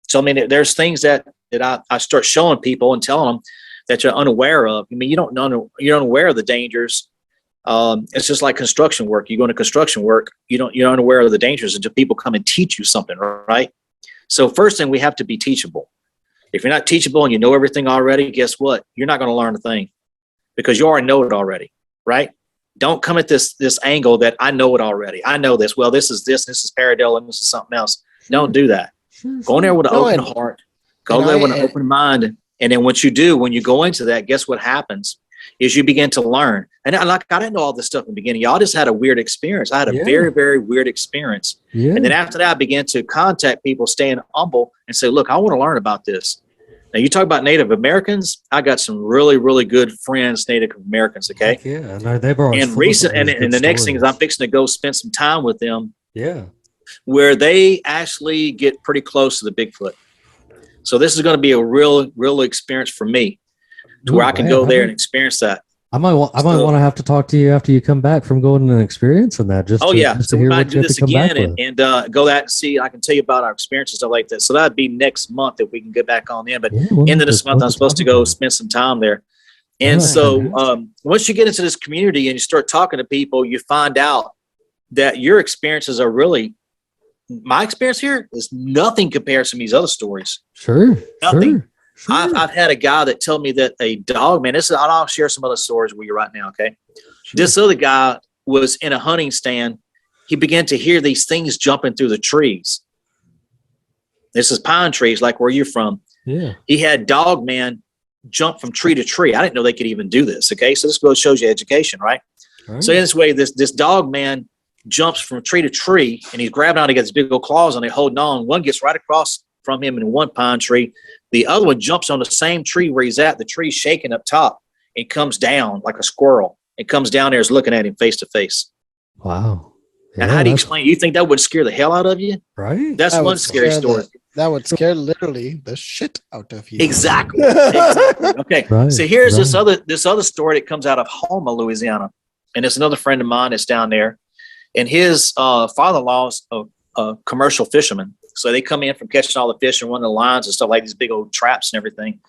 S4: So, I mean, there's things that I start showing people and telling them that you're unaware of. I mean, you're unaware of the dangers. It's just like construction work. You go into construction work, you're unaware of the dangers until people come and teach you something, right? So first thing, we have to be teachable. If you're not teachable and you know everything already, guess what? You're not going to learn a thing, because you already know it already, right? Don't come at this angle that I know it already. I know this. Well, this is paradise, and this is something else. Sure. Don't do that. Sure. Go in there with an open heart. Go there with an open mind. And then once you go into that, guess what happens? Is you begin to learn. And I didn't know all this stuff in the beginning. Y'all just had a weird experience. I had a very, very weird experience. Yeah. And then after that, I began to contact people, staying humble, and say, look, I want to learn about this. Now, you talk about Native Americans. I got some really, really good friends, Native Americans, okay?
S2: Yeah, no, they've always
S4: and the next thing is I'm fixing to go spend some time with them.
S2: Yeah.
S4: Where they actually get pretty close to the Bigfoot. So this is going to be a real experience for me, to where I can go there and experience that.
S2: I might want to have to talk to you after you come back from going and experiencing that.
S4: So we might do this again and go that and see. I can tell you about our experiences like that. So that'd be next month if we can get back on in. But end of this month, I'm supposed to go spend some time there. And once you get into this community and you start talking to people, you find out that your experiences are really, my experience here is nothing compared to these other stories.
S2: Sure.
S4: Nothing.
S2: Sure. Sure.
S4: I've had a guy that told me that a dog, man, I'll share some other stories with you right now, okay? Sure. This other guy was in a hunting stand. He began to hear these things jumping through the trees. This is pine trees, like where you're from.
S2: Yeah.
S4: He had dog man jump from tree to tree. I didn't know they could even do this, okay? So this goes shows you education, right? So in this way, this dog man jumps from tree to tree, and he's grabbing on to get his big old claws on it, holding on. One gets right across from him in one pine tree. The other one jumps on the same tree where he's at. The tree's shaking up top and comes down like a squirrel. It comes down there, is looking at him face to face.
S2: Wow.
S4: And how do you explain? You think that would scare the hell out of you?
S2: Right.
S4: That's one scary story.
S3: That would scare literally the shit out of you.
S4: Exactly. Okay.
S2: Right,
S4: So here's this other story that comes out of Houma, Louisiana, and it's another friend of mine that's down there, and his father-in-law's a commercial fisherman. So they come in from catching all the fish and running the lines and stuff like these big old traps and everything.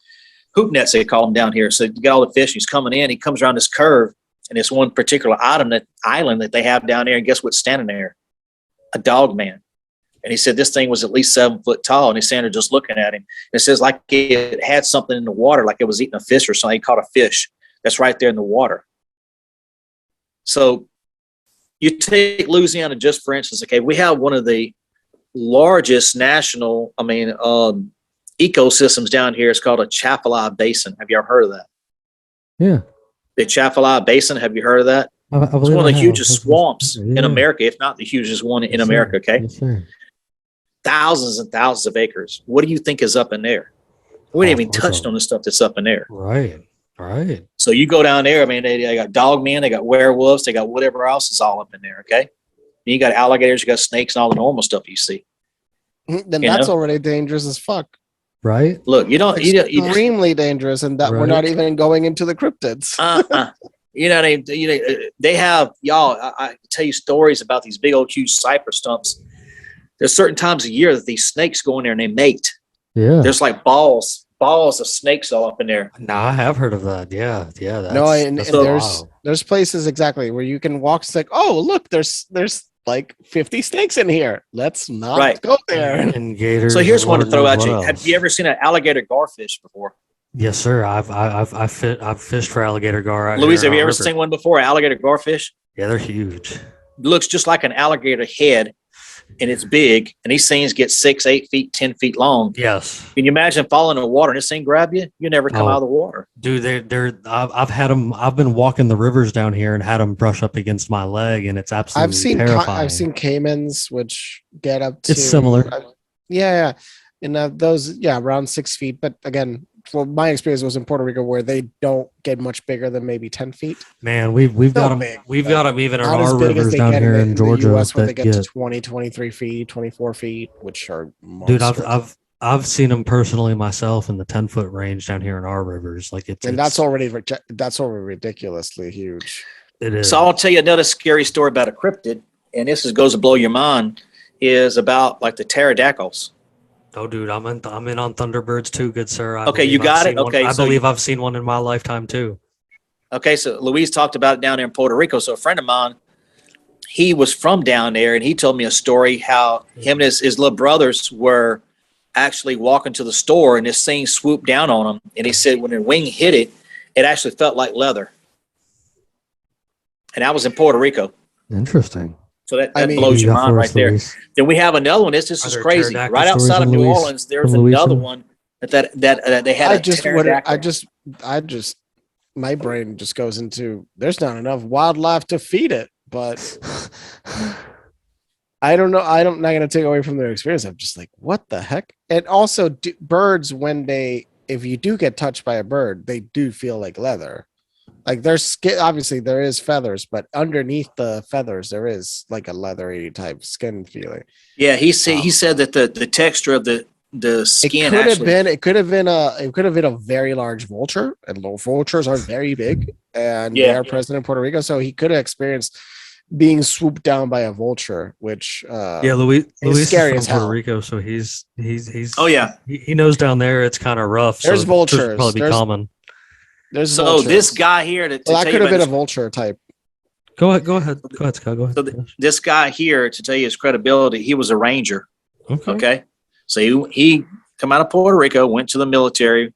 S4: Hoop nets, they call them down here. So you got all the fish. He's coming in. He comes around this curve, and it's one particular island that they have down there. And guess what's standing there? A dog man. And he said this thing was at least 7 foot tall. And he's standing there just looking at him. And it says like it had something in the water, like it was eating a fish or something. He caught a fish that's right there in the water. So you take Louisiana just for instance. Okay, we have one of the largest national, ecosystems down here. It's called a Chapala Basin. Have you ever heard of that?
S2: Yeah.
S4: The Chapala Basin. Have you heard of that? It's one of the hugest swamps in America, if not the hugest one in America. Okay.
S2: Yes, sir.
S4: Thousands and thousands of acres. What do you think is up in there? We ain't even touched on the stuff that's up in there.
S2: Right. Right.
S4: So you go down there, they got dogmen, they got werewolves, they got whatever else is all up in there. Okay. You got alligators, you got snakes, and all the normal stuff you see.
S3: Then that's already dangerous as fuck.
S2: Right.
S4: Look,
S3: extremely dangerous, and that we're not even going into the cryptids.
S4: They have y'all. I tell you stories about these big old huge cypress stumps. There's certain times of year that these snakes go in there and they mate.
S2: Yeah.
S4: There's like balls of snakes all up in there.
S2: No, I have heard of that. Yeah. Yeah.
S3: There's places exactly where you can walk. It's like, oh, look, there's like 50 snakes in here. Let's not go there.
S2: And gators.
S4: So here's one to throw at you. Have you ever seen an alligator garfish before?
S2: Yes, sir. I've fished for alligator gar.
S4: Luis, have you ever seen one before? Alligator garfish?
S2: Yeah, they're huge.
S4: It looks just like an alligator head, and it's big. And these things get 6, 8 feet, 10 feet long.
S2: Yes.
S4: Can you imagine falling in the water and this thing grab you? You never come out of the water,
S2: dude. I've had them. I've been walking the rivers down here and had them brush up against my leg, and it's absolutely terrifying.
S3: I've seen caimans which get up to.
S2: It's similar.
S3: Yeah. And those, around 6 feet. But again, well, my experience was in Puerto Rico where they don't get much bigger than maybe 10 feet.
S2: Man, we've got them. We've got them even in our rivers down here in Georgia.
S3: The US where they get to 20, 23 feet, 24 feet, which are monsters.
S2: Dude, I've seen them personally myself in the 10-foot range down here in our rivers. Like
S3: that's already ridiculously huge.
S2: It is.
S4: So I'll tell you another scary story about a cryptid, and this goes to blow your mind, is about like the pterodactyls.
S2: Oh, dude, I'm in on Thunderbirds too, good sir.
S4: Okay, you got it. Okay,
S2: I believe I've seen one in my lifetime too.
S4: Okay, so Luis talked about it down there in Puerto Rico. So a friend of mine, he was from down there, and he told me a story how him and his little brothers were actually walking to the store, and this thing swooped down on them. And he said when their wing hit it, it actually felt like leather. And I was in Puerto Rico.
S2: Interesting.
S4: So that blows your mind right there. Then we have another one. This is crazy. Right outside of New Orleans, there's another one that they had.
S3: I just my brain just goes into there's not enough wildlife to feed it, but I don't know. I'm not going to take away from their experience. I'm just like, what the heck? And also, birds if you do get touched by a bird, they do feel like leather. Like their skin, obviously there is feathers, but underneath the feathers there is like a leathery type skin feeling.
S4: Yeah, he said that the texture of the skin
S3: it could have been a very large vulture, and vultures are very big, and they are present in Puerto Rico. So he could have experienced being swooped down by a vulture, which
S2: Luis is
S3: scary
S2: from Puerto Rico, so he's he knows down there it's kind of rough.
S3: There's vultures.
S2: Should probably be common.
S4: This guy here that
S3: could have been a vulture type.
S2: Go ahead, Scott. Go ahead.
S4: So this guy here, to tell you his credibility, he was a ranger. Okay. So he come out of Puerto Rico, went to the military,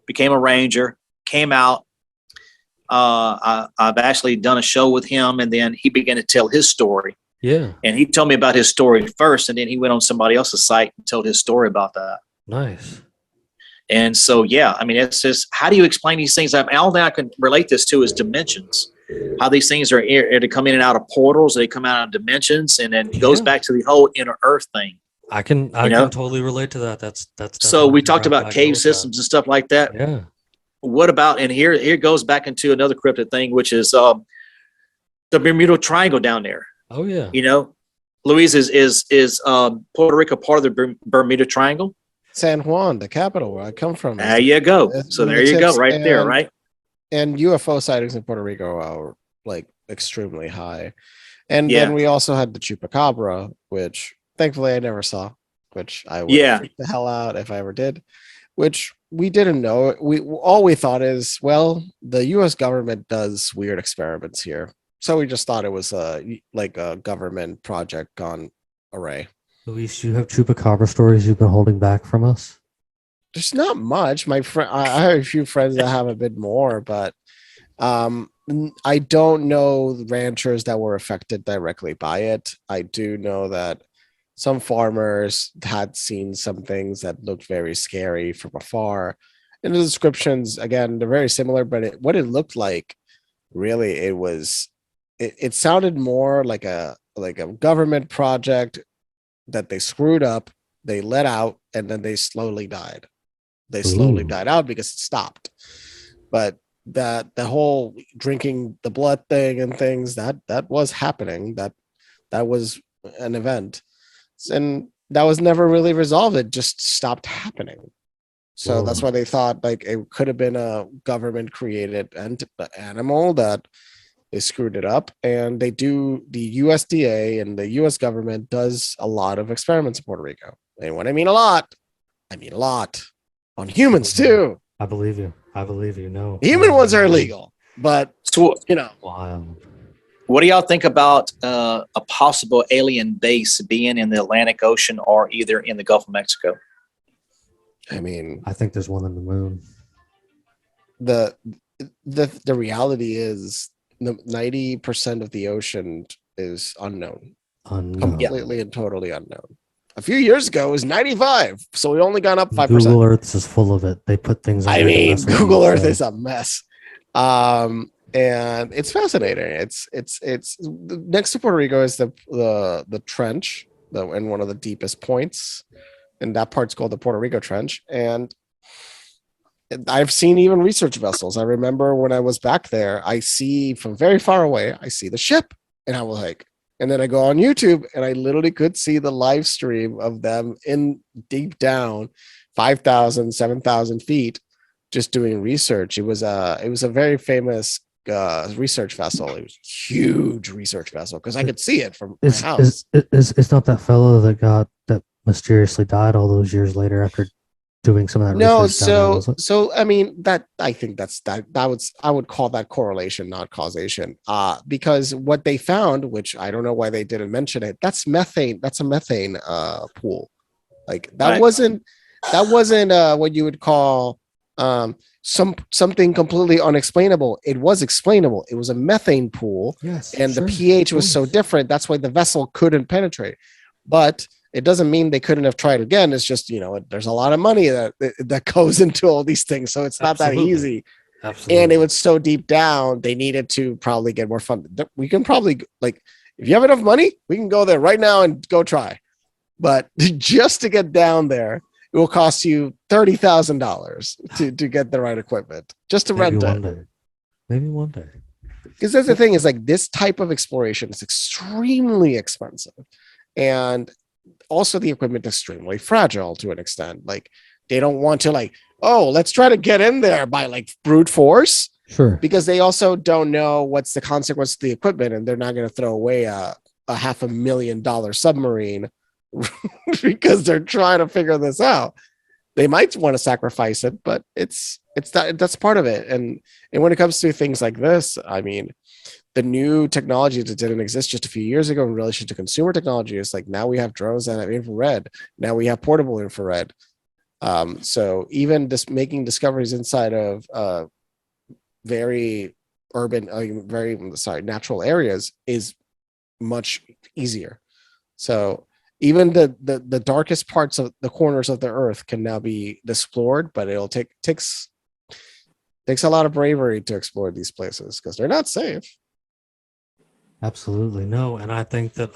S4: became a ranger, came out. I've actually done a show with him, and then he began to tell his story.
S2: Yeah.
S4: And he told me about his story first, and then he went on somebody else's site and told his story about that.
S2: Nice.
S4: And so, it's just, how do you explain these things? All that I can relate this to is dimensions. How these things are to come in and out of portals, they come out of dimensions, and then it goes back to the whole inner earth thing.
S2: I can totally relate to that. That's
S4: So we
S2: definitely
S4: talked
S2: where I
S4: about
S2: go
S4: cave
S2: with
S4: systems and stuff like that.
S2: that. Yeah.
S4: What about, and here goes back into another cryptid thing, which is the Bermuda Triangle down there.
S2: Oh yeah.
S4: You know, Luis, is Puerto Rico part of the Bermuda Triangle?
S3: San Juan, the capital where I come from,
S4: There you go.
S3: is
S4: So
S3: one of
S4: there
S3: the
S4: you go,
S3: tips,
S4: right there, right?
S3: and UFO sightings in Puerto Rico are like extremely high. And then
S4: Yeah,
S3: we also had the Chupacabra, which thankfully I never saw, which I would
S4: yeah.
S3: freak the hell out if I ever did, which we didn't know. We thought is, well, the US government does weird experiments here. So we just thought it was like a government project gone array.
S2: Luis, do you have Chupacabra stories you've been holding back from us?
S3: There's not much. My friend, I have a few friends that have a bit more, but I don't know ranchers that were affected directly by it. I do know that some farmers had seen some things that looked very scary from afar. And the descriptions, again, they're very similar, but what it looked like, really, it sounded more like a government project that they screwed up, they let out, and then they slowly died. They slowly
S2: Ooh.
S3: died out because it stopped. But that the whole drinking the blood thing and things that was happening, that was an event, and that was never really resolved. It just stopped happening. So
S2: Whoa.
S3: that's why they thought like it could have been a government created animal that they screwed it up. And the USDA and the US government does a lot of experiments in Puerto Rico. And when I mean a lot on humans too.
S2: I believe you. No.
S3: Human ones are illegal, but
S4: So
S2: Wild.
S4: what do y'all think about a possible alien base being in the Atlantic Ocean or either in the Gulf of Mexico?
S3: I mean,
S2: I think there's one on the moon.
S3: the reality is 90% of the ocean is unknown,
S2: Unknown.
S3: completely and totally unknown. A few years ago it was 95, so we only gone up 5%.
S2: Google Earth is full of it. They put things.
S3: I
S2: under to
S3: mean,
S2: mess with
S3: Google
S2: you,
S3: Earth
S2: so-
S3: is a mess. And it's fascinating. It's next to Puerto Rico is the trench, and one of the deepest points, and that part's called the Puerto Rico Trench. And I've seen even research vessels. I remember when I was back there, I see from very far away, I see the ship, and I was like, and then I go on YouTube, and I literally could see the live stream of them in deep down, 5,000, 7,000 feet, just doing research. It was a very famous research vessel. It was a huge research vessel because I could see it from my house.
S2: It's not that fellow that mysteriously died all those years later after doing some of that
S3: No,
S2: research down there, was it?
S3: so I mean that I think I would call that correlation, not causation. Because what they found, which I don't know why they didn't mention it, that's methane. That's a methane pool. Like that
S4: Right.
S3: wasn't what you would call something completely unexplainable. It was explainable. It was a methane pool,
S2: Yes.
S3: and
S2: sure,
S3: the pH was
S2: of
S3: so
S2: course.
S3: different. That's why the vessel couldn't penetrate. But it doesn't mean they couldn't have tried again. It's just, there's a lot of money that goes into all these things. So it's not that
S2: Absolutely.
S3: easy.
S2: Absolutely.
S3: And it was so deep down, they needed to probably get more funded. We can probably, like, if you have enough money, we can go there right now and go try. But just to get down there, it will cost you $30,000 to get the right equipment, just to
S2: Maybe
S3: rent
S2: one
S3: it.
S2: day. Maybe one day.
S3: Because that's the thing, is like this type of exploration is extremely expensive. And also the equipment is extremely fragile to an extent. Like they don't want to let's try to get in there by like brute force,
S2: Sure.
S3: because they also don't know what's the consequence of the equipment, and they're not going to throw away a $500,000 submarine because they're trying to figure this out. They might want to sacrifice it, but that's part of it. And when it comes to things like this, I mean, the new technology that didn't exist just a few years ago in relation to consumer technology is like, now we have drones that have infrared. Now we have portable infrared. So even just making discoveries inside of very urban, natural areas is much easier. So even the darkest parts of the corners of the earth can now be explored, but it'll takes a lot of bravery to explore these places because they're not safe.
S2: Absolutely. No. And I think that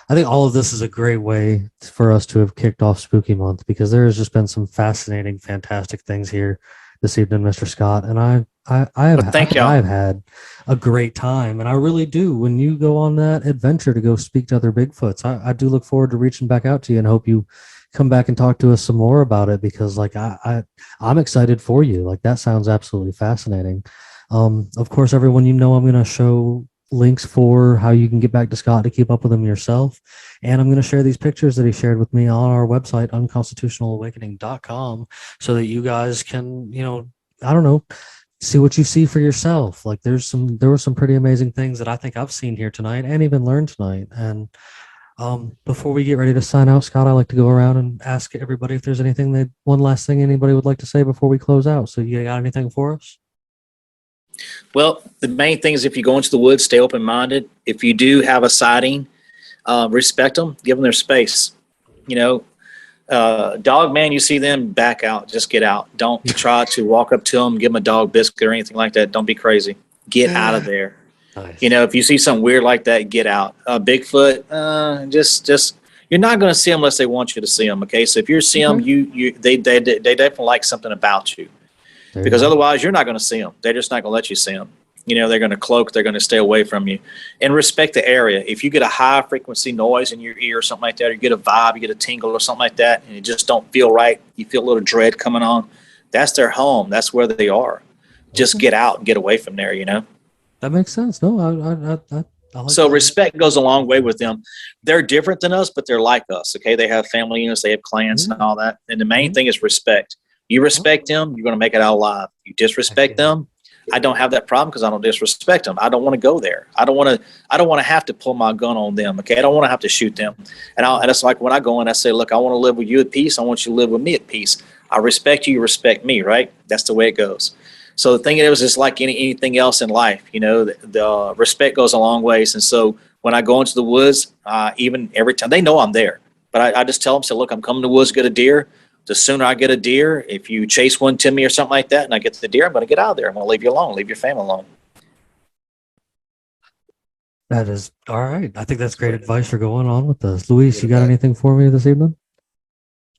S2: I think all of this is a great way for us to have kicked off Spooky Month, because there has just been some fascinating, fantastic things here this evening, Mr. Scott. And
S4: But thank y'all.
S2: I've had a great time. And I really do. When you go on that adventure to go speak to other Bigfoots, I do look forward to reaching back out to you and hope you come back and talk to us some more about it, because I'm excited for you. Like, that sounds absolutely fascinating. Of course, everyone, I'm going to show links for how you can get back to Scott to keep up with him yourself. And I'm going to share these pictures that he shared with me on our website, unconstitutionalawakening.com, so that you guys can, I don't know, see what you see for yourself. Like, there were some pretty amazing things that I think I've seen here tonight and even learned tonight. And before we get ready to sign out, Scott, I like to go around and ask everybody if there's one last thing anybody would like to say before we close out. So you got anything for us?
S4: Well, the main thing is, if you go into the woods, stay open-minded. If you do have a sighting, respect them, give them their space. Dog man, you see them, back out, just get out. Don't try to walk up to them, give them a dog biscuit or anything like that. Don't be crazy. Get out of there.
S2: Nice.
S4: If you see something weird like that, get out. Bigfoot, just you're not going to see them unless they want you to see them. Okay, so if you see them, they definitely like something about you. Because otherwise you're not going to see them. They're just not going to let you see them. They're going to cloak. They're going to stay away from you. And respect the area. If you get a high frequency noise in your ear or something like that, or you get a vibe, you get a tingle or something like that, and you just don't feel right, you feel a little dread coming on, that's their home. That's where they are. Just get out and get away from there,
S2: That makes sense. No, I like
S4: So
S2: that.
S4: respect goes a long way with them. They're different than us, but they're like us. Okay, they have family units, they have clans and all that. And the main thing is respect. You respect them, you're going to make it out alive. You disrespect them. I don't have that problem because I don't disrespect them. I don't want to go there. I don't want to have to pull my gun on them. Okay, I don't want to have to shoot them. And it's like when I go in, I say, look, I want to live with you at peace. I want you to live with me at peace. I respect you. You respect me. Right? That's the way it goes. So the thing is, it's like anything else in life. The respect goes a long ways. And so when I go into the woods, even every time, they know I'm there. But I just tell them, say, look, I'm coming to the woods to get a deer. The sooner I get a deer, if you chase one to me or something like that, and I get the deer, I'm going to get out of there. I'm going to leave you alone, leave your family alone.
S2: That is all right. I think that's great advice for going on with this. Luis, you got anything for me this evening?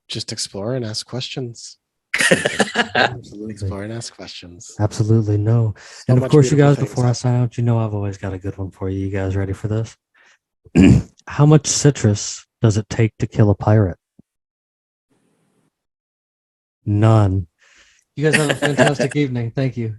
S3: Just explore and ask questions.
S2: Absolutely.
S3: Explore and ask questions.
S2: Absolutely. No.
S3: So
S2: And of
S3: much
S2: course, you
S3: beautiful
S2: guys,
S3: things
S2: before I sign out, I've always got a good one for you. You guys ready for this? How much citrus does it take to kill a pirate? None. You guys have a fantastic evening. Thank you.